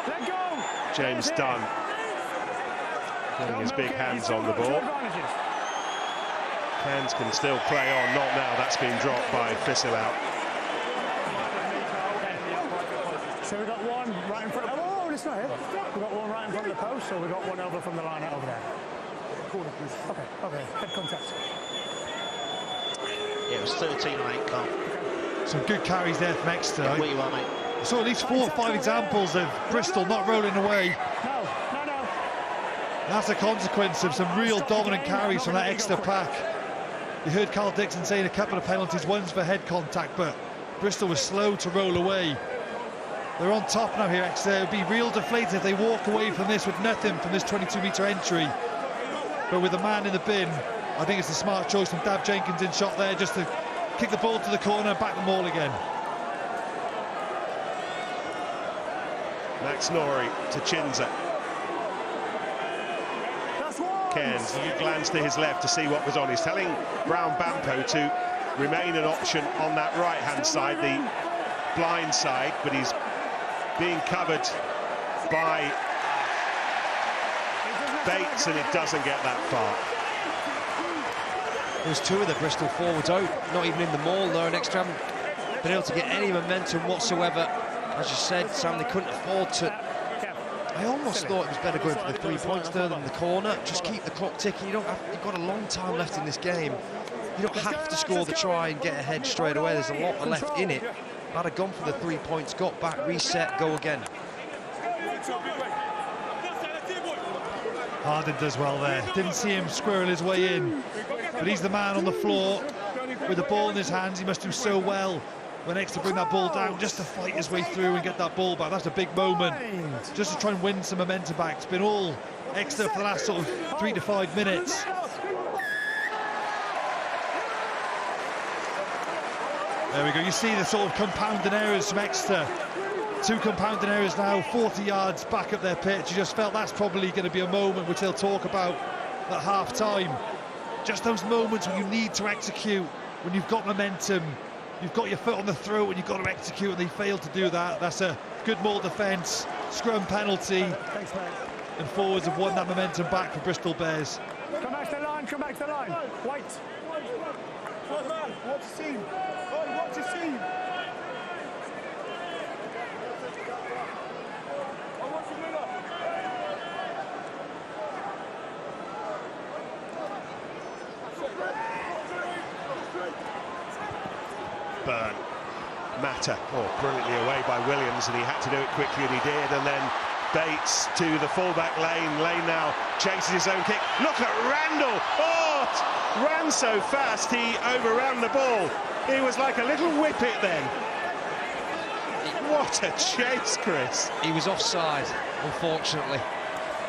Let go. James Dunn getting his big hands on the ball. Hands can still play on, not now. That's been dropped by Fisselau. So we've got one right in front of... Oh, it's not here. We've got one right in front of the post, so we've got one over from the line out over there. Okay, head contact. Yeah, it was 13 on 8, Carl. Some good carries there from Exeter. Where you are, mate. So at least 4 or 5 examples of Bristol not rolling away. No. That's a consequence of some real dominant carries from that Exeter pack. You heard Carl Dixon saying a couple of penalties, one's for head contact, but Bristol was slow to roll away. They're on top now here, Exeter. It would be real deflated if they walk away from this with nothing from this 22-metre entry. But with a man in the bin, I think it's a smart choice from Dab Jenkins in shot there, just to kick the ball to the corner and back the ball again. Max Norrie to Chinza. Cairns, you glance to his left to see what was on. He's telling Brown Bampo to remain an option on that right-hand side, the blind side, but he's being covered by Bates, and it doesn't get that far. There's 2 of the Bristol forwards out, not even in the maul there, and Exeter haven't been able to get any momentum whatsoever. As you said, Sam, they couldn't afford to. I almost thought it was better going for the 3 points there than the corner. Just keep the clock ticking. You've got a long time left in this game. You don't have to score the try and get ahead straight away. There's a lot left in it. I'd have gone for the 3 points, got back, reset, go again. Hardin does well there. Didn't see him squirrel his way in, but he's the man on the floor with the ball in his hands. He must do so well when Exeter bring that ball down, just to fight his way through and get that ball back. That's a big moment, just to try and win some momentum back. It's been all Exeter for the last sort of 3 to 5 minutes. There we go. You see the sort of compounding errors from Exeter. 2 compounding errors now, 40 yards back up their pitch. You just felt that's probably going to be a moment which they'll talk about at half-time. Just those moments when you need to execute, when you've got momentum, you've got your foot on the throat and you've got to execute, and they failed to do that. That's a good maul defence, scrum penalty, and forwards have won that momentum back for Bristol Bears. Come back to the line, come back to the line. White. What's the scene? What's the scene? Burn. Matter. Oh, brilliantly away by Williams, and he had to do it quickly, and he did. And then Bates to the fullback lane. Lane now chases his own kick. Look at Randall. Oh, ran so fast he overran the ball. He was like a little whippet then. What a chase, Chris. He was offside, unfortunately.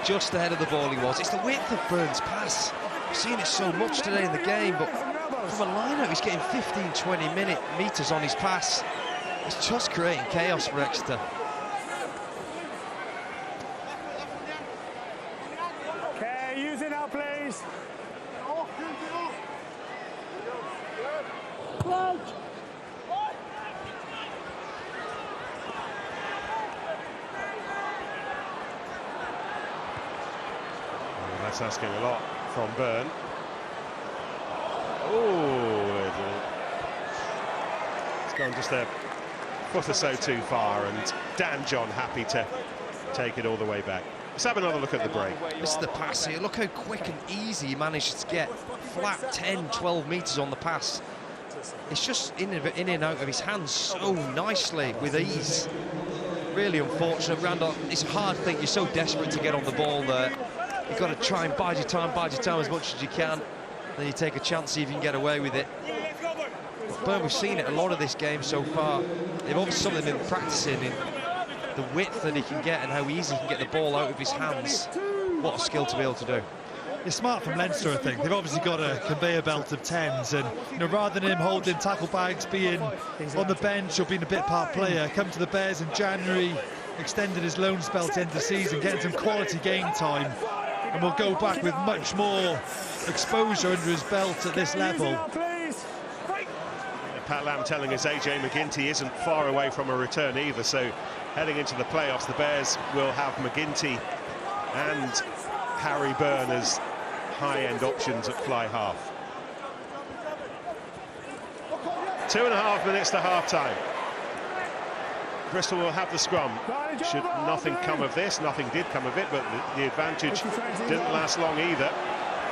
Just ahead of the ball he was. It's the width of Burns' pass. I've seen it so much today in the game, but from a line-out, he's getting 15-20 metres on his pass. It's just creating chaos for Exeter. Okay, use it now, please. That's asking a lot from Byrne. Oh, it's gone just a foot or so too far, and Dan John happy to take it all the way back. Let's have another look at the break. This is the pass here. Look how quick and easy he managed to get flat 10, 12 metres on the pass. It's just in and out of his hands so nicely, with ease. Really unfortunate. Randall, it's a hard thing. You're so desperate to get on the ball there. You've got to try and bide your time as much as you can. Then you take a chance, see if you can get away with it. But we've seen it a lot of this game so far. They've obviously something been practicing in the width that he can get and how easy he can get the ball out of his hands. What a skill to be able to do. It's smart from Leinster, I think. They've obviously got a conveyor belt of 10s, and rather than him holding tackle bags, being on the bench or being a bit part player, come to the Bears in January, extended his loan spell to end the season, getting some quality game time, and will go back with much more exposure under his belt at this level. Pat Lam telling us AJ McGinty isn't far away from a return either, so heading into the playoffs, the Bears will have McGinty and Harry Byrne as high-end options at fly half. 2.5 minutes to half-time. Bristol will have the scrum. Should nothing come of this, nothing did come of it, but the advantage didn't last long either.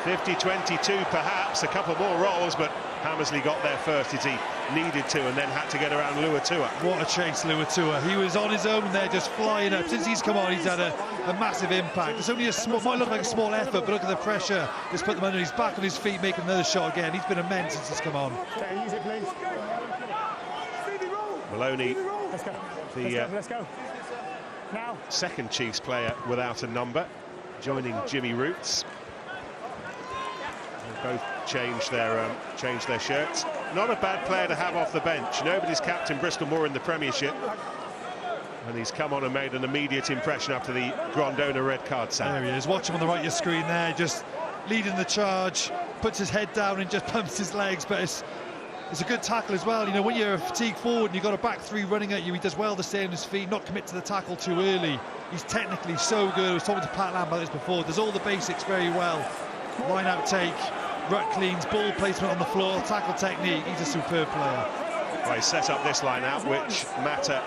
50-22 perhaps, a couple more rolls, but Hammersley got there first as he needed to, and then had to get around Luatua. What a chase, Luatua. He was on his own there, just flying up. Since he's come on, he's had a massive impact. It's only a small, might look like a small effort, but look at the pressure. Just put them under his back on his feet, making another shot again. He's been immense since he's come on. Maloney, Let's go. Now. Second Chiefs player without a number, joining Jimmy Roots. They both changed their shirts. Not a bad player to have off the bench. Nobody's captain Bristol more in the Premiership, and he's come on and made an immediate impression after the Grondona red card. There he is. Watch him on the right of your screen there, just leading the charge, puts his head down and just pumps his legs, but it's a good tackle as well. You know, when you're a fatigue forward and you've got a back three running at you, he does well to stay on his feet, not commit to the tackle too early. He's technically so good. I was talking to Pat Lam about this before. Does all the basics very well. Line out take, rut cleans, ball placement on the floor, tackle technique. He's a superb player. Well, he set up this line out, which Mata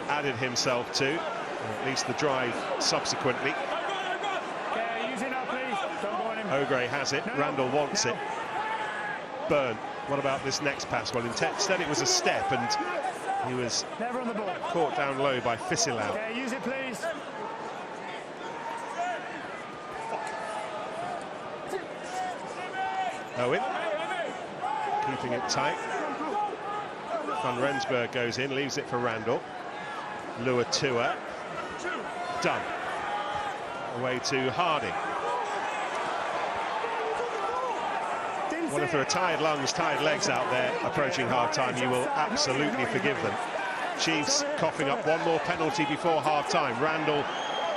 added himself to, or at least the drive subsequently. O'Gray has it, Randall wants it. Byrne, what about this next pass? Well, instead it was a step, and he was caught down low by Fisilau. Yeah, use it, please. Owen, keeping it tight. Van Rensburg goes in, leaves it for Randall. Luatua, done. Away to Harding. Well, if there are tired lungs, tired legs out there approaching half-time, you will absolutely forgive them. Chiefs coughing up one more penalty before half-time. Randall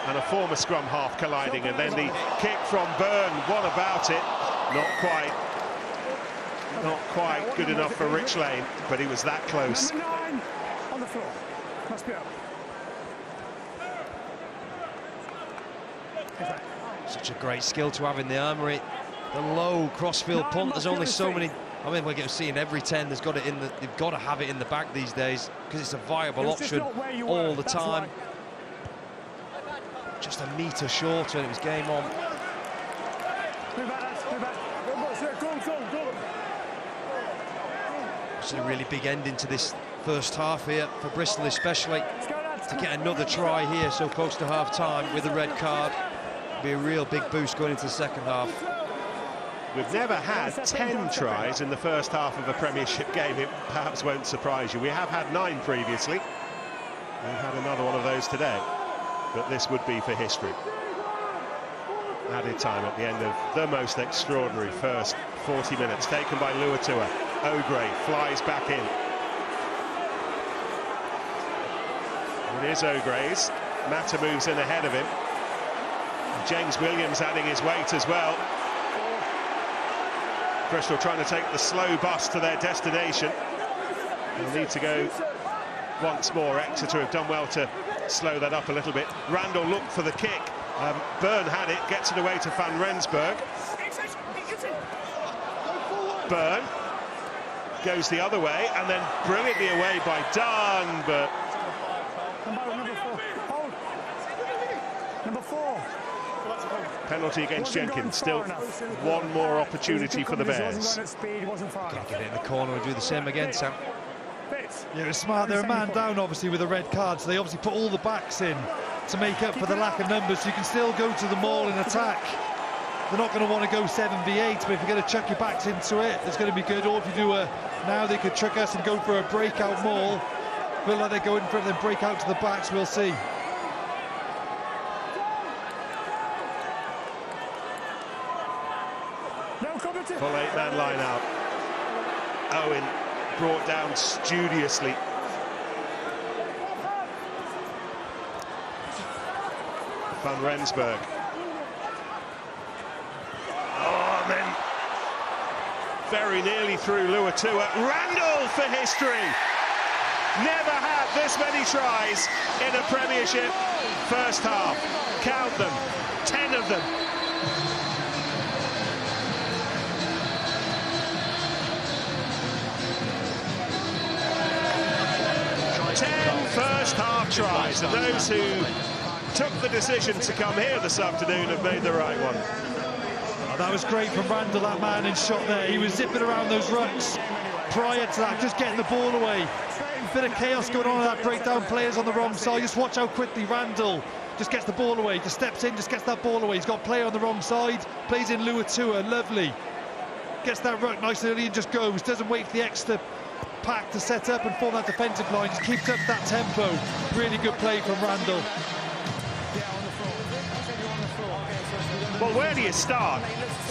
and a former scrum half colliding, and then the kick from Byrne. What about it? Not quite good enough for Rich Lane, but he was that close. Number 9 on the floor. Must be up. Such a great skill to have in the armoury. The low crossfield punt. There's only so many. I mean, we're seeing every 10. They've got to have it in the back these days, because it's a viable option all the time. Just a metre shorter, and it was game on. It's a really big ending to this first half here for Bristol, especially to get another try here so close to half-time with a red card. Be a real big boost going into the second half. We've never had 10 tries in the first half of a Premiership game. It perhaps won't surprise you. We have had 9 previously. We've had another one of those today, but this would be for history. Added time at the end of the most extraordinary first 40 minutes, taken by Luatua. O'Gray flies back in. It is O'Gray's. Mata moves in ahead of him. James Williams adding his weight as well. Bristol trying to take the slow bus to their destination. They'll need to go once more. Exeter have done well to slow that up a little bit. Randall looked for the kick. Byrne had it, gets it away to Van Rensburg. Byrne goes the other way, and then brilliantly away by Dunn, but... Number 4. Penalty against Jenkins. Still one more opportunity for the Bears. Gotta get it in the corner and do the same again, Sam. Yeah, it was smart. They're a man down, obviously, with a red card, so they obviously put all the backs in to make up for the lack of numbers. So you can still go to the maul in attack. They're not going to want to go 7v8, but if you're going to chuck your backs into it, it's going to be good. Or if you do now they could trick us and go for a breakout maul. Feel like they're going for it, then break out to the backs. We'll see. Full 8-man line out. Owen brought down studiously. Van Rensburg. Oh, and then very nearly through Luatua. Randall for history. Never had this many tries in a Premiership first half. Count them, 10 of them. First half tries, and those who took the decision to come here this afternoon have made the right one. Oh, that was great from Randall, that man in shot there. He was zipping around those rucks prior to that, just getting the ball away. A bit of chaos going on with that breakdown, players on the wrong side. Just watch how quickly Randall just gets the ball away, just steps in, just gets that ball away. He's got a player on the wrong side, plays in Luatua, lovely. Gets that ruck nice and early and just goes, doesn't wait for the extra pack to set up and form that defensive line, just keeps up that tempo. Really good play from Randall. Well, where do you start?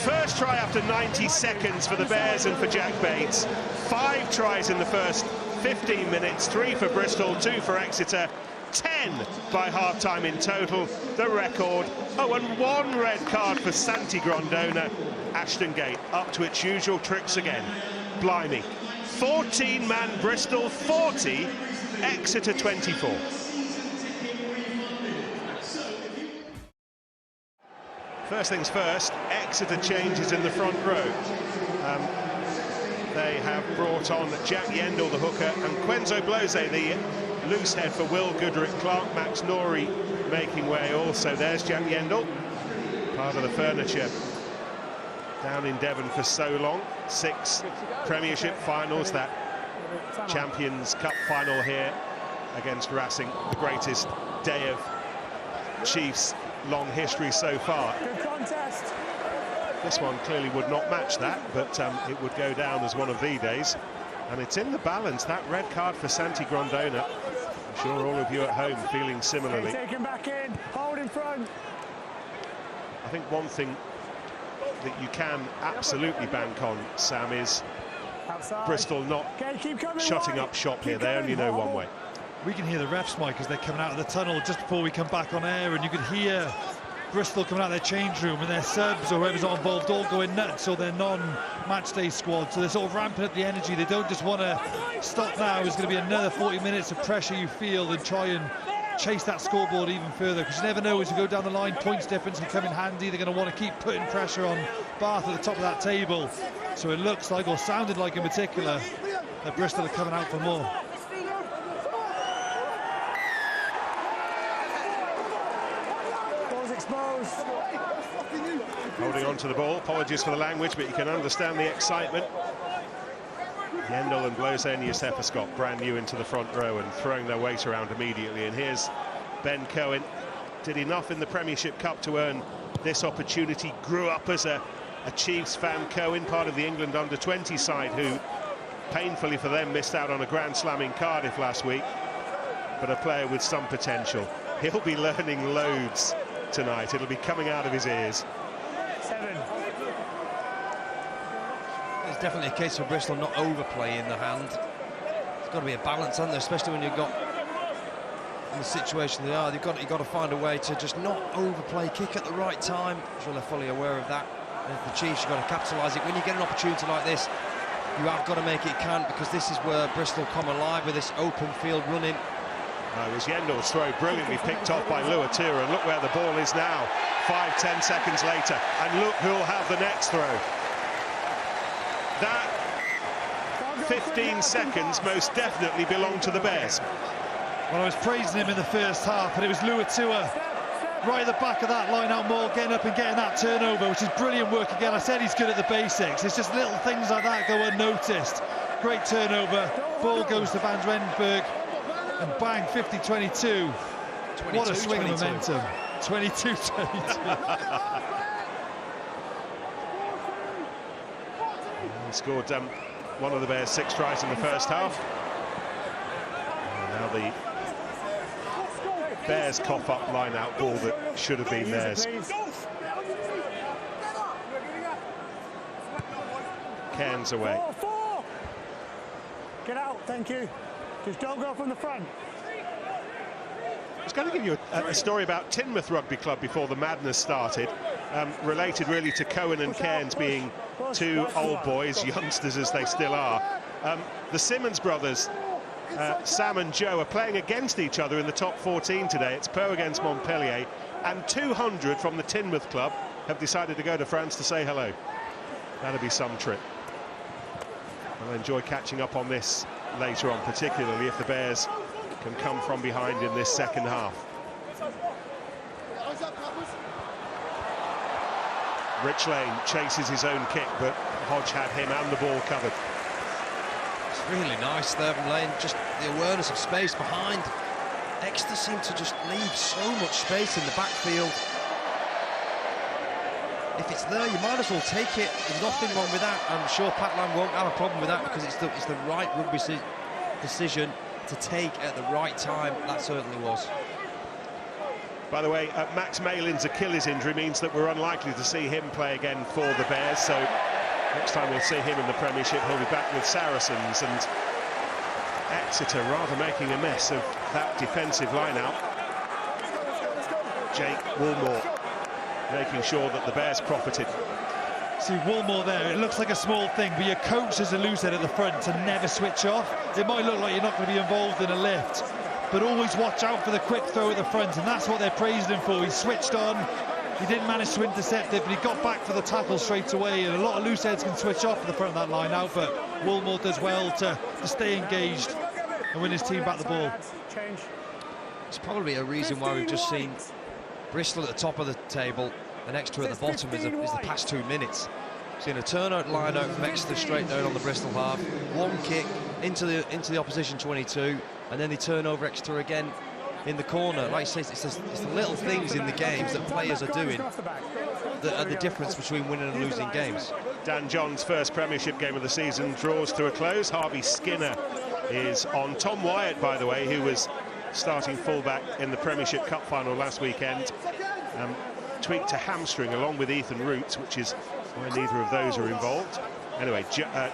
First try after 90 seconds for the Bears and for Jack Bates. 5 tries in the first 15 minutes, 3 for Bristol, 2 for Exeter, 10 by half-time in total, the record. Oh, and 1 red card for Santi Grondona. Ashton Gate up to its usual tricks again. Blimey. 14-man Bristol 40, Exeter 24. First things first, Exeter changes in the front row. They have brought on Jack Yendall, the hooker, and Quenzo Blose, the loose head for Will Goodrick-Clark. Max Norrie making way also. There's Jack Yendall, part of the furniture down in Devon for so long. 6 Premiership finals, that Champions Cup final here against Racing, the greatest day of Chiefs' long history so far. This one clearly would not match that, but it would go down as one of the days. And it's in the balance, that red card for Santi Grondona. I'm sure all of you at home feeling similarly. Take him back in, hold in front. I think one thing that you can absolutely bank on, Sam, is outside. Bristol not shutting up shop here. They only know one way. We can hear the refs, Mike, as they're coming out of the tunnel just before we come back on air, and you could hear Bristol coming out of their change room and their subs or whoever's not involved all going nuts, or their non-matchday squad. So they're sort of ramping up the energy. They don't just want to stop now. There's going to be another 40 minutes of pressure, you feel, and try and chase that scoreboard even further, because you never know as you go down the line, points difference can come in handy. They're going to want to keep putting pressure on Bath at the top of that table. So it looks like, or sounded like in particular, that Bristol are coming out for more. Holding on to the ball, apologies for the language, but you can understand the excitement. Yendall and Blose and Youssefa Scott brand new into the front row and throwing their weight around immediately. And here's Ben Cohen, did enough in the Premiership Cup to earn this opportunity. Grew up as a Chiefs fan. Cohen, part of the England under-20 side, who painfully for them missed out on a Grand Slam in Cardiff last week, but a player with some potential. He'll be learning loads tonight. It'll be coming out of his ears. 7. It's definitely a case for Bristol not overplaying the hand. There's got to be a balance, hasn't there? Especially when you've got in the situation they are. You've got to find a way to just not overplay, kick at the right time. I'm sure they're fully aware of that. The Chiefs, you've got to capitalise it. When you get an opportunity like this, you have got to make it count, because this is where Bristol come alive with this open field running. It was Yendall's throw, brilliantly picked off by Luatua, and look where the ball is now, 5-10 seconds later, and look who'll have the next throw. That 15 seconds most definitely belonged to the Bears. Well, I was praising him in the first half, and it was Luatua right at the back of that line-out maul, getting up and getting that turnover, which is brilliant work again. I said he's good at the basics. It's just little things like that go unnoticed. Great turnover, ball goes to Van Rensburg, and bang, 50-22. What a swing of momentum. 22-22. He scored one of the Bears' 6 tries in the first half. And now the Bears cough up line-out ball that should have been theirs. Cairns away. Get out, thank you. Just don't go from the front. I was going to give you a story about Teignmouth Rugby Club before the madness started, related really to Cohen and Cairns being 2 old boys, youngsters as they still are. The Simmons brothers, Sam and Joe, are playing against each other in the top 14 today. It's Pau against Montpellier, and 200 from the Teignmouth Club have decided to go to France to say hello. That'll be some trip. I'll enjoy catching up on this later on, particularly if the Bears can come from behind in this second half. Rich Lane chases his own kick, but Hodge had him and the ball covered. It's really nice there from Lane, just the awareness of space behind. Exeter seem to just leave so much space in the backfield. If it's there, you might as well take it. There's nothing wrong with that. I'm sure Patland won't have a problem with that, because it's the right rugby decision to take at the right time. That certainly was. By the way, Max Malin's Achilles injury means that we're unlikely to see him play again for the Bears, so next time we'll see him in the Premiership, he'll be back with Saracens. And Exeter rather making a mess of that defensive line-out. Jake Woolmore making sure that the Bears profited. See Woolmore there, it looks like a small thing, but your coach as a loose head at the front to never switch off. It might look like you're not going to be involved in a lift, but always watch out for the quick throw at the front, and that's what they're praising him for. He switched on, he didn't manage to intercept it, but he got back for the tackle straight away, and a lot of loose heads can switch off at the front of that line out, but Woolmore does well to stay engaged and win his team back the ball. It's probably a reason why we've just seen Bristol at the top of the table and Exeter at the bottom is the past 2 minutes. Seen a turnout line out from Exeter straight down on the Bristol half, one kick into the opposition 22, and then they turn over Exeter again in the corner. Like I say, it's the little things in the games that players are doing that are the difference between winning and losing games. Dan John's first Premiership game of the season draws to a close. Harvey Skinner is on. Tom Wyatt, by the way, who was starting fullback in the Premiership Cup final last weekend, tweaked a hamstring along with Ethan Roots, which is why neither of those are involved. Anyway,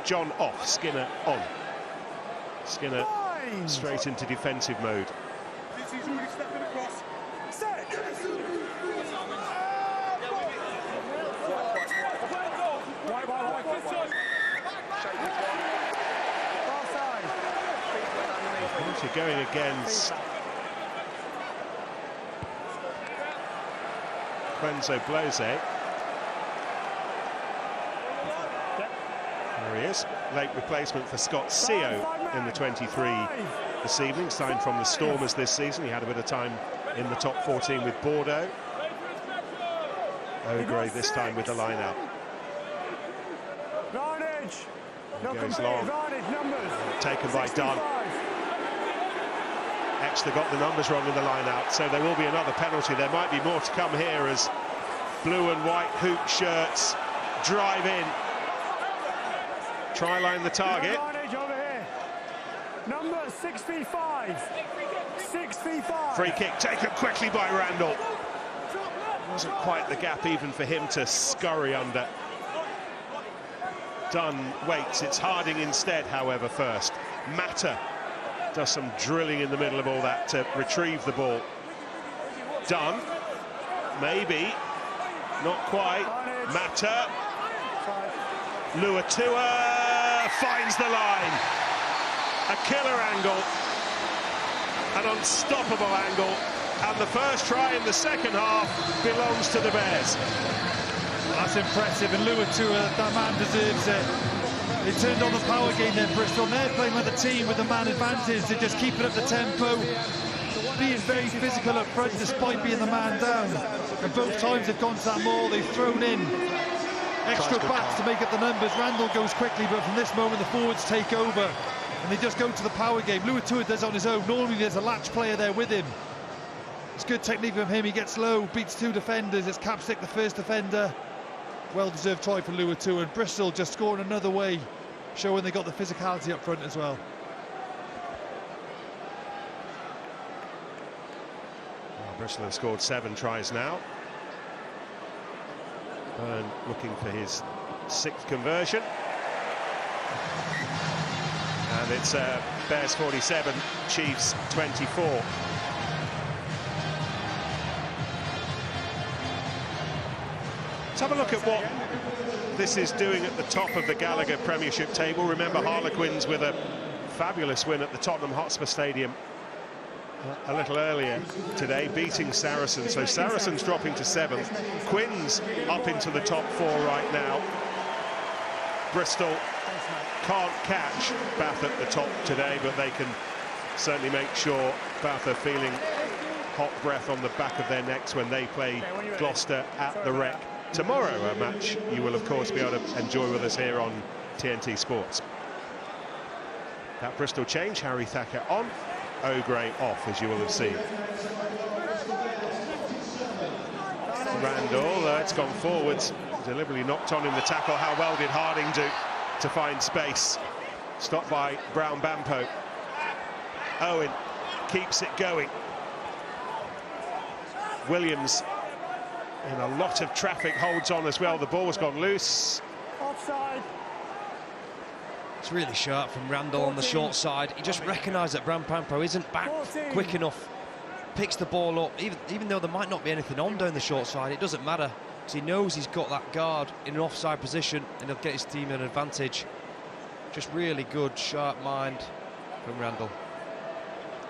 John off, Skinner on. Skinner straight into defensive mode. You're going against Quenzo Blose. There he is, late replacement for Scott Seo in the 23 this evening, signed from the Stormers this season. He had a bit of time in the top 14 with Bordeaux. O'Grey this time with the line-out. Goes long, taken by Dunn. Exeter got the numbers wrong in the line-out, so there will be another penalty. There might be more to come here as blue and white hoop shirts drive in. Try line the target. Number 65. 65. Free kick taken quickly by Randall. Wasn't quite the gap even for him to scurry under. Dunn waits. It's Harding instead, however, first. Matter does some drilling in the middle of all that to retrieve the ball. Dunn, maybe, not quite. Mata. Luatua finds the line. A killer angle. An unstoppable angle. And the first try in the second half belongs to the Bears. That's impressive, and Luatua, that man deserves it. They turned on the power game there, Bristol. They're playing with the team with the man advantage. They're just keeping up the tempo, being very physical up front despite being the man down. And both times they've gone to that maul, they've thrown in extra backs to make up the numbers. Randall goes quickly, but from this moment the forwards take over and they just go to the power game. Luatua does on his own. Normally there's a latch player there with him. It's good technique from him. He gets low, beats two defenders. It's Capstick, the first defender. Well-deserved try for Luatua, and Bristol just scoring another way, showing they got the physicality up front as well. Well, Bristol have scored 7 tries now. Byrne looking for his 6th conversion. And it's Bears 47, Chiefs 24. Let's have a look at what this is doing at the top of the Gallagher Premiership table. Remember Harlequins with a fabulous win at the Tottenham Hotspur Stadium a little earlier today, beating Saracens. So Saracens dropping to 7th. Quins up into the top 4 right now. Bristol can't catch Bath at the top today, but they can certainly make sure Bath are feeling hot breath on the back of their necks when they play Gloucester at the Rec tomorrow, a match you will of course be able to enjoy with us here on TNT Sports. That Bristol change, Harry Thacker on, O'Gray off, as you will have seen. Randall, it's gone forwards, deliberately knocked on in the tackle. How well did Harding do to find space? Stopped by Brown Bampo. Owen keeps it going. Williams in a lot of traffic holds on as well. The ball's gone loose. Offside. It's really sharp from Randall on the short side. He just recognised that Brown Bampo isn't back quick enough. Picks the ball up, even though there might not be anything on down the short side. It doesn't matter, because he knows he's got that guard in an offside position and he'll get his team an advantage. Just really good, sharp mind from Randall.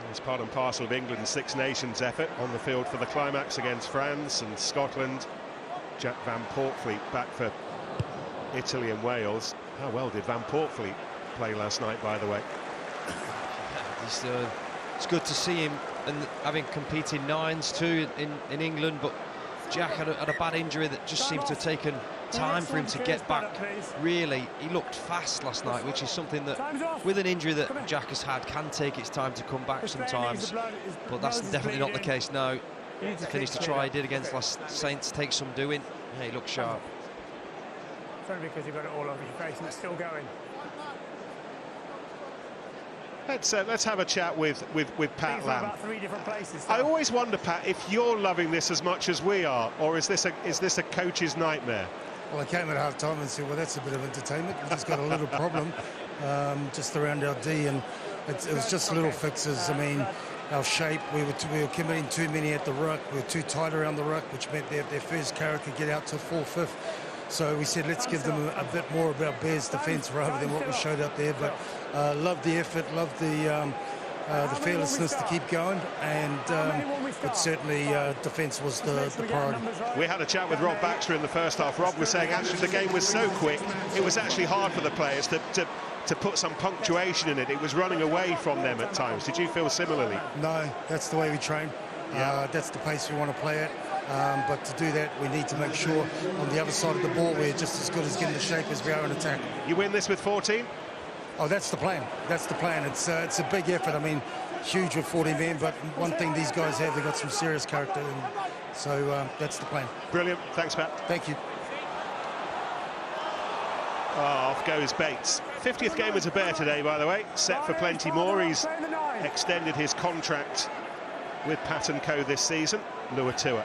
It's part and parcel of England's Six Nations effort on the field for the climax against France and Scotland. Jack Van Portfleet back for Italy and Wales. How well did Van Portfleet play last night, by the way? It's good to see him, and having competed 9s too in England, but Jack had a bad injury that just seems to have taken time for him to get back. Really, he looked fast last night, which is something that, with an injury that Jack has had, can take its time to come back sometimes, but that's definitely not the case now. To finish the try he did against last Saints takes some doing. Yeah, he looked sharp. It's only because you've got it all over your face and it's still going. Let's have a chat with Pat Lamb. About 3 different places, I always wonder, Pat, if you're loving this as much as we are, or is this a coach's nightmare? Well, I came at half-time and said, well, that's a bit of entertainment. We've just got a little problem just around our D, and it was just little fixes. I mean, our shape, we were committing too many at the ruck. We were too tight around the ruck, which meant their first carry could get out to 4/5. So we said, let's give them a bit more about Bears' defence rather than what we showed up there. But love the effort, love the fearlessness to keep going, and but certainly defence was the priority. We had a chat with Rob Baxter in the first half. Rob was saying actually the game was so quick, it was actually hard for the players to put some punctuation in it. It was running away from them at times. Did you feel similarly? No, that's the way we train. Yeah. That's the pace we want to play at. But to do that, we need to make sure on the other side of the ball we're just as good as getting the shape as we are in attack. You win this with 14? Oh, that's the plan. That's the plan. It's a big effort. I mean, huge with 40 men, but one thing these guys have, they've got some serious character, and so that's the plan. Brilliant. Thanks, Pat. Thank you. Off goes Bates. 50th game as a Bear today, by the way. Set for plenty more. He's extended his contract with Pat & Co this season. Luatua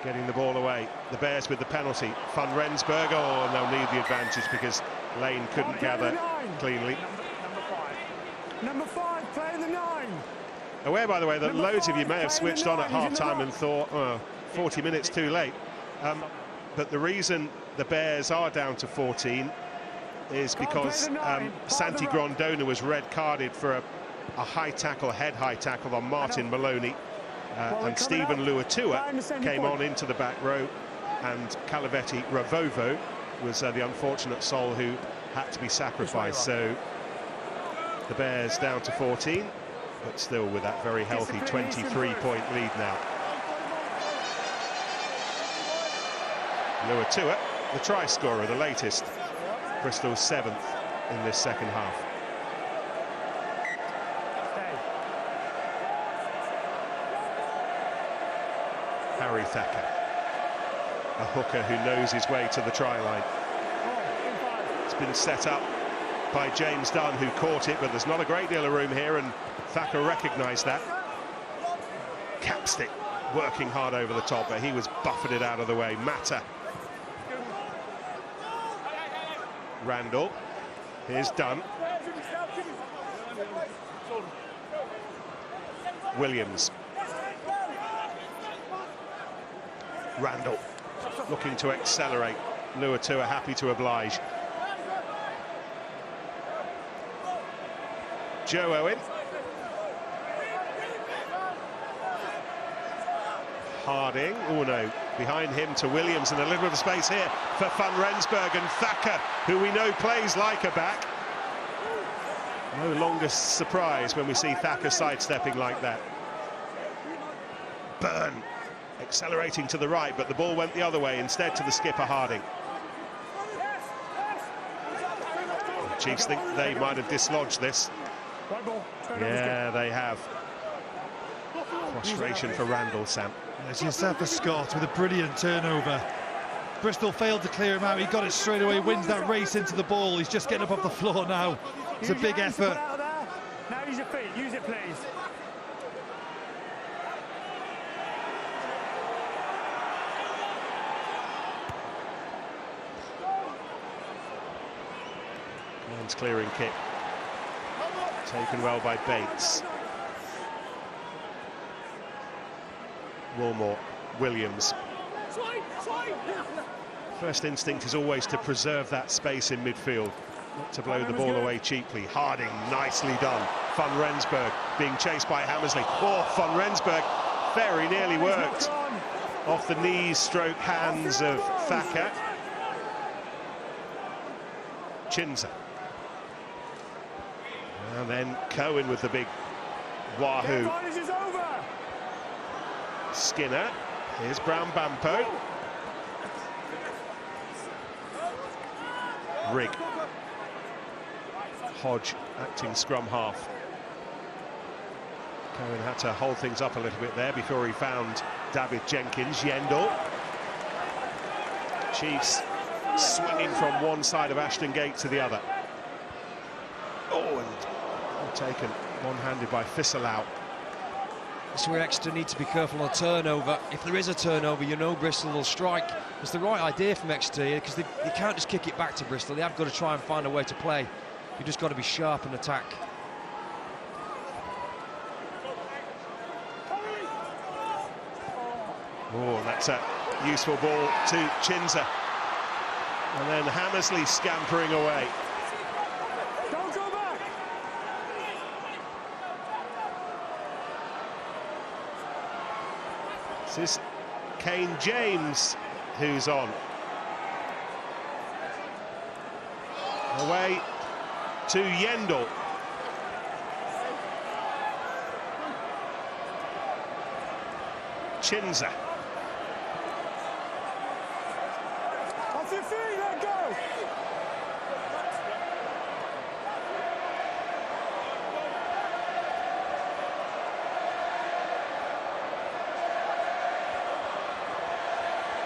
getting the ball away. The Bears with the penalty. Van Rensburg, and they'll need the advantage because Lane couldn't gather cleanly. Number 5, playing the 9. Aware, by the way, that loads of you may have switched on at half-time and thought, 40 minutes too late. but the reason the Bears are down to 14 is because Santi Grondona was red carded for a high tackle, head-high tackle on Martin Maloney, and Stephen Luatua came on into the back row, and Feyi-Waboso was the unfortunate soul who had to be sacrificed. So the Bears down to 14, but still with that very healthy 23-point lead now. Luatua, the try scorer, the latest, Bristol's 7th in this second half. Harry Thacker, a hooker who knows his way to the try line. It's been set up by James Dunn, who caught it, but there's not a great deal of room here, and Thacker recognised that. Capstick working hard over the top, but he was buffeted out of the way. Mata. Randall. Here's Dunn. Williams. Randall looking to accelerate. Luatua happy to oblige. Joe Owen. Harding. Oh no, behind him to Williams, and a little bit of space here for Van Rensburg, and Thacker, who we know plays like a back. No longer surprised when we see Thacker sidestepping like that. Byrne accelerating to the right, but the ball went the other way, instead to the skipper Harding. The Chiefs think they might have dislodged this. Yeah, they have. Frustration for Randall, Sam. There's yourself a Scott with a brilliant turnover. Bristol failed to clear him out. He got it straight away, wins that race into the ball. He's just getting up off the floor now. It's a big effort. Now use your feet, use it please. Man's clearing kick. Taken well by Bates. Wilmore, Williams. First instinct is always to preserve that space in midfield, not to blow the ball away cheaply. Harding, nicely done. Van Rensburg being chased by Hammersley. Oh, Van Rensburg very nearly worked off the knees stroke hands of Thacker. Chinza. And then Cohen with the big wahoo. Skinner. Here's Brown Bampo. Rigg. Hodge acting scrum half. Cohen had to hold things up a little bit there before he found David Jenkins. Yendall. Chiefs swinging from one side of Ashton Gate to the other. Oh, and taken one-handed by Fisselau. That's where Exeter need to be careful on turnover. If there is a turnover, you know Bristol will strike. It's the right idea from Exeter here, because they can't just kick it back to Bristol. They have got to try and find a way to play. You've just got to be sharp and attack. Oh, that's a useful ball to Chinza. And then Hammersley scampering away. Don't go back. This is Kane James who's on. Away to Yendall. Chinza. Off your feet, let go.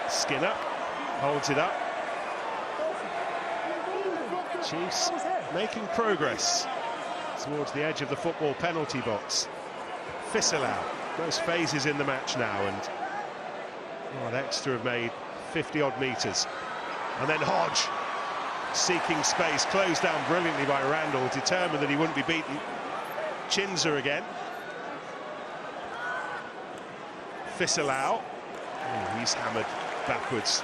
Skinner holds it up. Chiefs making progress towards the edge of the football penalty box. Fisselau, most phases in the match now, and Exeter have made 50-odd metres. And then Hodge seeking space, closed down brilliantly by Randall, determined that he wouldn't be beaten. Chinza again. Fisselau. Oh, he's hammered backwards.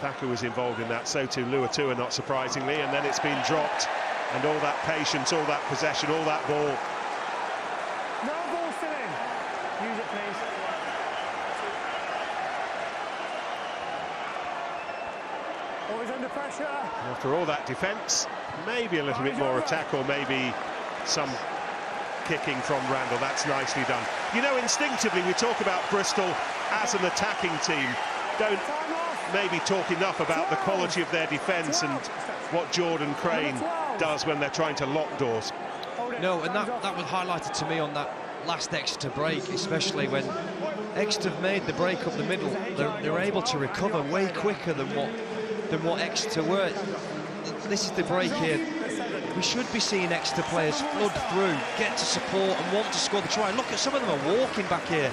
Thacker was involved in that, so too Luatua, not surprisingly, and then it's been dropped, and all that patience, all that possession, all that ball. No ball still in. Use it, please. Always under pressure. After all that defence, maybe a little bit more attack, or maybe some kicking from Randall. That's nicely done. You know, instinctively we talk about Bristol as an attacking team, don't maybe talk enough about the quality of their defence and what Jordan Crane does when they're trying to lock doors. No, and that was highlighted to me on that last Exeter break, especially when Exeter made the break up the middle. They were able to recover way quicker than what Exeter were. This is the break here. We should be seeing Exeter players flood through, get to support and want to score the try. Look at some of them are walking back here.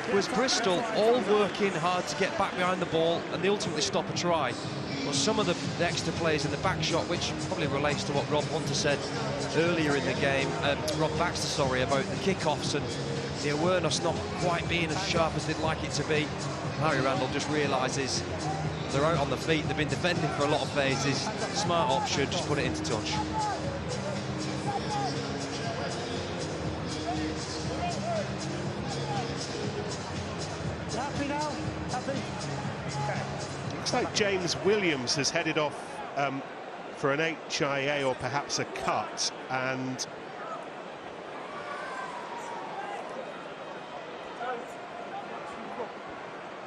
Whereas Bristol all working hard to get back behind the ball and they ultimately stop a try. Well, some of the Exeter players in the back shot, which probably relates to what Rob Hunter said earlier in the game, Rob Baxter, sorry, about the kickoffs and the awareness not quite being as sharp as they'd like it to be. Harry Randall just realises they're out on the feet, they've been defending for a lot of phases. Smart option, just put it into touch. Happy now? Happy? Okay. Looks like James Williams has headed off for an HIA or perhaps a cut, and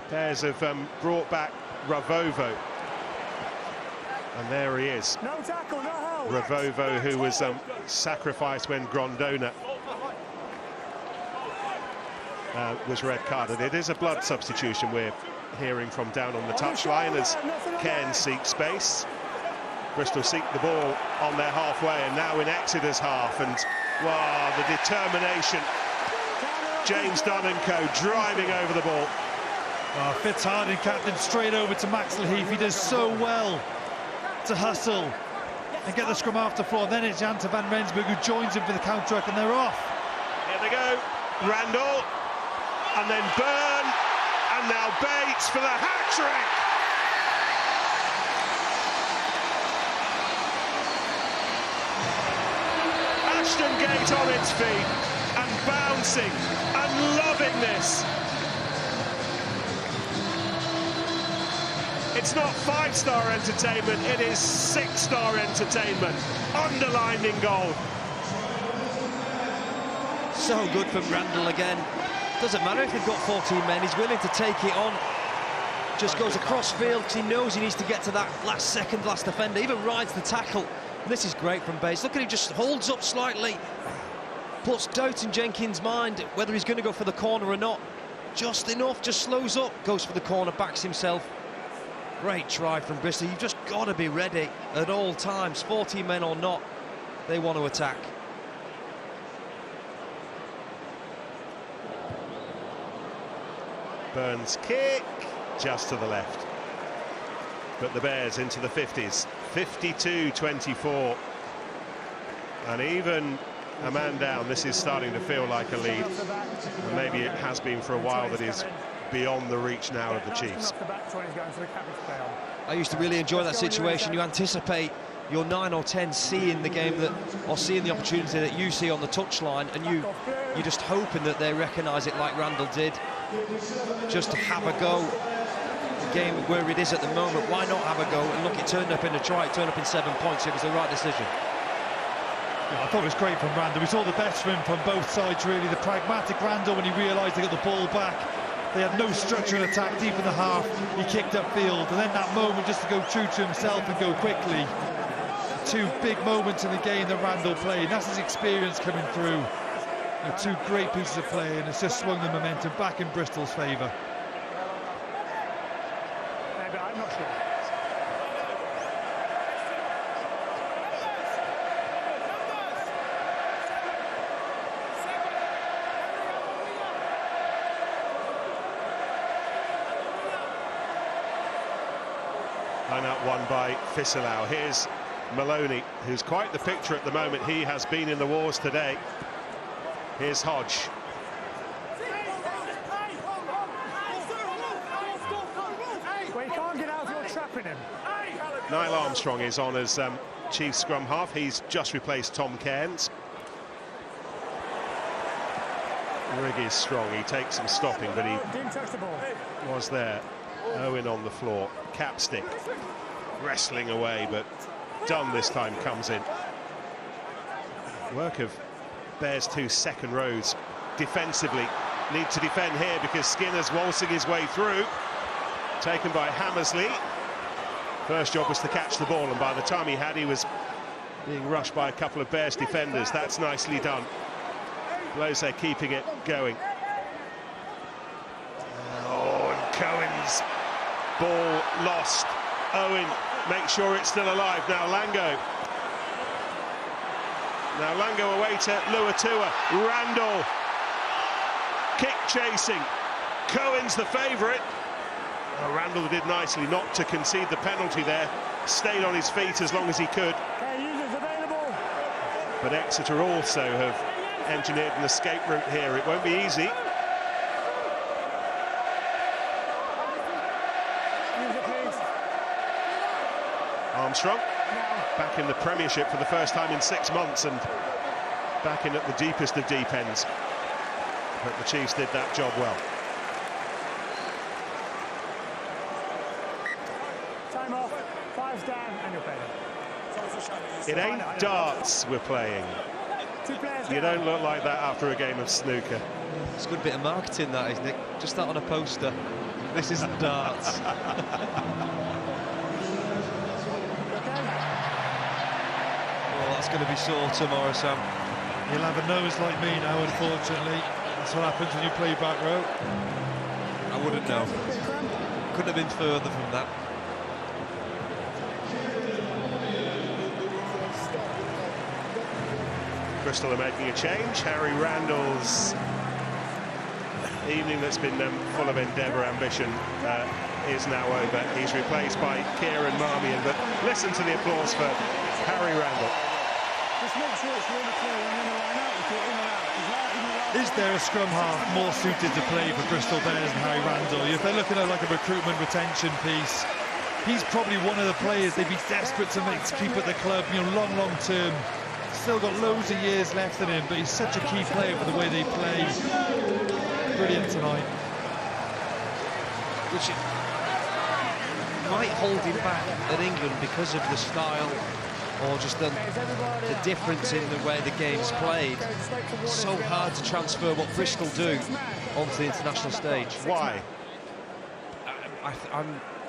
Bears have brought back Ravovo, and there he is. No tackle, no help. Ravovo, who was sacrificed when Grondona was red carded. It is a blood substitution we're hearing from down on the touchline as Cairns seek space. Bristol seek the ball on their halfway, and now in Exeter's half, and wow, the determination. James Dunn and co driving over the ball. Fitzharding, captain, straight over to Maxwell Heath. He does so well to hustle and get the scrum off the floor. Then it's Janta van Rensburg who joins him for the counter-attack, and they're off. Here they go, Randall, and then Byrne, and now Bates for the hat-trick. Ashton Gate on its feet, and bouncing, and loving this. It's not five-star entertainment, it is six-star entertainment. Underlined in gold. So good from Randall again. Doesn't matter if they've got 14 men, he's willing to take it on. Just goes across field because he knows he needs to get to that last defender, even rides the tackle. And this is great from Bates. Look at him, just holds up slightly, puts doubt in Jenkins' mind whether he's going to go for the corner or not. Just enough, just slows up, goes for the corner, backs himself. Great try from Bristol. You've just got to be ready at all times, 14 men or not, they want to attack. Burns' kick, just to the left. But the Bears into the 50s, 52-24. And even a man down, this is starting to feel like a lead. And maybe it has been for a while, that is beyond the reach now of the Chiefs. I used to really enjoy that situation. You anticipate your 9 or 10 seeing the game or seeing the opportunity that you see on the touchline, and you're just hoping that they recognise it like Randall did. Just to have a go. The game where it is at the moment, why not have a go? And look, it turned up in a try, it turned up in 7 points. It was the right decision. Yeah, I thought it was great from Randall. We saw the best from him from both sides, really. The pragmatic Randall, when he realised they got the ball back, they had no structure in attack deep in the half. He kicked upfield, and then that moment just to go true to himself and go quickly. Two big moments in the game that Randall played. That's his experience coming through. You know, two great pieces of play, and it's just swung the momentum back in Bristol's favour. I'm not sure. Line out one by Fisselau. Here's Maloney, who's quite the picture at the moment. He has been in the wars today. Here's Hodge. Well, you can't get out if you're trapping him. Niall Armstrong is on as Chiefs scrum half. He's just replaced Tom Cairns. Rig is strong. He takes some stopping, but he was there. Owen on the floor. Capstick wrestling away, but Dunn this time comes in. Work of Bears' 2 second rows defensively. Need to defend here because Skinner's waltzing his way through. Taken by Hammersley. First job was to catch the ball, and by the time he had, he was being rushed by a couple of Bears defenders. That's nicely done. Blose keeping it going. Oh, and Cohen's ball lost. Owen makes sure it's still alive. Now Lango. Now Lango away to Luatua. Randall. Kick chasing. Cohen's the favourite. Oh, Randall did nicely not to concede the penalty there. Stayed on his feet as long as he could. But Exeter also have engineered an escape route here. It won't be easy. Armstrong back in the Premiership for the first time in 6 months and back in at the deepest of deep ends. But the Chiefs did that job well. Time off, 5's down, and you're playing. It ain't darts we're playing. You don't look like that after a game of snooker. It's a good bit of marketing, that, isn't it? Just that on a poster. This isn't darts. Well, that's going to be sore tomorrow, Sam. You'll have a nose like me now, unfortunately. That's what happens when you play back row. I wouldn't know. Couldn't have been further from that. Bristol are making a change. Harry Randall's evening that's been full of endeavour, ambition, is now over. He's replaced by Kieran Marmion, but listen to the applause for Harry Randall. Just make sure it's really clear when you're in the line out, if you're in or out. Is there a scrum half more suited to play for Bristol Bears than Harry Randall? If they're looking at like a recruitment retention piece, he's probably one of the players they'd be desperate to keep at the club, you know, long term. Still got loads of years left in him, but he's such a key player for the way they play. Brilliant tonight. Which might hold him back at England because of the style or just the difference in the way the game's played. So hard to transfer what Bristol do onto the international stage. Why?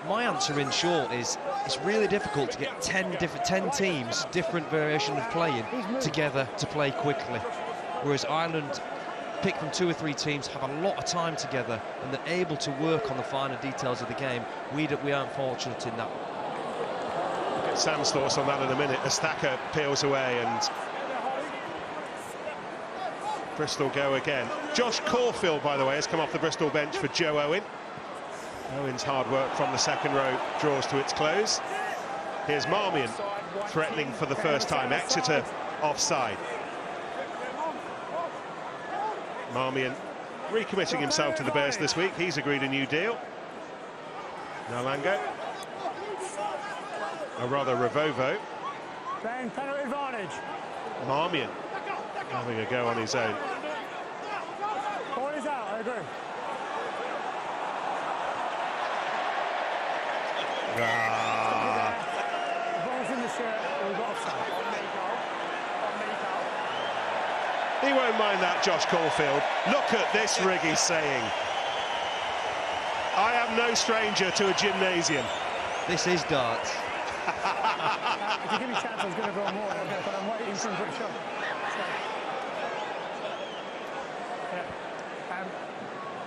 My answer in short is it's really difficult to get 10 teams, different variation of playing together to play quickly. Whereas Ireland, pick from 2 or 3 teams, have a lot of time together and they're able to work on the finer details of the game. We aren't fortunate in that. We'll get Sam's thoughts on that in a minute. Astaca peels away and Bristol go again. Josh Caulfield, by the way, has come off the Bristol bench for Joe Owen. Owen's hard work from the second row draws to its close. Here's Marmion threatening for the first time. Exeter offside. Marmion recommitting himself to the Bears this week. He's agreed a new deal. Nalango. Or rather, Revovo. Playing penalty advantage. Marmion having a go on his own. Ball is out, I agree. Ah. The ball's in the shirt, we've got offside. He won't mind that, Josh Caulfield. Look at this rig, he's saying. I am no stranger to a gymnasium. This is darts. If you give me a chance, I was going to go more, but I'm waiting for him to put a shot.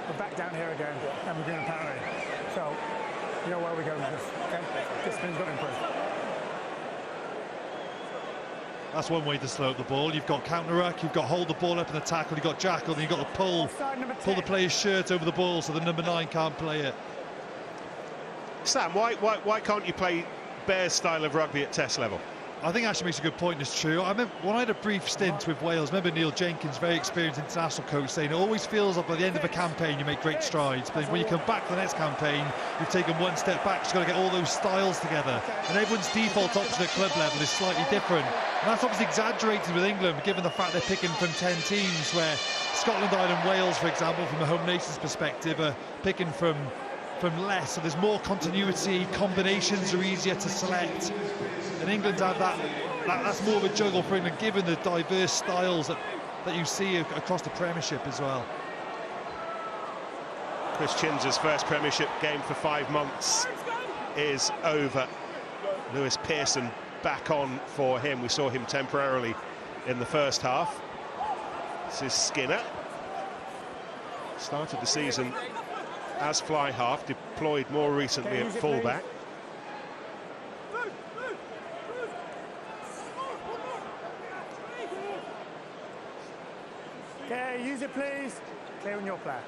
We're back down here again, and we're doing a penalty. So, you know where we're going with this, okay? Discipline's got to improve. That's one way to slow up the ball. You've got counter-ruck, you've got hold the ball up in the tackle, you've got jackal, then you've got the pull the player's shirt over the ball so the number 9 can't play it. Sam, why can't you play Bears style of rugby at test level? I think Ashley makes a good point. It's true. I remember when I had a brief stint with Wales, I remember Neil Jenkins, very experienced international coach, saying it always feels like by the end of a campaign you make great strides, but when you come back to the next campaign you've taken one step back. You've got to get all those styles together, and everyone's default option at club level is slightly different, and that's obviously exaggerated with England given the fact they're picking from 10 teams, where Scotland, Ireland, Wales, for example, from a home nations perspective, are picking from less, so there's more continuity, combinations are easier to select, and England have that's more of a juggle for England, given the diverse styles that you see across the Premiership as well. Chris Chin's first Premiership game for 5 months is over. Lewis Pearson back on for him. We saw him temporarily in the first half. This is Skinner. Started the season as fly half, deployed more recently at fullback. Okay, use it please. Clear on your player.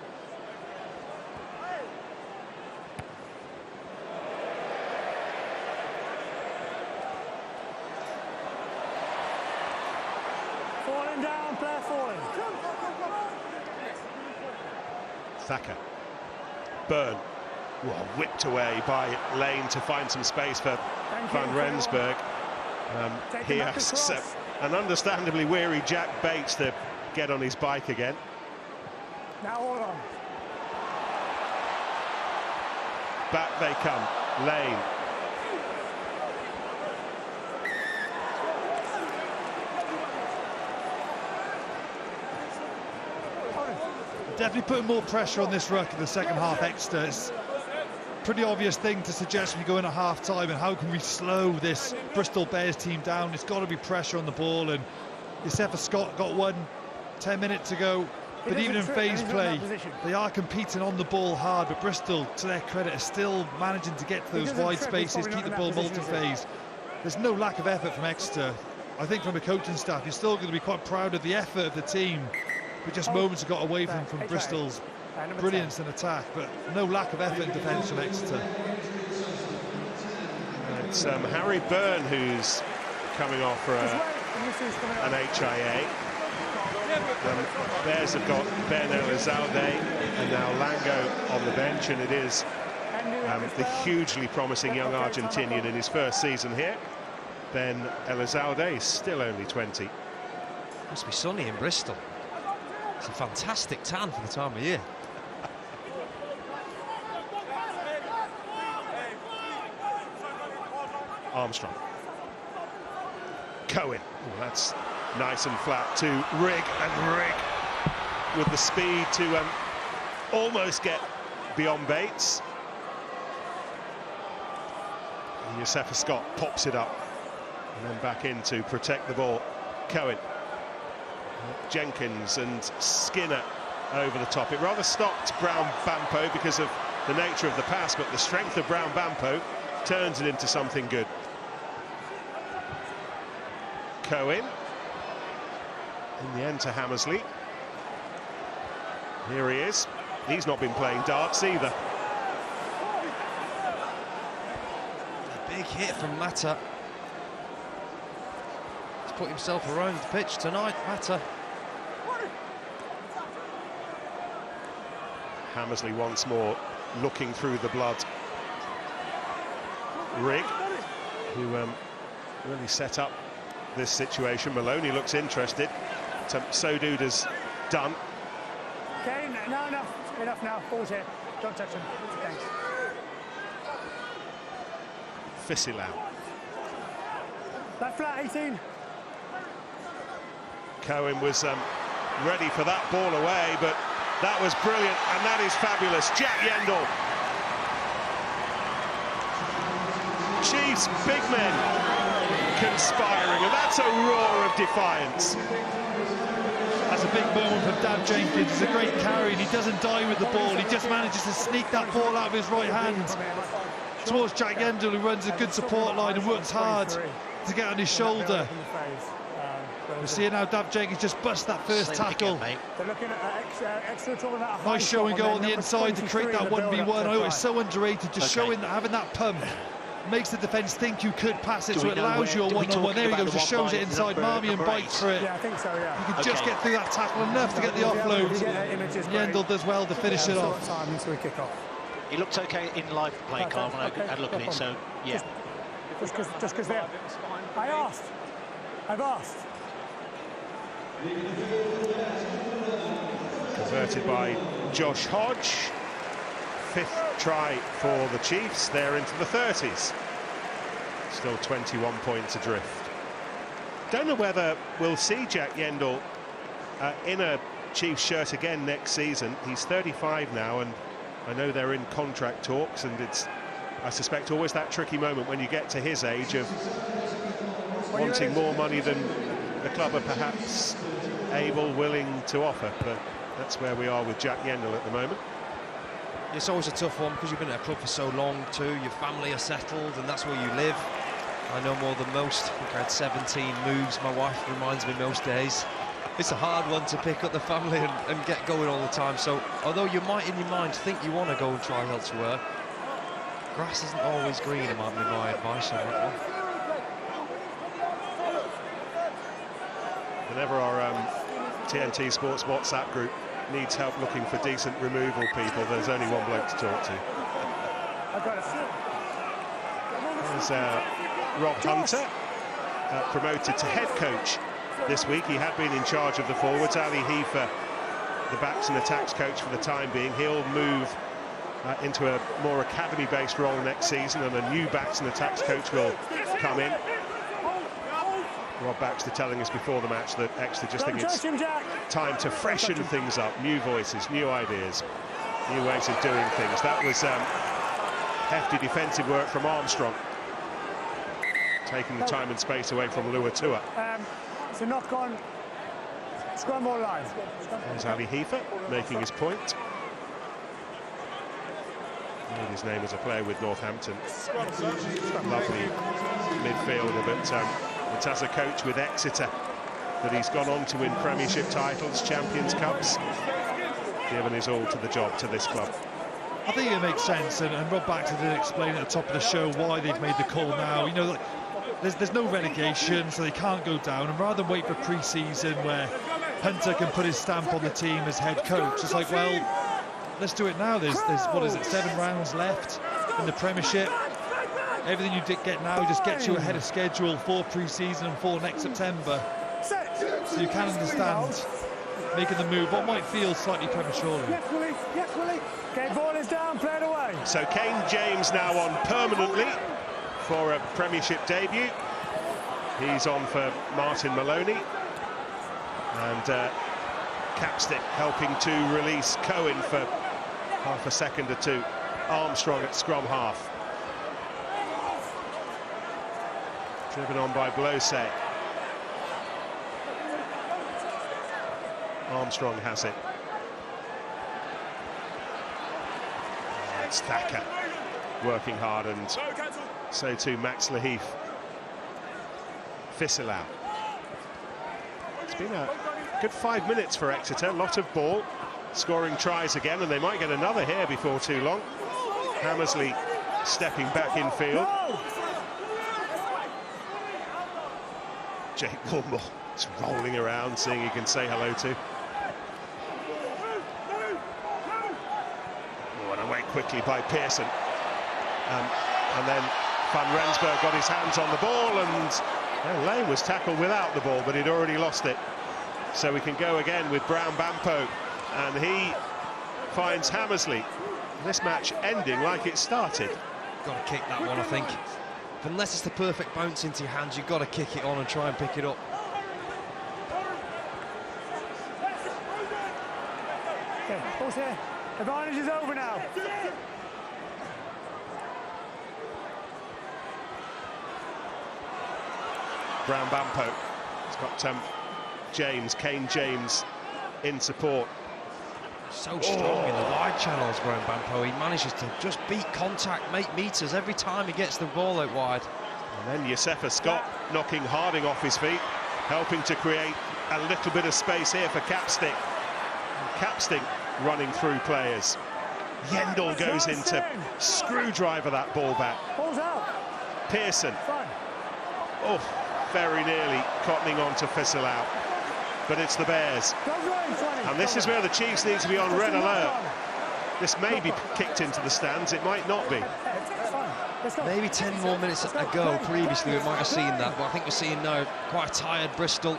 Falling down, player falling. Thacker. Burn. Well, whipped away by Lane to find some space for Van Rensburg. He asks an understandably weary Jack Bates to get on his bike again. Now hold on. Back they come. Lane. Definitely putting more pressure on this ruck in the second half. Exeter, it's a pretty obvious thing to suggest when you go in at half time, and how can we slow this Bristol Bears team down? It's got to be pressure on the ball, and Youssefa Scott got one 10 minutes ago, but even in phase play they are competing on the ball hard, but Bristol, to their credit, are still managing to get to those wide spaces, keep the ball multi-phase. There's no lack of effort from Exeter. I think from the coaching staff you're still going to be quite proud of the effort of the team, but just moments have got away from Bristol's brilliance in attack, but no lack of effort in defence from Exeter. It's Harry Byrne who's coming off for an HIA. Bears have got Ben Elizalde and now Lango on the bench, and it is the hugely promising young Argentinian in his first season here. Ben Elizalde is still only 20. Must be sunny in Bristol. It's a fantastic tan for the time of year. Armstrong. Cohen. Oh, that's nice and flat to Rigg, and Rigg with the speed to almost get beyond Bates. And Youssefa Scott pops it up and then back in to protect the ball. Cohen. Jenkins and Skinner over the top. It rather stopped Brown Bampo because of the nature of the pass, but the strength of Brown Bampo turns it into something good. Cohen. In the end to Hammersley. Here he is. He's not been playing darts either. A big hit from Mata. He's put himself around the pitch tonight, Mata. Hammersley once more looking through the blood. Rigg, who really set up this situation. Maloney looks interested. Soduda's done. Okay, no, enough now. Ball's here. Don't touch him. Thanks. Fisilau. Left flat, 18. Cohen was ready for that ball away, but that was brilliant, and that is fabulous. Jack Yendall. Chiefs big men conspiring, and that's a roar of defiance. That's a big moment from Dab Jenkins. It's a great carry, and he doesn't die with the ball. He just manages to sneak that ball out of his right hand towards Jack Yendall, who runs a good support line and works hard to get on his shoulder. We're seeing how Dab Jenkins just bust that first tackle. Nice show and go on the inside to create that 1v1. Oh, it's so underrated, just showing that, having that pump. makes the defence think you could pass it, so it allows you a one-on-one. There he goes, just shows it inside Marmy and bites for it. Yeah, I think so, yeah. You can just get through that tackle enough to get the offload. Yendall does well to finish it off. Time until we kick off. He looked okay in live play, Carl, when I had a look at it, so, yeah. Just because they're... I've asked. Converted by Josh Hodge. 5th try for the Chiefs. They're into the 30s. Still 21 points adrift. Don't know whether we'll see Jack Yendall in a Chiefs shirt again next season. He's 35 now, and I know they're in contract talks, and it's, I suspect, always that tricky moment when you get to his age of wanting more money than the club are perhaps able, willing to offer. But that's where we are with Jack Yendall at the moment. It's always a tough one because you've been at a club for so long too. Your family are settled and that's where you live. I know more than most. I think I had 17 moves. My wife reminds me most days. It's a hard one to pick up the family and get going all the time. So although you might in your mind think you want to go and try elsewhere, grass isn't always green, it might be my advice on that one. Whenever our TNT Sports WhatsApp group needs help looking for decent removal people, there's only one bloke to talk to. There's Rob Hunter, promoted to head coach this week. He had been in charge of the forwards. Ali Heifer, the backs and attacks coach for the time being. He'll move into a more academy-based role next season, and a new backs and attacks coach will come in. Rob Baxter telling us before the match that Exeter just think it's time to freshen things up, new voices, new ideas, new ways of doing things. That was hefty defensive work from Armstrong, taking the time and space away from Luatua. It's a knock on scramble line. There's Ali Heifer making his point. Made his name as a player with Northampton. Lovely midfielder, but it's as a coach with Exeter that he's gone on to win Premiership titles, Champions Cups, given his all to the job to this club. I think it makes sense, and Rob Baxter did explain at the top of the show why they've made the call now. You know, there's no relegation, so they can't go down, and rather than wait for pre-season where Hunter can put his stamp on the team as head coach, it's like, well, let's do it now. There's what is it, 7 rounds left in the Premiership. Everything you get now just gets you ahead of schedule for pre-season and for next September. So you can understand making the move, what might feel slightly prematurely. Yes, Willie. Yes, Willie. Okay, ball is down, play it away. So Kane James now on permanently for a Premiership debut. He's on for Martin Maloney. And Capstick helping to release Cohen for half a second or two. Armstrong at scrum half. Driven on by Blosay. Armstrong has it. It's Thacker working hard, and so too Max Laheath. Fisselau. It's been a good 5 minutes for Exeter. A lot of ball, scoring tries again, and they might get another here before too long. Hammersley stepping back in field. Jake Gilmore is rolling around, seeing he can say hello to. Oh, and away quickly by Pearson. And then Van Rensburg got his hands on the ball, and Lane was tackled without the ball, but he'd already lost it. So we can go again with Brown Bampo, and he finds Hammersley. This match ending like it started. Got to kick that one, I think. Unless it's the perfect bounce into your hands, you've got to kick it on and try and pick it up. Okay, ball's here. Advantage is over now. Brown Bampo. He's got Kane James in support. So strong in the wide channels, Brown Bampo. He manages to just beat contact, make meters every time he gets the ball out wide. And then Yosefa Scott knocking Harding off his feet, helping to create a little bit of space here for Capstick. Capstick running through players. Yendall goes into screwdriver that ball back. Ball's out. Pearson. Oh, very nearly cottoning on to Feyi-Waboso. But it's the Bears. And this is where the Chiefs need to be on red alert. This may be kicked into the stands, it might not be. Maybe 10 more minutes ago, previously, we might have seen that, but I think we're seeing now quite a tired Bristol.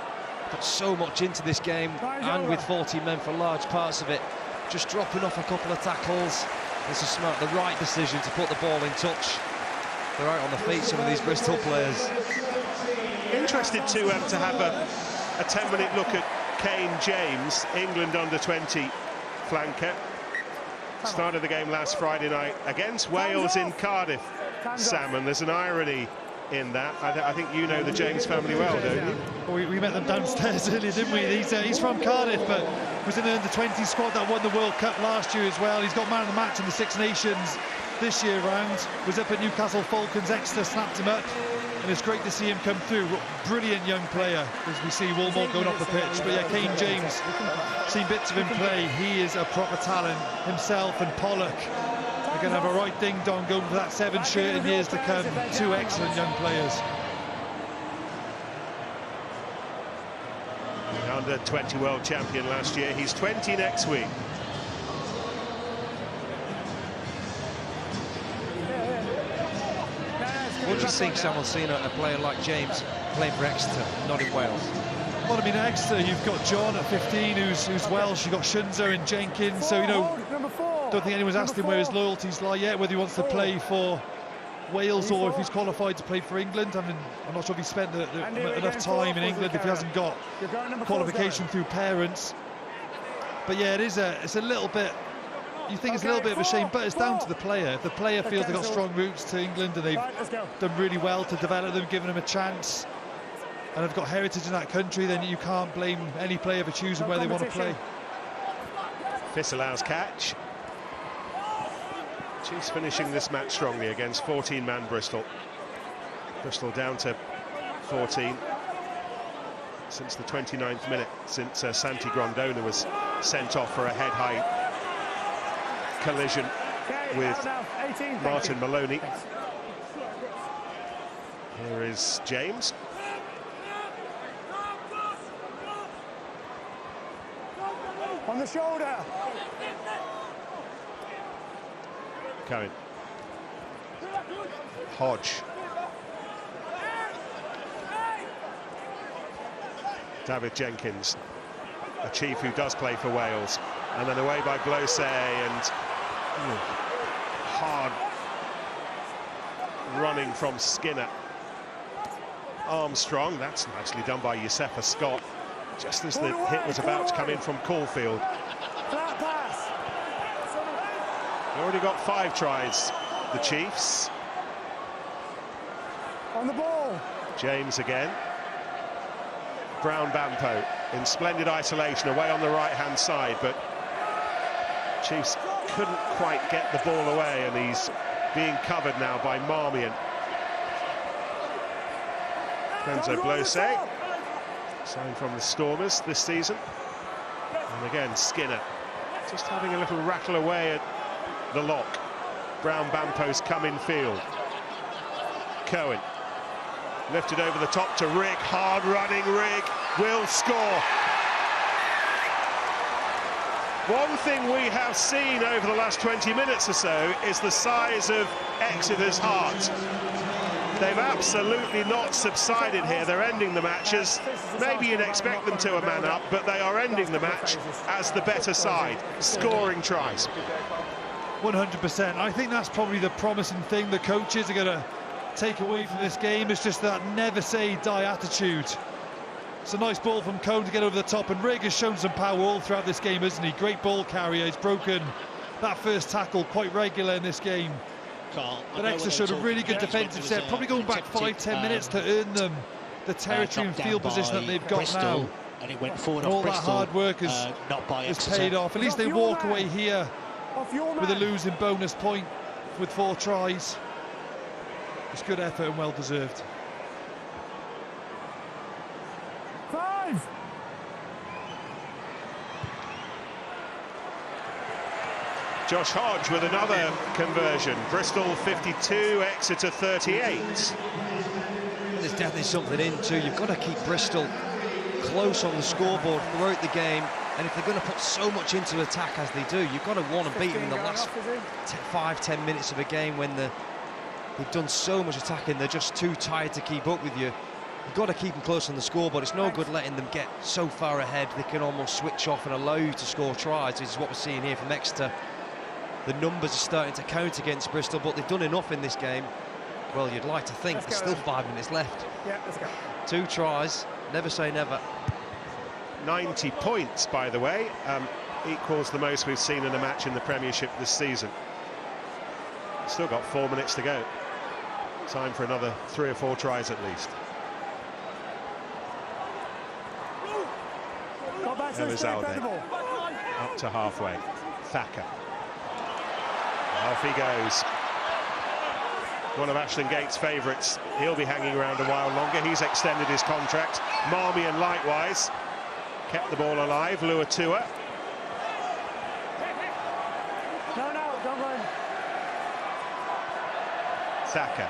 Put so much into this game, and with 14 men for large parts of it, just dropping off a couple of tackles. This is smart, the right decision to put the ball in touch. They're out on the feet, some of these Bristol players. Interested to have a 10-minute look at Kane James, England under-20 flanker. Started the game last Friday night against Wales in Cardiff, Sam, and there's an irony in that. I think you know the James family well, don't you? Well, we met them downstairs earlier, didn't we? He's from Cardiff, but was in the under-20 squad that won the World Cup last year as well. He's got man of the match in the Six Nations this year round. Was up at Newcastle Falcons, Exeter snapped him up, and it's great to see him come through. Brilliant young player, as we see Walmart going off the pitch. But yeah, Kane James, seen bits of him play. He is a proper talent. Himself and Pollock are going to have a right ding-dong going for that 7th shirt in years to come. Two excellent young players. Under-20 world champion last year. He's 20 next week. What do you think, Samuel, seeing a player like James playing for Exeter, not in Wales? Well, I mean, at Exeter, you've got John at 15, who's Welsh. You've got Shunza and Jenkins. So, you know, don't think anyone's asked him where his loyalties lie yet, whether he wants to play for Wales or if he's qualified to play for England. I mean, I'm not sure if he's spent enough time in England if he hasn't got qualification through parents. But yeah, it's a little bit. You think it's a little bit of a shame, but it's down to the player. If the player feels they've got strong roots to England and they've done really well to develop them, given them a chance, and have got heritage in that country, then you can't blame any player for choosing where they want to play. Feyi-Waboso's catch. Chiefs finishing this match strongly against 14-man Bristol. Bristol down to 14 since the 29th minute, since Santi Grondona was sent off for a head-high collision with Martin Maloney. Here is James. On the shoulder. Cohen. Hodge. David Jenkins, a Chief who does play for Wales, and then away by Glose, and hard running from Skinner. Armstrong, that's nicely done by Youssefa Scott, just as the hit was about to come in from Caulfield. Already got 5 tries, the Chiefs. On the ball. James again. Brown Bampo in splendid isolation away on the right-hand side, but Chiefs couldn't quite get the ball away, and he's being covered now by Marmion. Kenzo Blose, signed from the Stormers this season. And again, Skinner just having a little rattle away at the lock. Brown Bampo's come in field. Cohen lifted over the top to Rigg. Hard running Rigg will score. One thing we have seen over the last 20 minutes or so is the size of Exeter's heart. They've absolutely not subsided here. They're ending the matches. Maybe you'd expect them to a man up, but they are ending the match as the better side, scoring tries. 100%. I think that's probably the promising thing the coaches are going to take away from this game. It's just that never say die attitude. It's a nice ball from Cohn to get over the top, and Rigg has shown some power all throughout this game, isn't he? Great ball carrier. He's broken that first tackle quite regular in this game. But Exeter showed a really good defensive set, probably going back 5-10 minutes to earn them the territory and field position that they've got Bristol, now. And it went forward all off that Bristol, hard work has paid off. At least they walk away here with a losing bonus point with 4 tries. It's good effort and well deserved. 5. Josh Hodge with another conversion. Bristol 52, Exeter 38. There's definitely something in too. You've got to keep Bristol close on the scoreboard throughout the game, and if they're going to put so much into attack as they do, you've got to want to beat them in the last 5-10 minutes of a game when they've done so much attacking. They're just too tired to keep up with you. You've got to keep them close on the scoreboard. It's no good letting them get so far ahead they can almost switch off and allow you to score tries. This is what we're seeing here from Exeter. The numbers are starting to count against Bristol, but they've done enough in this game. Well, you'd like to think. There's still 5 minutes left. Yeah, let's go. 2 tries, never say never. 90 points, by the way, equals the most we've seen in a match in the Premiership this season. Still got 4 minutes to go. Time for another 3 or 4 tries at least. Elizalde up to halfway. Thacker. Off he goes. One of Ashton Gates' favourites. He'll be hanging around a while longer. He's extended his contract. Marmion likewise kept the ball alive. Luatua. No, don't run. Thacker.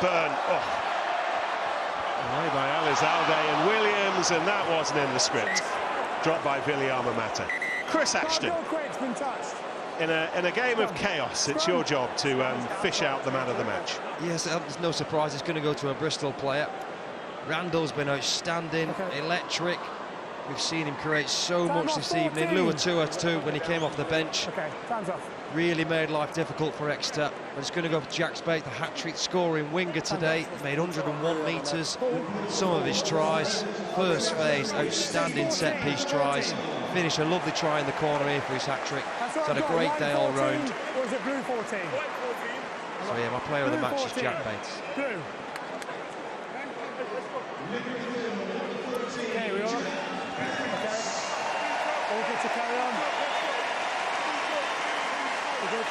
Burn. Oh. Away by Elizalde and Williams, and that wasn't in the script. Dropped by Viliama Mata. Chris Ashton. In a game of chaos, it's your job to fish out the man of the match. Yes, there's no surprise. It's going to go to a Bristol player. Randall's been outstanding, electric. We've seen him create so much this evening. Luatua too, when he came off the bench. Okay, time's off. Really made life difficult for Exeter. But it's going to go for Jack Spate, the hat-trick scoring winger today. Made 101 metres. Some of his tries, first phase, outstanding set-piece tries. Finished a lovely try in the corner here for his hat-trick. He's had a great day all round. Or is it blue 14? So yeah, my player of the match is Jack Bates. Blue. Okay, we on? Okay. All good to carry on. We're good.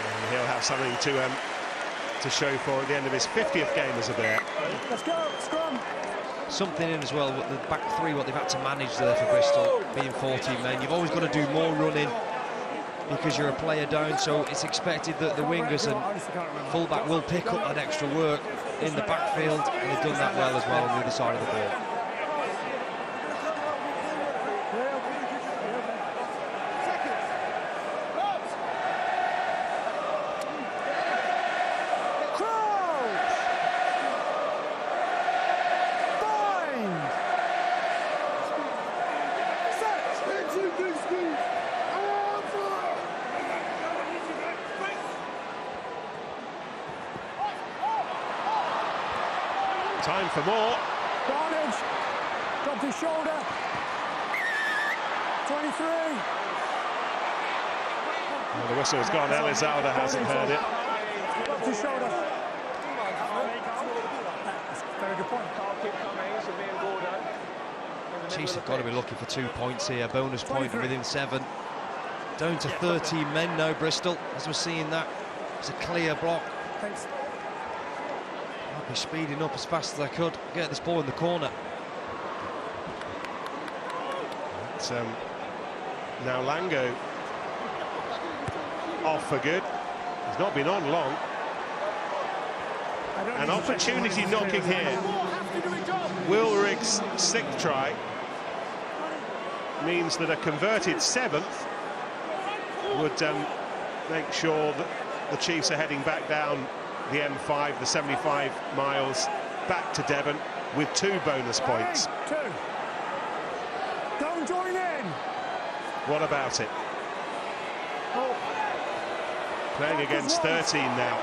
And he'll have something to show for at the end of his 50th game as a Bear. Let's go, scrum. Something in as well with the back three, what they've had to manage there for Bristol, being 14 men. You've always got to do more running because you're a player down, so it's expected that the wingers and fullback will pick up that extra work in the backfield, and they've done that well as well on the other side of the ball. Time for more. Carnage. Dropped his shoulder. 23. Well, the whistle's gone. Elizalde hasn't heard it. Dropped his shoulder. Very good point. Chiefs have got to be looking for 2 points here. Bonus point within 7. Down to 13 men now, Bristol. As we're seeing that, it's a clear block. Thanks. I'll be speeding up as fast as I could. Get this ball in the corner. It's, now Lango off for good. He's not been on long. An opportunity knocking here. Wilrig's 6th try means that a converted 7th would make sure that the Chiefs are heading back down the M5, the 75 miles back to Devon with 2 bonus points. 2. Don't join in. What about it? Playing against 13 now.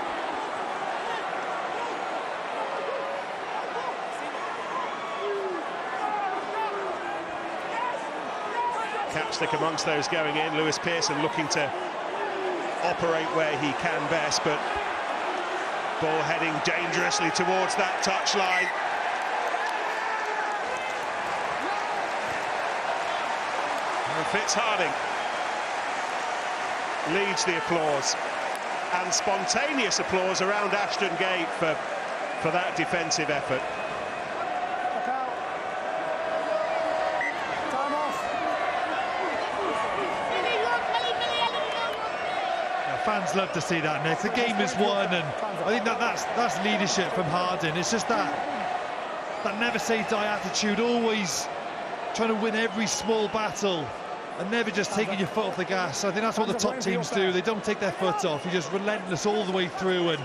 Capstick amongst those going in. Lewis Pearson looking to operate where he can best, but ball heading dangerously towards that touchline. And Fitzharding leads the applause, and spontaneous applause around Ashton Gate for for that defensive effort. Fans love to see that, Nick. The game is won, and I think that's leadership from Harding. It's just that never say die attitude, always trying to win every small battle and never just taking your foot off the gas. I think that's what the top teams do. They don't take their foot off. You're just relentless all the way through. And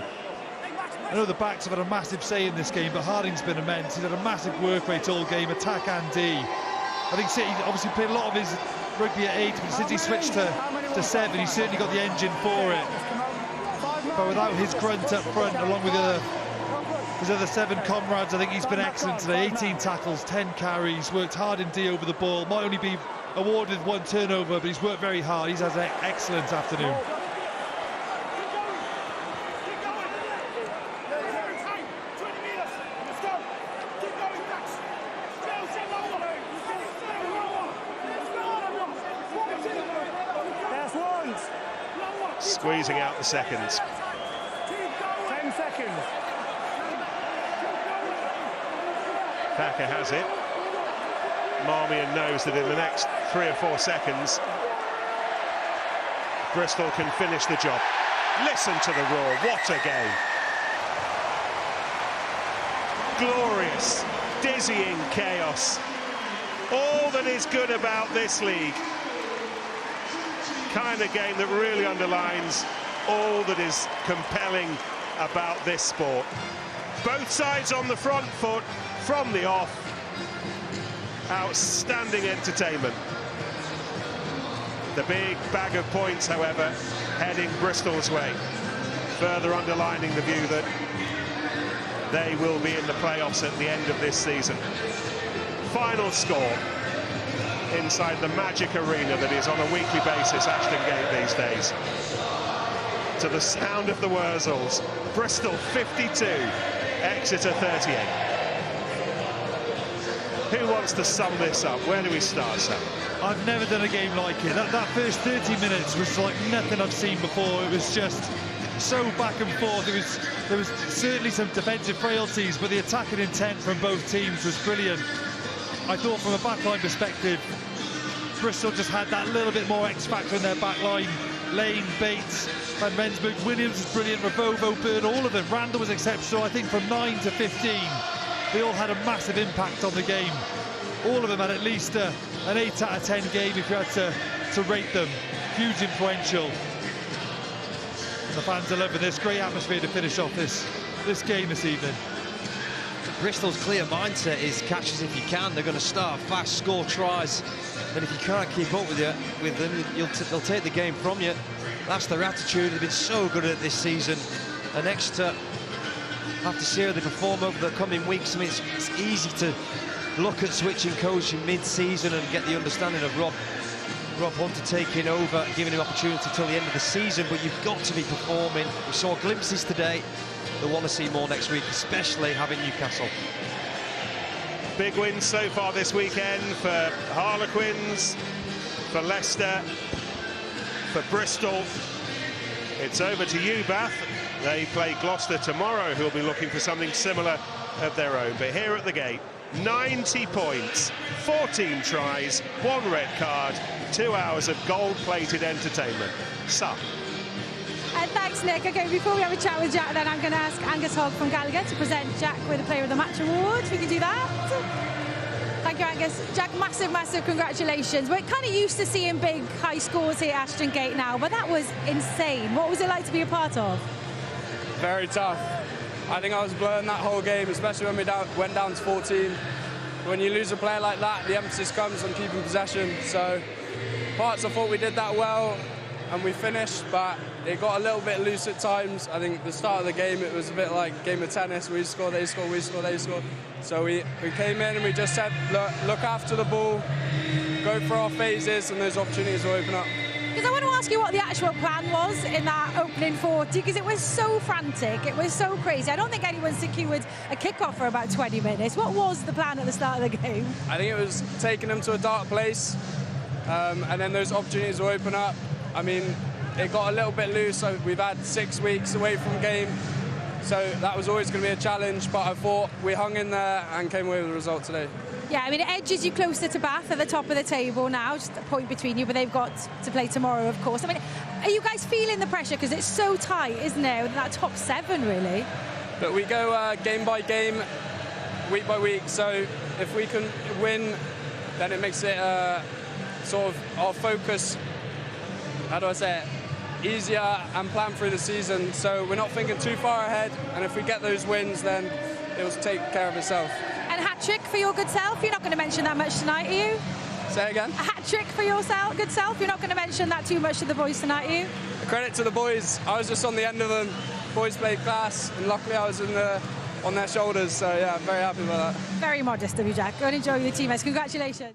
I know the backs have had a massive say in this game, but Harding's been immense. He's had a massive work rate all game, attack and D. I think City obviously played a lot of his rugby at 8, but since he switched to 7, he's certainly got the engine for it. But without his grunt up front, along with his other 7 comrades, I think he's been excellent today. 18 tackles, 10 carries, worked hard in D over the ball. Might only be awarded 1 turnover, but he's worked very hard. He's had an excellent afternoon. Squeezing out the seconds. 10 seconds. Thacker has it. Marmion knows that in the next 3 or 4 seconds, Bristol can finish the job. Listen to the roar. What a game. Glorious, dizzying chaos. All that is good about this league. Kind of game that really underlines all that is compelling about this sport. Both sides on the front foot from the off. Outstanding entertainment. The big bag of points, however, heading Bristol's way, further underlining the view that they will be in the playoffs at the end of this season. Final score inside the magic arena that is on a weekly basis Ashton Gate these days. To the sound of the Wurzels, Bristol 52, Exeter 38. Who wants to sum this up? Where do we start, Sam? I've never done a game like it. That first 30 minutes was like nothing I've seen before. It was just so back and forth. There was certainly some defensive frailties, but the attacking intent from both teams was brilliant. I thought from a backline perspective, Bristol just had that little bit more X factor in their backline. Lane, Bates, Van Rensburg, Williams was brilliant, Ravovo, Bird, all of them. Randall was exceptional. I think from 9 to 15, they all had a massive impact on the game. All of them had at least an 8 out of 10 game if you had to rate them. Huge influential. The fans are loving this. Great atmosphere to finish off this game this evening. Bristol's clear mindset is catch us if you can. They're going to start fast, score tries, and if you can't keep up with them, they'll take the game from you. That's their attitude. They've been so good at it this season. And Exeter have to see how they perform over the coming weeks. I mean, it's easy to look at switching coaching mid-season and get the understanding of Rob Hunter taking over, giving him opportunity till the end of the season, but you've got to be performing. We saw glimpses today. They'll want to see more next week, especially having Newcastle. Big wins so far this weekend for Harlequins, for Leicester, for Bristol. It's over to you, Bath. They play Gloucester tomorrow, who'll be looking for something similar of their own. But here at the gate, 90 points, 14 tries, 1 red card, 2 hours of gold-plated entertainment. Sam. Thanks, Nick. OK, before we have a chat with Jack, then I'm going to ask Angus Hogg from Gallagher to present Jack with the Player of the Match award. We can do that. Thank you, Angus. Jack, massive congratulations. We're kind of used to seeing big, high scores here at Ashton Gate now, but that was insane. What was it like to be a part of? Very tough. I think I was blurring that whole game, especially when we went down to 14. When you lose a player like that, the emphasis comes on keeping possession. So parts I thought we did that well, and we finished, but it got a little bit loose at times. I think the start of the game, it was a bit like a game of tennis. We score, they score, we score, they score. So we came in and we just said, look after the ball, go for our phases, and those opportunities will open up. Because I want to ask you what the actual plan was in that opening 40, because it was so frantic, it was so crazy. I don't think anyone secured a kickoff for about 20 minutes. What was the plan at the start of the game? I think it was taking them to a dark place, and then those opportunities will open up. I mean, it got a little bit loose, so we've had 6 weeks away from game, so that was always going to be a challenge, but I thought we hung in there and came away with the result today. Yeah, I mean, it edges you closer to Bath at the top of the table now, just a point between you, but they've got to play tomorrow, of course. I mean, are you guys feeling the pressure? Because it's so tight, isn't it, with that top 7, really? But we go game by game, week by week, so if we can win, then it makes it sort of our focus, how do I say it, easier and plan through the season. So we're not thinking too far ahead, and if we get those wins, then it will take care of itself. And a hat-trick for your good self? You're not going to mention that much tonight, are you? Say again? A hat-trick for your good self? You're not going to mention that too much to the boys tonight, are you? Credit to the boys. I was just on the end of them. Boys played class, and luckily I was on their shoulders, so yeah, I'm very happy with that. Very modest of you, Jack. Go and enjoy your teammates. Congratulations.